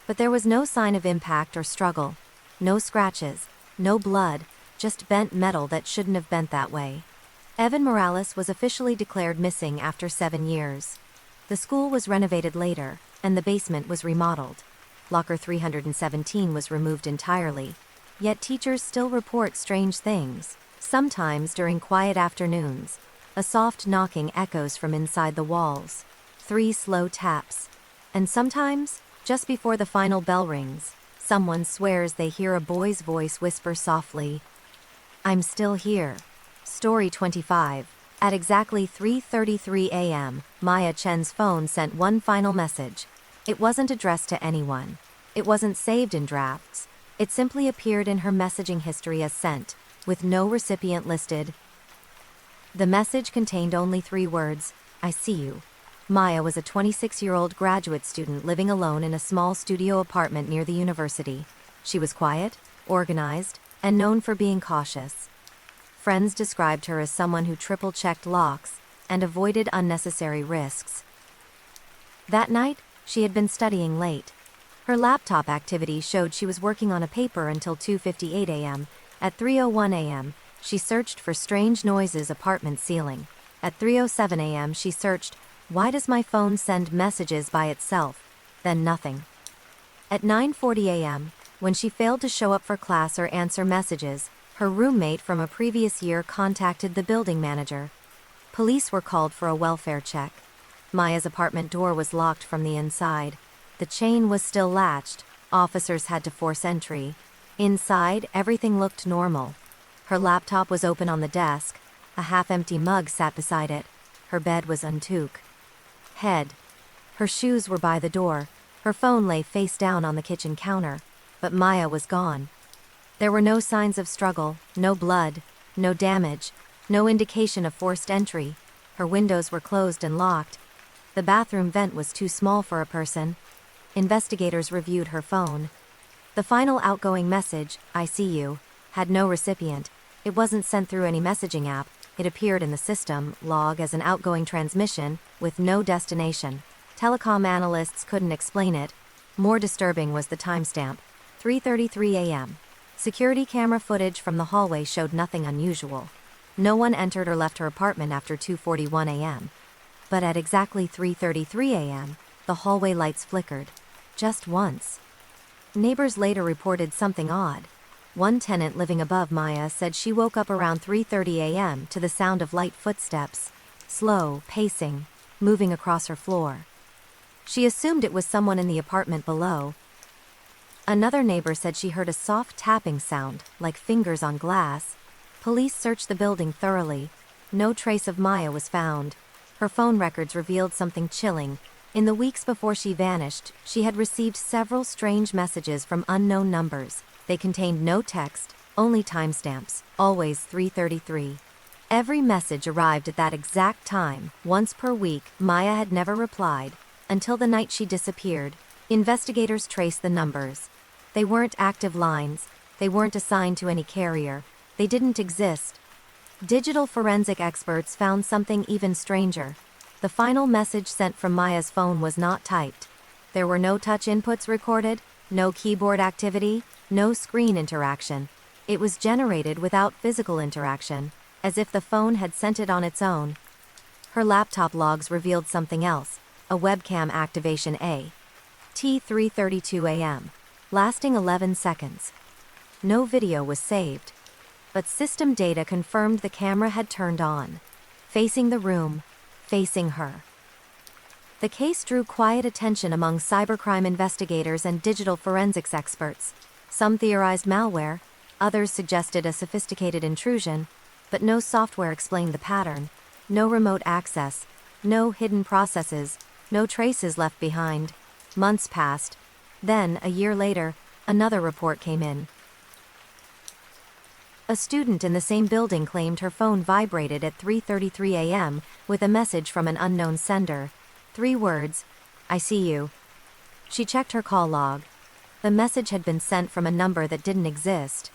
But there was no sign of impact or struggle. No scratches, no blood, just bent metal that shouldn't have bent that way. Evan Morales was officially declared missing after 7 years. The school was renovated later, and the basement was remodeled. Locker 317 was removed entirely, yet teachers still report strange things. Sometimes during quiet afternoons, a soft knocking echoes from inside the walls. 3 slow taps. And sometimes, just before the final bell rings, someone swears they hear a boy's voice whisper softly, "I'm still here." Story 25. At exactly 3:33 a.m., Maya Chen's phone sent one final message. It wasn't addressed to anyone. It wasn't saved in drafts. It simply appeared in her messaging history as sent, with no recipient listed. The message contained only 3 words, "I see you." Maya was a 26-year-old graduate student living alone in a small studio apartment near the university. She was quiet, organized, and known for being cautious. Friends described her as someone who triple-checked locks and avoided unnecessary risks. That night, she had been studying late. Her laptop activity showed she was working on a paper until 2:58 a.m. At 3:01 a.m., she searched for strange noises apartment ceiling. At 3:07 a.m., she searched, "Why does my phone send messages by itself?" Then nothing. At 9:40 a.m., when she failed to show up for class or answer messages, her roommate from a previous year contacted the building manager. Police were called for a welfare check. Maya's apartment door was locked from the inside. The chain was still latched. Officers had to force entry. Inside, everything looked normal. Her laptop was open on the desk. A half-empty mug sat beside it. Her bed was untook. Head. Her shoes were by the door. Her phone lay face down on the kitchen counter. But Maya was gone. There were no signs of struggle, no blood, no damage, no indication of forced entry. Her windows were closed and locked. The bathroom vent was too small for a person. Investigators reviewed her phone. The final outgoing message, "I see you," had no recipient. It wasn't sent through any messaging app. It appeared in the system log as an outgoing transmission, with no destination. Telecom analysts couldn't explain it. More disturbing was the timestamp, 3:33 a.m. Security camera footage from the hallway showed nothing unusual. No one entered or left her apartment after 2:41 a.m. But at exactly 3:33 a.m., the hallway lights flickered. Just once. Neighbors later reported something odd. One tenant living above Maya said she woke up around 3:30 a.m. to the sound of light footsteps, slow, pacing, moving across her floor. She assumed it was someone in the apartment below. Another neighbor said she heard a soft tapping sound, like fingers on glass. Police searched the building thoroughly. No trace of Maya was found. Her phone records revealed something chilling. In the weeks before she vanished, she had received several strange messages from unknown numbers. They contained no text, only timestamps, always 3:33. Every message arrived at that exact time, once per week. Maya had never replied. Until the night she disappeared, investigators traced the numbers. They weren't active lines. They weren't assigned to any carrier. They didn't exist. Digital forensic experts found something even stranger. The final message sent from Maya's phone was not typed. There were no touch inputs recorded, no keyboard activity, no screen interaction. It was generated without physical interaction, as if the phone had sent it on its own. Her laptop logs revealed something else, a webcam activation at 3:32 a.m., lasting 11 seconds. No video was saved, but system data confirmed the camera had turned on, facing the room, facing her. The case drew quiet attention among cybercrime investigators and digital forensics experts. Some theorized malware, others suggested a sophisticated intrusion, but no software explained the pattern. No remote access, no hidden processes, no traces left behind. Months passed. Then, a year later, another report came in. A student in the same building claimed her phone vibrated at 3:33 a.m. with a message from an unknown sender. 3 words, "I see you." She checked her call log. The message had been sent from a number that didn't exist.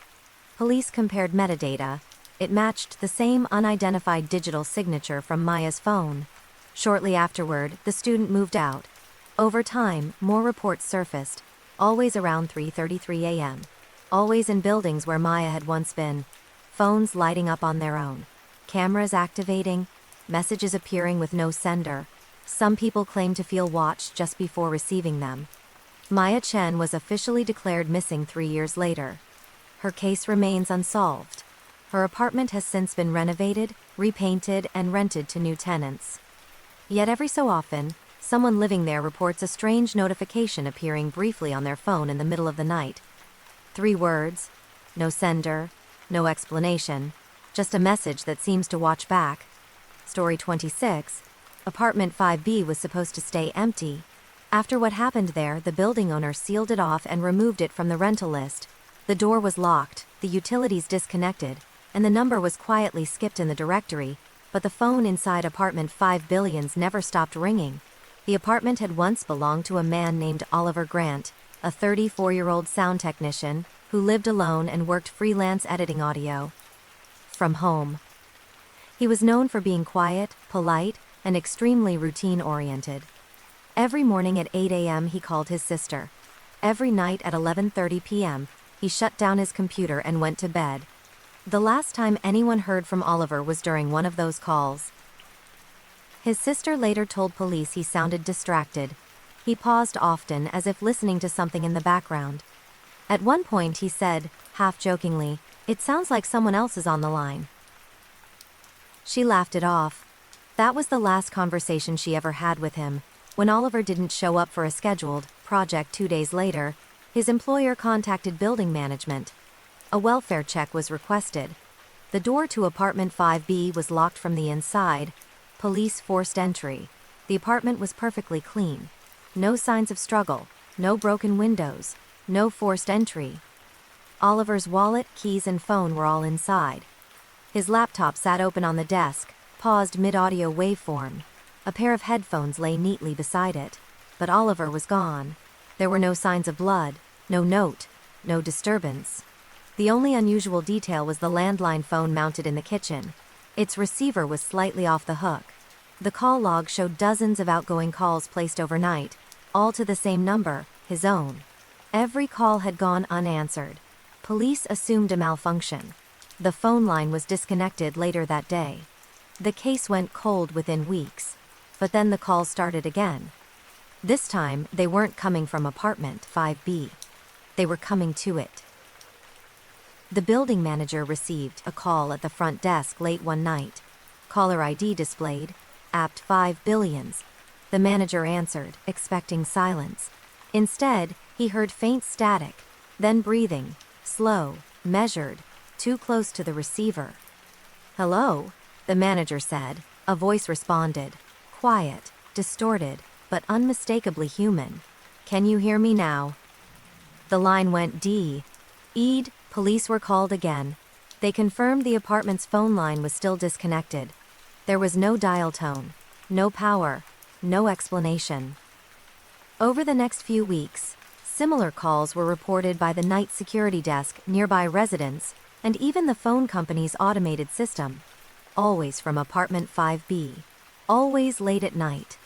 Police compared metadata. It matched the same unidentified digital signature from Maya's phone. Shortly afterward, the student moved out. Over time, more reports surfaced, always around 3:33 a.m. Always in buildings where Maya had once been. Phones lighting up on their own. Cameras activating. Messages appearing with no sender. Some people claimed to feel watched just before receiving them. Maya Chen was officially declared missing 3 years later. Her case remains unsolved. Her apartment has since been renovated, repainted, and rented to new tenants. Yet every so often, someone living there reports a strange notification appearing briefly on their phone in the middle of the night. 3 words, no sender, no explanation, just a message that seems to watch back. Story 26. Apartment 5B was supposed to stay empty. After what happened there, the building owner sealed it off and removed it from the rental list. The door was locked, the utilities disconnected, and the number was quietly skipped in the directory. but the phone inside apartment 5 Billions never stopped ringing. The apartment had once belonged to a man named Oliver Grant, a 34-year-old sound technician who lived alone and worked freelance editing audio from home. He was known for being quiet, polite, and extremely routine-oriented. Every morning at 8 a.m. he called his sister. Every night at 11:30 p.m., he shut down his computer and went to bed. The last time anyone heard from Oliver was during one of those calls. His sister later told police he sounded distracted. He paused often as if listening to something in the background. At one point he said, half-jokingly, "It sounds like someone else is on the line." She laughed it off. That was the last conversation she ever had with him. When Oliver didn't show up for a scheduled project 2 days later, his employer contacted building management. A welfare check was requested. The door to apartment 5B was locked from the inside. Police forced entry. The apartment was perfectly clean. No signs of struggle, no broken windows, no forced entry. Oliver's wallet, keys, and phone were all inside. His laptop sat open on the desk, paused mid-audio waveform. A pair of headphones lay neatly beside it. But Oliver was gone. There were no signs of blood, no note, no disturbance. The only unusual detail was the landline phone mounted in the kitchen. Its receiver was slightly off the hook. The call log showed dozens of outgoing calls placed overnight, all to the same number, his own. Every call had gone unanswered. Police assumed a malfunction. The phone line was disconnected later that day. The case went cold within weeks. But then the calls started again. This time, they weren't coming from apartment 5B. They were coming to it. The building manager received a call at the front desk late one night. Caller ID displayed, apt 5 Billions. The manager answered, expecting silence. Instead, he heard faint static, then breathing, slow, measured, too close to the receiver. "Hello?" the manager said. A voice responded. Quiet, distorted, but unmistakably human. "Can you hear me now?" The line went dead. Police were called again. They confirmed the apartment's phone line was still disconnected. There was no dial tone, no power, no explanation. Over the next few weeks, similar calls were reported by the night security desk, nearby residents, and even the phone company's automated system. Always from apartment 5B. Always late at night.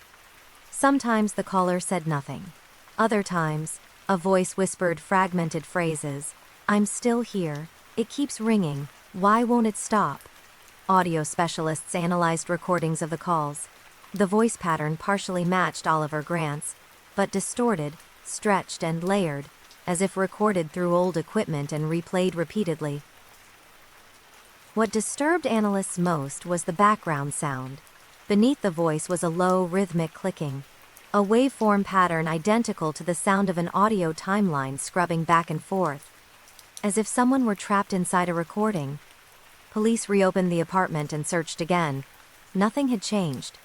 Sometimes the caller said nothing. Other times, a voice whispered fragmented phrases. "I'm still here. It keeps ringing. Why won't it stop?" Audio specialists analyzed recordings of the calls. The voice pattern partially matched Oliver Grant's, but distorted, stretched, and layered, as if recorded through old equipment and replayed repeatedly. What disturbed analysts most was the background sound. Beneath the voice was a low, rhythmic clicking, a waveform pattern identical to the sound of an audio timeline scrubbing back and forth, as if someone were trapped inside a recording. Police reopened the apartment and searched again. Nothing had changed,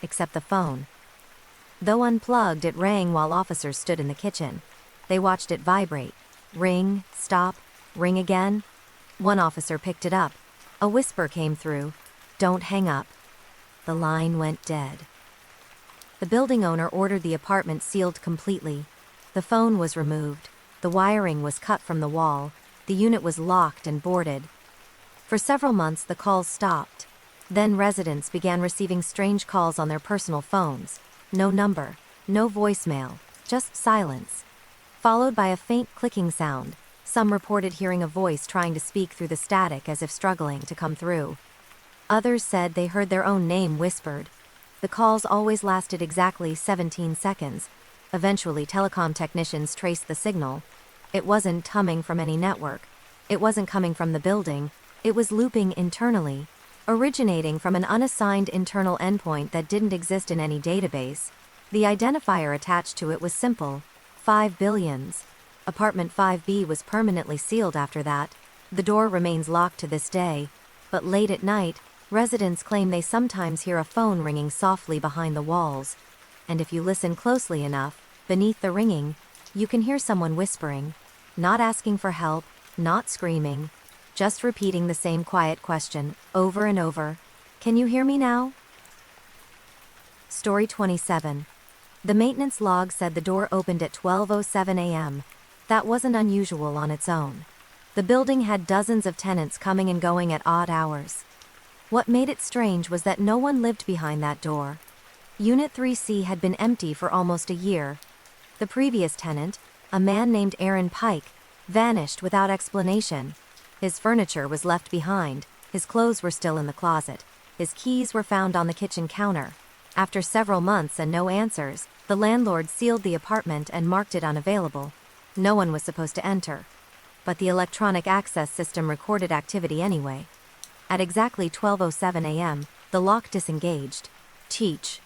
except the phone. Though unplugged, it rang while officers stood in the kitchen. They watched it vibrate. Ring, stop, ring again. One officer picked it up. A whisper came through. "Don't hang up." The line went dead. The building owner ordered the apartment sealed completely. The phone was removed. The wiring was cut from the wall. The unit was locked and boarded. For several months, the calls stopped. Then residents began receiving strange calls on their personal phones. No number, no voicemail, just silence. Followed by a faint clicking sound. Some reported hearing a voice trying to speak through the static as if struggling to come through. Others said they heard their own name whispered. The calls always lasted exactly 17 seconds. Eventually, telecom technicians traced the signal. It wasn't coming from any network. It wasn't coming from the building. It was looping internally, originating from an unassigned internal endpoint that didn't exist in any database. The identifier attached to it was simple: 5 Billions. Apartment 5B was permanently sealed after that. The door remains locked to this day, but late at night, residents claim they sometimes hear a phone ringing softly behind the walls. And if you listen closely enough, beneath the ringing, you can hear someone whispering, not asking for help, not screaming, just repeating the same quiet question over and over. Can you hear me now? Story 27. The maintenance log said the door opened at 12:07 a.m. That wasn't unusual on its own. The building had dozens of tenants coming and going at odd hours. What made it strange was that no one lived behind that door. Unit 3C had been empty for almost a year. The previous tenant, a man named Aaron Pike, vanished without explanation. His furniture was left behind, his clothes were still in the closet, his keys were found on the kitchen counter. After several months and no answers, the landlord sealed the apartment and marked it unavailable. No one was supposed to enter. But the electronic access system recorded activity anyway. At exactly 12:07 a.m., the lock disengaged. Cheech.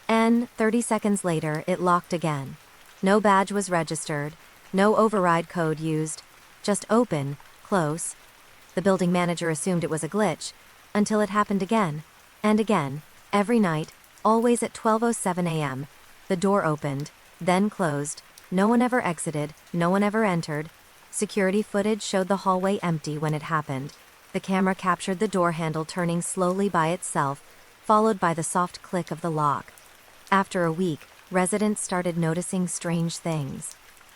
30 seconds later, it locked again. No badge was registered, no override code used, just open, close. The building manager assumed it was a glitch, until it happened again, and again, every night, always at 12:07 a.m. The door opened, then closed, no one ever exited, no one ever entered. Security footage showed the hallway empty when it happened. The camera captured the door handle turning slowly by itself, followed by the soft click of the lock. After a week, residents started noticing strange things.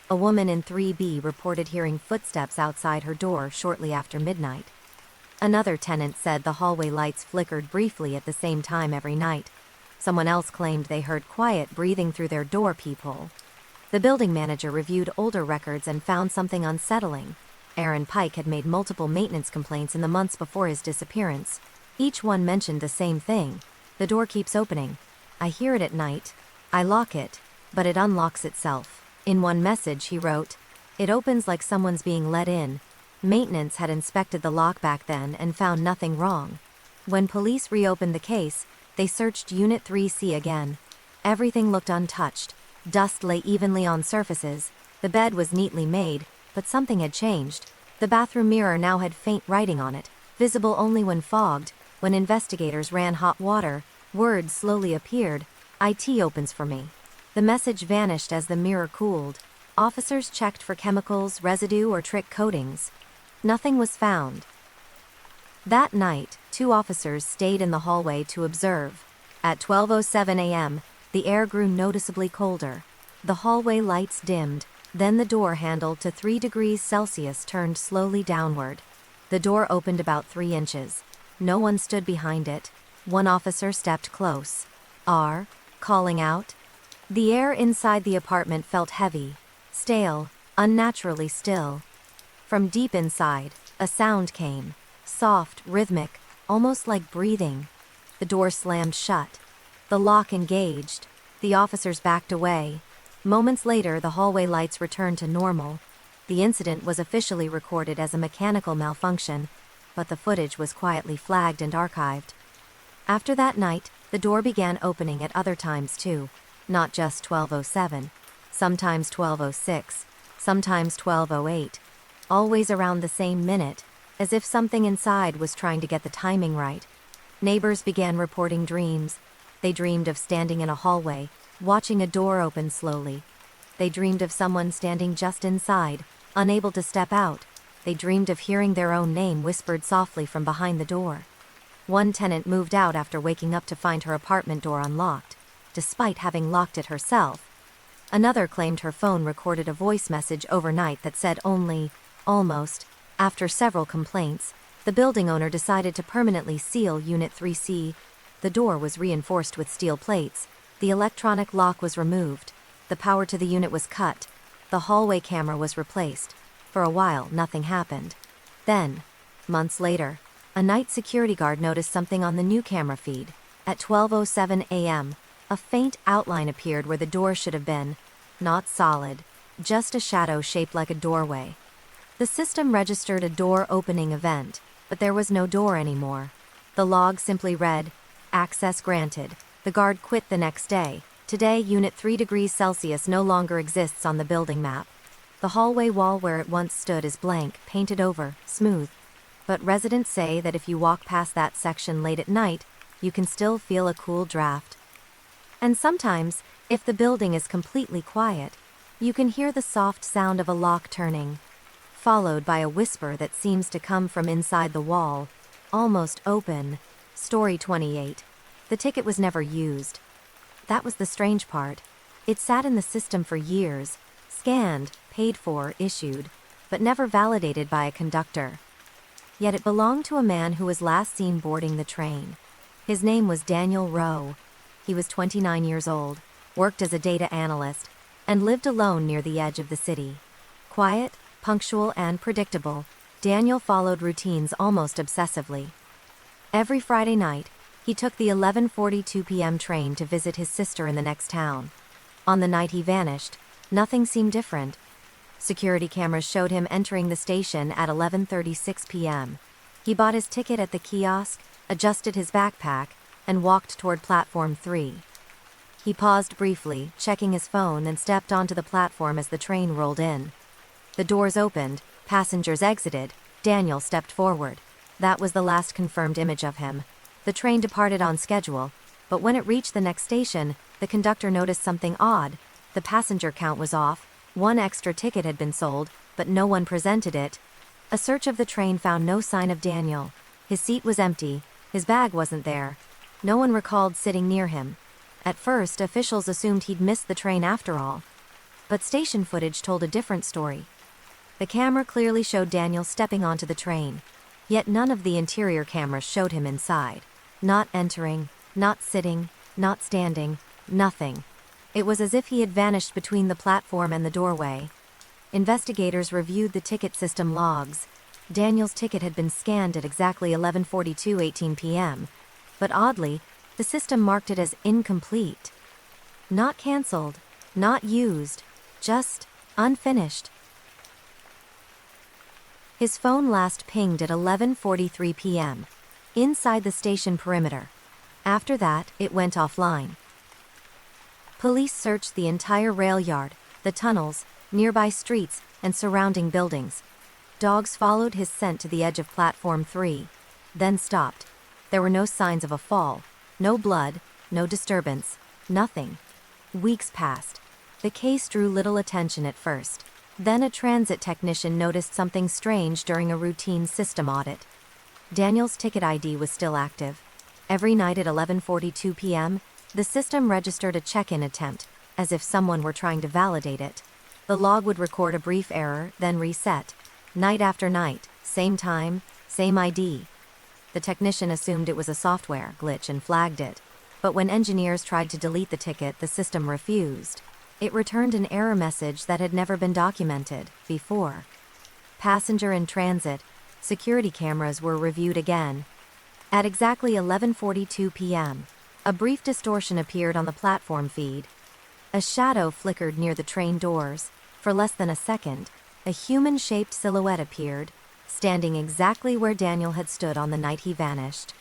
A woman in 3B reported hearing footsteps outside her door shortly after midnight. Another tenant said the hallway lights flickered briefly at the same time every night. Someone else claimed they heard quiet breathing through their door peephole. The building manager reviewed older records and found something unsettling. Aaron Pike had made multiple maintenance complaints in the months before his disappearance. Each one mentioned the same thing. The door keeps opening. I hear it at night. I lock it, but it unlocks itself. In one message he wrote, "It opens like someone's being let in." Maintenance had inspected the lock back then and found nothing wrong. When police reopened the case, they searched Unit 3C again. Everything looked untouched. Dust lay evenly on surfaces. The bed was neatly made, but something had changed. The bathroom mirror now had faint writing on it, visible only when fogged. When investigators ran hot water, words slowly appeared. "IT opens for me." The message vanished as the mirror cooled. Officers checked for chemicals, residue, or trick coatings. Nothing was found. That night, 2 officers stayed in the hallway to observe. At 12:07 a.m., the air grew noticeably colder. The hallway lights dimmed, then the door handle to 3 degrees Celsius turned slowly downward. The door opened about 3 inches. No one stood behind it. One officer stepped close. Calling out. The air inside the apartment felt heavy, stale, unnaturally still. From deep inside, a sound came. Soft, rhythmic, almost like breathing. The door slammed shut. The lock engaged. The officers backed away. Moments later, the hallway lights returned to normal. The incident was officially recorded as a mechanical malfunction, but the footage was quietly flagged and archived. After that night, the door began opening at other times too, not just 12:07, sometimes 12:06, sometimes 12:08, always around the same minute, as if something inside was trying to get the timing right. Neighbors began reporting dreams. They dreamed of standing in a hallway, watching a door open slowly. They dreamed of someone standing just inside, unable to step out. They dreamed of hearing their own name whispered softly from behind the door. One tenant moved out after waking up to find her apartment door unlocked, despite having locked it herself. Another claimed her phone recorded a voice message overnight that said only, "almost." After several complaints, the building owner decided to permanently seal Unit 3C. The door was reinforced with steel plates. The electronic lock was removed. The power to the unit was cut. The hallway camera was replaced. For a while, nothing happened. Then, months later, a night security guard noticed something on the new camera feed. At 12:07 a.m., a faint outline appeared where the door should have been. Not solid, just a shadow shaped like a doorway. The system registered a door opening event, but there was no door anymore. The log simply read, "Access granted." The guard quit the next day. Today, Unit 3 degrees Celsius no longer exists on the building map. The hallway wall where it once stood is blank, painted over, smooth. But residents say that if you walk past that section late at night, you can still feel a cool draft. And sometimes, if the building is completely quiet, you can hear the soft sound of a lock turning, followed by a whisper that seems to come from inside the wall, almost open, Story 28. The ticket was never used. That was the strange part. It sat in the system for years, scanned, paid for, issued, but never validated by a conductor. Yet it belonged to a man who was last seen boarding the train. His name was Daniel Rowe. He was 29 years old, worked as a data analyst, and lived alone near the edge of the city. Quiet, punctual, and predictable, Daniel followed routines almost obsessively. Every Friday night, he took the 11:42 p.m. train to visit his sister in the next town. On the night he vanished, nothing seemed different. Security cameras showed him entering the station at 11:36 p.m. He bought his ticket at the kiosk, adjusted his backpack, and walked toward platform 3. He paused briefly, checking his phone, and stepped onto the platform as the train rolled in. The doors opened, passengers exited, Daniel stepped forward. That was the last confirmed image of him. The train departed on schedule, but when it reached the next station, the conductor noticed something odd. The passenger count was off, one extra ticket had been sold, but no one presented it. A search of the train found no sign of Daniel. His seat was empty, his bag wasn't there. No one recalled sitting near him. At first, officials assumed he'd missed the train after all. But station footage told a different story. The camera clearly showed Daniel stepping onto the train. Yet none of the interior cameras showed him inside. Not entering, not sitting, not standing, nothing. It was as if he had vanished between the platform and the doorway. Investigators reviewed the ticket system logs. Daniel's ticket had been scanned at exactly 11:42:18 p.m., but oddly, the system marked it as incomplete. Not cancelled, not used, just unfinished. His phone last pinged at 11:43 p.m. inside the station perimeter. After that, it went offline. Police searched the entire rail yard, the tunnels, nearby streets, and surrounding buildings. Dogs followed his scent to the edge of platform 3, then stopped. There were no signs of a fall, no blood, no disturbance, nothing. Weeks passed. The case drew little attention at first. Then a transit technician noticed something strange during a routine system audit. Daniel's ticket ID was still active. Every night at 11:42 p.m., the system registered a check-in attempt, as if someone were trying to validate it. The log would record a brief error, then reset. Night after night, same time, same ID. The technician assumed it was a software glitch and flagged it. But when engineers tried to delete the ticket, the system refused. It returned an error message that had never been documented before. Passenger in transit, security cameras were reviewed again. At exactly 11:42 p.m., a brief distortion appeared on the platform feed. A shadow flickered near the train doors. For less than a second, a human-shaped silhouette appeared, standing exactly where Daniel had stood on the night he vanished.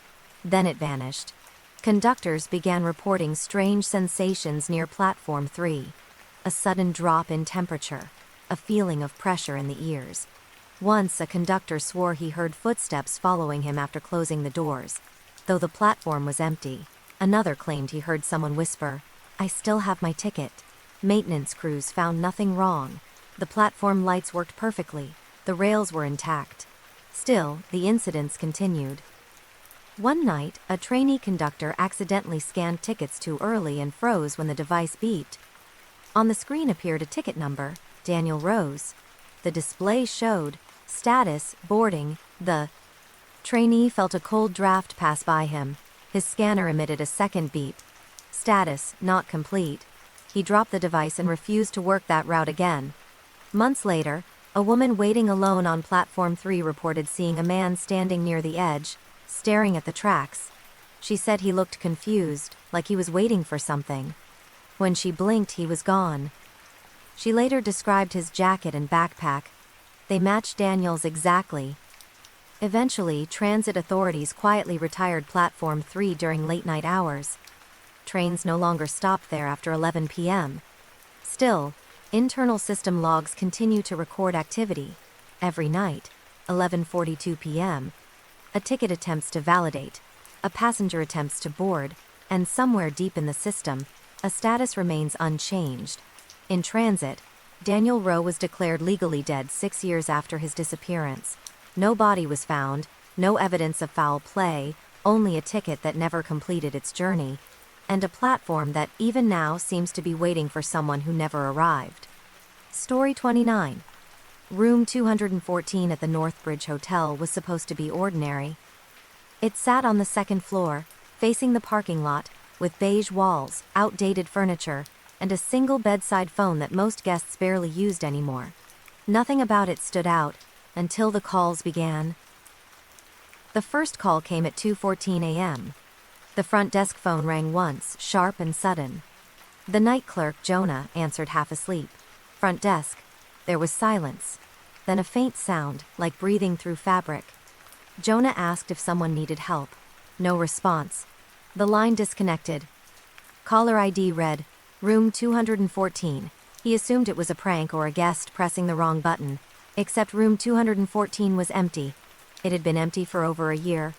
Then it vanished. Conductors began reporting strange sensations near platform 3. A sudden drop in temperature, a feeling of pressure in the ears. Once a conductor swore he heard footsteps following him after closing the doors. Though the platform was empty, another claimed he heard someone whisper, "I still have my ticket." Maintenance crews found nothing wrong. The platform lights worked perfectly. The rails were intact. Still, the incidents continued. One night, a trainee conductor accidentally scanned tickets too early and froze when the device beeped. On the screen appeared a ticket number, Daniel Rose. The display showed, status, boarding. The trainee felt a cold draft pass by him. His scanner emitted a second beep. Status, not complete. He dropped the device and refused to work that route again. Months later, a woman waiting alone on platform 3 reported seeing a man standing near the edge, staring at the tracks. She said he looked confused, like he was waiting for something. When she blinked, he was gone. She later described his jacket and backpack. They matched Daniel's exactly. Eventually, transit authorities quietly retired platform 3 during late-night hours. Trains no longer stopped there after 11 p.m. Still, internal system logs continue to record activity. Every night, 11:42 p.m., a ticket attempts to validate, a passenger attempts to board, and somewhere deep in the system, a status remains unchanged. In transit, Daniel Rowe was declared legally dead 6 years after his disappearance. No body was found, no evidence of foul play, only a ticket that never completed its journey, and a platform that even now seems to be waiting for someone who never arrived. Story 29. Room 214 at the Northbridge Hotel was supposed to be ordinary. It sat on the second floor, facing the parking lot, with beige walls, outdated furniture, and a single bedside phone that most guests barely used anymore. Nothing about it stood out, until the calls began. The first call came at 2:14 a.m. The front desk phone rang once, sharp and sudden. The night clerk, Jonah, answered half asleep. Front desk. There was silence. Then a faint sound, like breathing through fabric. Jonah asked if someone needed help. No response. The line disconnected. Caller ID read, Room 214. He assumed it was a prank or a guest pressing the wrong button, except room 214 was empty. It had been empty for over a year.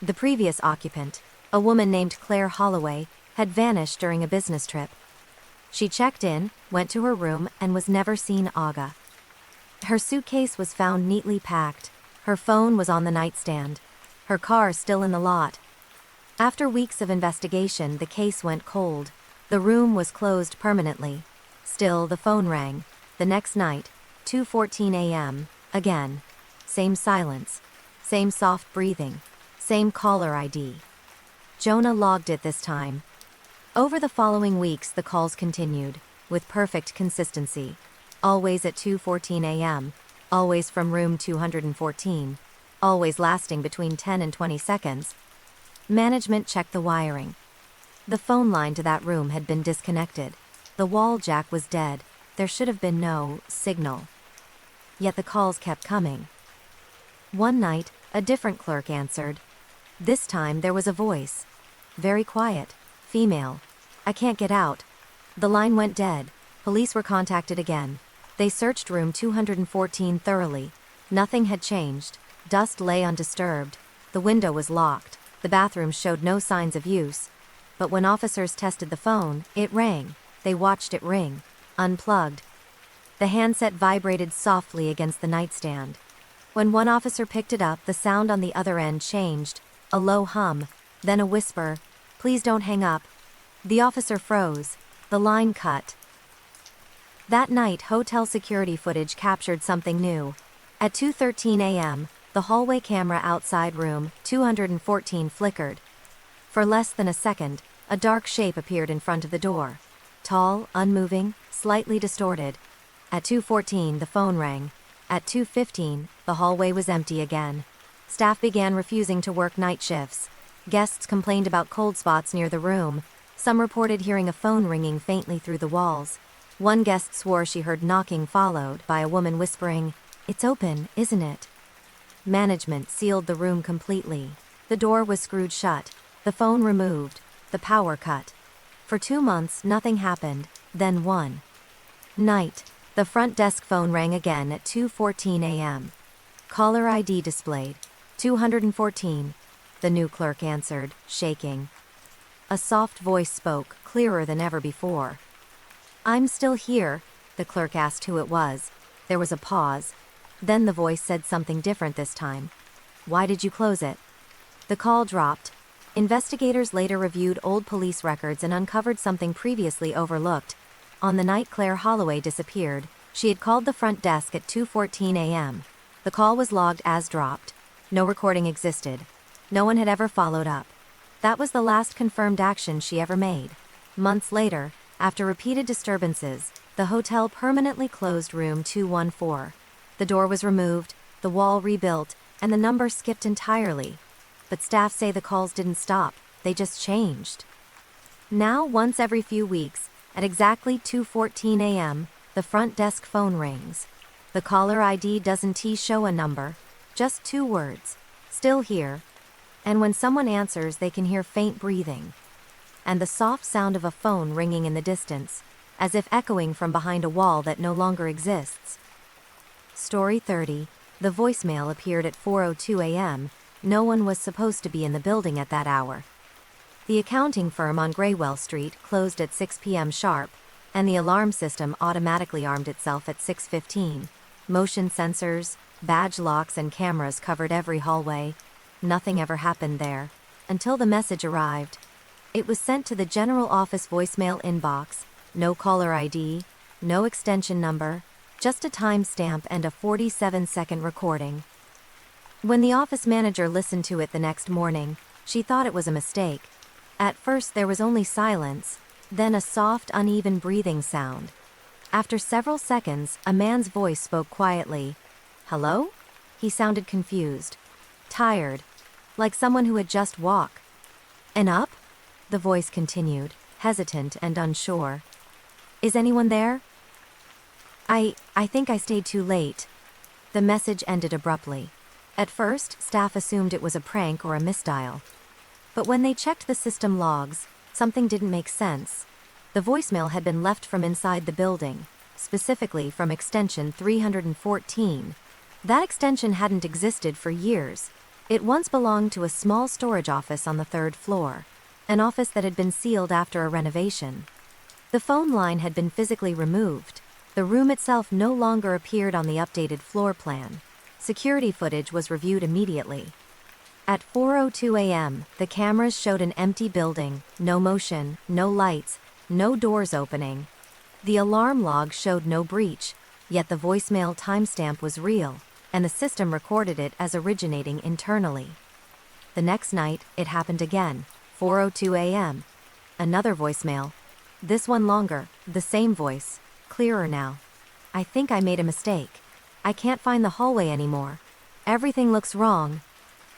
The previous occupant, a woman named Claire Holloway, had vanished during a business trip. She checked in, went to her room, and was never seen again. Her suitcase was found neatly packed. Her phone was on the nightstand. Her car still in the lot. After weeks of investigation, the case went cold. The room was closed permanently. Still, the phone rang. The next night, 2:14 a.m., again. Same silence. Same soft breathing. Same caller ID. Jonah logged it this time. Over the following weeks, the calls continued, with perfect consistency. Always at 2:14 a.m., always from room 214, always lasting between 10 and 20 seconds. Management checked the wiring. The phone line to that room had been disconnected. The wall jack was dead. There should have been no signal. Yet the calls kept coming. One night, a different clerk answered. This time there was a voice. Very quiet. Female. I can't get out. The line went dead. Police were contacted again. They searched room 214 thoroughly. Nothing had changed. Dust lay undisturbed. The window was locked. The bathroom showed no signs of use. But when officers tested the phone, it rang. They watched it ring. Unplugged. The handset vibrated softly against the nightstand. When one officer picked it up, the sound on the other end changed. A low hum, then a whisper, "Please don't hang up." The officer froze. The line cut. That night, hotel security footage captured something new. At 2:13 a.m., the hallway camera outside room 214 flickered. For less than a second, a dark shape appeared in front of the door. Tall, unmoving, slightly distorted. At 2:14, the phone rang. At 2:15, the hallway was empty again. Staff began refusing to work night shifts. Guests complained about cold spots near the room. Some reported hearing a phone ringing faintly through the walls. One guest swore she heard knocking followed by a woman whispering, "It's open, isn't it?" Management sealed the room completely. The door was screwed shut. The phone removed. The power cut. For 2 months, nothing happened. Then one night, the front desk phone rang again at 2:14 a.m. Caller ID displayed. 214. The new clerk answered, shaking. A soft voice spoke, clearer than ever before. "I'm still here," the clerk asked who it was. There was a pause. Then the voice said something different this time. "Why did you close it?" The call dropped. Investigators later reviewed old police records and uncovered something previously overlooked. On the night Claire Holloway disappeared, she had called the front desk at 2:14 a.m. The call was logged as dropped. No recording existed. No one had ever followed up. That was the last confirmed action she ever made. Months later, after repeated disturbances, the hotel permanently closed room 214. The door was removed, the wall rebuilt, and the number skipped entirely. But staff say the calls didn't stop, they just changed. Now, once every few weeks, at exactly 2:14 a.m., the front desk phone rings. The caller ID doesn't show a number, just 2 words, "Still here." And when someone answers, they can hear faint breathing. And the soft sound of a phone ringing in the distance, as if echoing from behind a wall that no longer exists. Story 30. The voicemail appeared at 4:02 a.m. No one was supposed to be in the building at that hour. The accounting firm on Graywell Street closed at 6 p.m. sharp, and the alarm system automatically armed itself at 6:15. Motion sensors, badge locks, and cameras covered every hallway. Nothing ever happened there. until the message arrived. It was sent to the general office voicemail inbox, no caller ID, no extension number, just a timestamp and a 47-second recording. When the office manager listened to it the next morning, she thought it was a mistake. At first there was only silence, then a soft, uneven breathing sound. After several seconds, a man's voice spoke quietly. "Hello?" He sounded confused. Tired. Like someone who had just walked. "And up?" The voice continued, hesitant and unsure. "Is anyone there?" I think I stayed too late." The message ended abruptly. At first, staff assumed it was a prank or a misdial. But when they checked the system logs, something didn't make sense. The voicemail had been left from inside the building, specifically from extension 314. That extension hadn't existed for years. It once belonged to a small storage office on the 3rd floor, an office that had been sealed after a renovation. The phone line had been physically removed. The room itself no longer appeared on the updated floor plan. Security footage was reviewed immediately. At 4:02 a.m., the cameras showed an empty building, no motion, no lights, no doors opening. The alarm log showed no breach, yet the voicemail timestamp was real, and the system recorded it as originating internally. The next night, it happened again, 4:02 a.m. Another voicemail. This one longer, the same voice, clearer now. "I think I made a mistake. I can't find the hallway anymore. Everything looks wrong."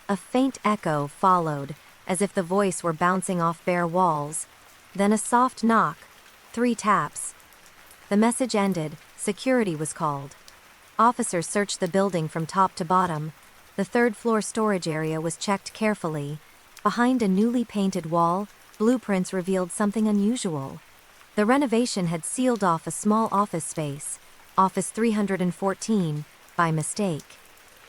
A faint echo followed, as if the voice were bouncing off bare walls. Then a soft knock. 3 taps. The message ended. Security was called. Officers searched the building from top to bottom. The 3rd floor storage area was checked carefully. Behind a newly painted wall, blueprints revealed something unusual. The renovation had sealed off a small office space, Office 314, by mistake.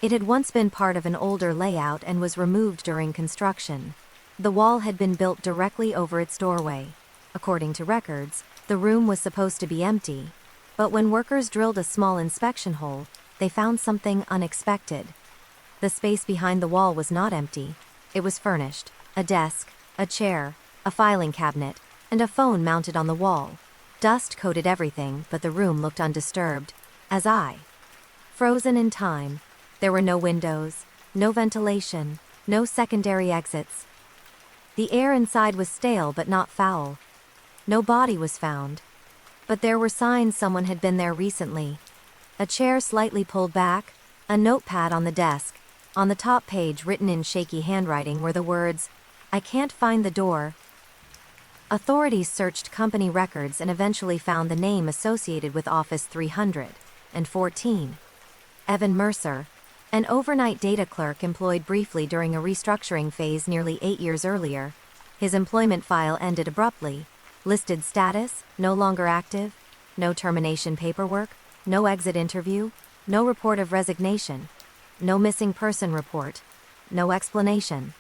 It had once been part of an older layout and was removed during construction. The wall had been built directly over its doorway. According to records, the room was supposed to be empty, but when workers drilled a small inspection hole, they found something unexpected. The space behind the wall was not empty. It was furnished. A desk, a chair, a filing cabinet, and a phone mounted on the wall. Dust coated everything, but the room looked undisturbed. Frozen in time. There were no windows, no ventilation, no secondary exits. The air inside was stale but not foul. No body was found. But there were signs someone had been there recently. A chair slightly pulled back, a notepad on the desk. On the top page, written in shaky handwriting, were the words, "I can't find the door." Authorities searched company records and eventually found the name associated with Office 314. Evan Mercer, an overnight data clerk employed briefly during a restructuring phase nearly 8 years earlier. His employment file ended abruptly. Listed status, no longer active. No termination paperwork, no exit interview, no report of resignation. No missing person report. No explanation.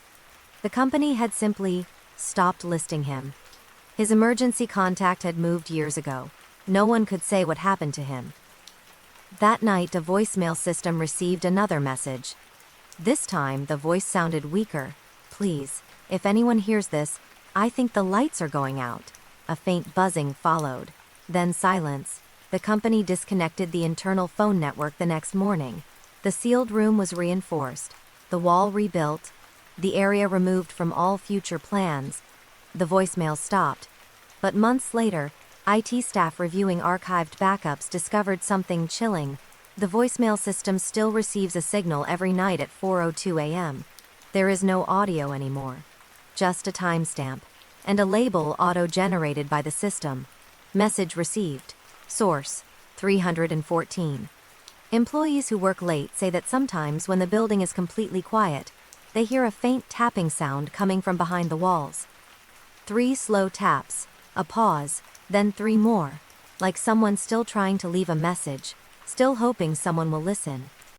The company had simply stopped listing him. His emergency contact had moved years ago. No one could say what happened to him. That night, a voicemail system received another message. This time, the voice sounded weaker. "Please, if anyone hears this, I think the lights are going out." A faint buzzing followed. Then silence. The company disconnected the internal phone network the next morning. The sealed room was reinforced, the wall rebuilt, the area removed from all future plans. The voicemail stopped. But months later, IT staff reviewing archived backups discovered something chilling. The voicemail system still receives a signal every night at 4:02 a.m. There is no audio anymore. Just a timestamp. And a label auto-generated by the system. Message received. Source: 314. Employees who work late say that sometimes when the building is completely quiet, they hear a faint tapping sound coming from behind the walls. 3 slow taps, a pause, then 3 more, like someone still trying to leave a message, still hoping someone will listen.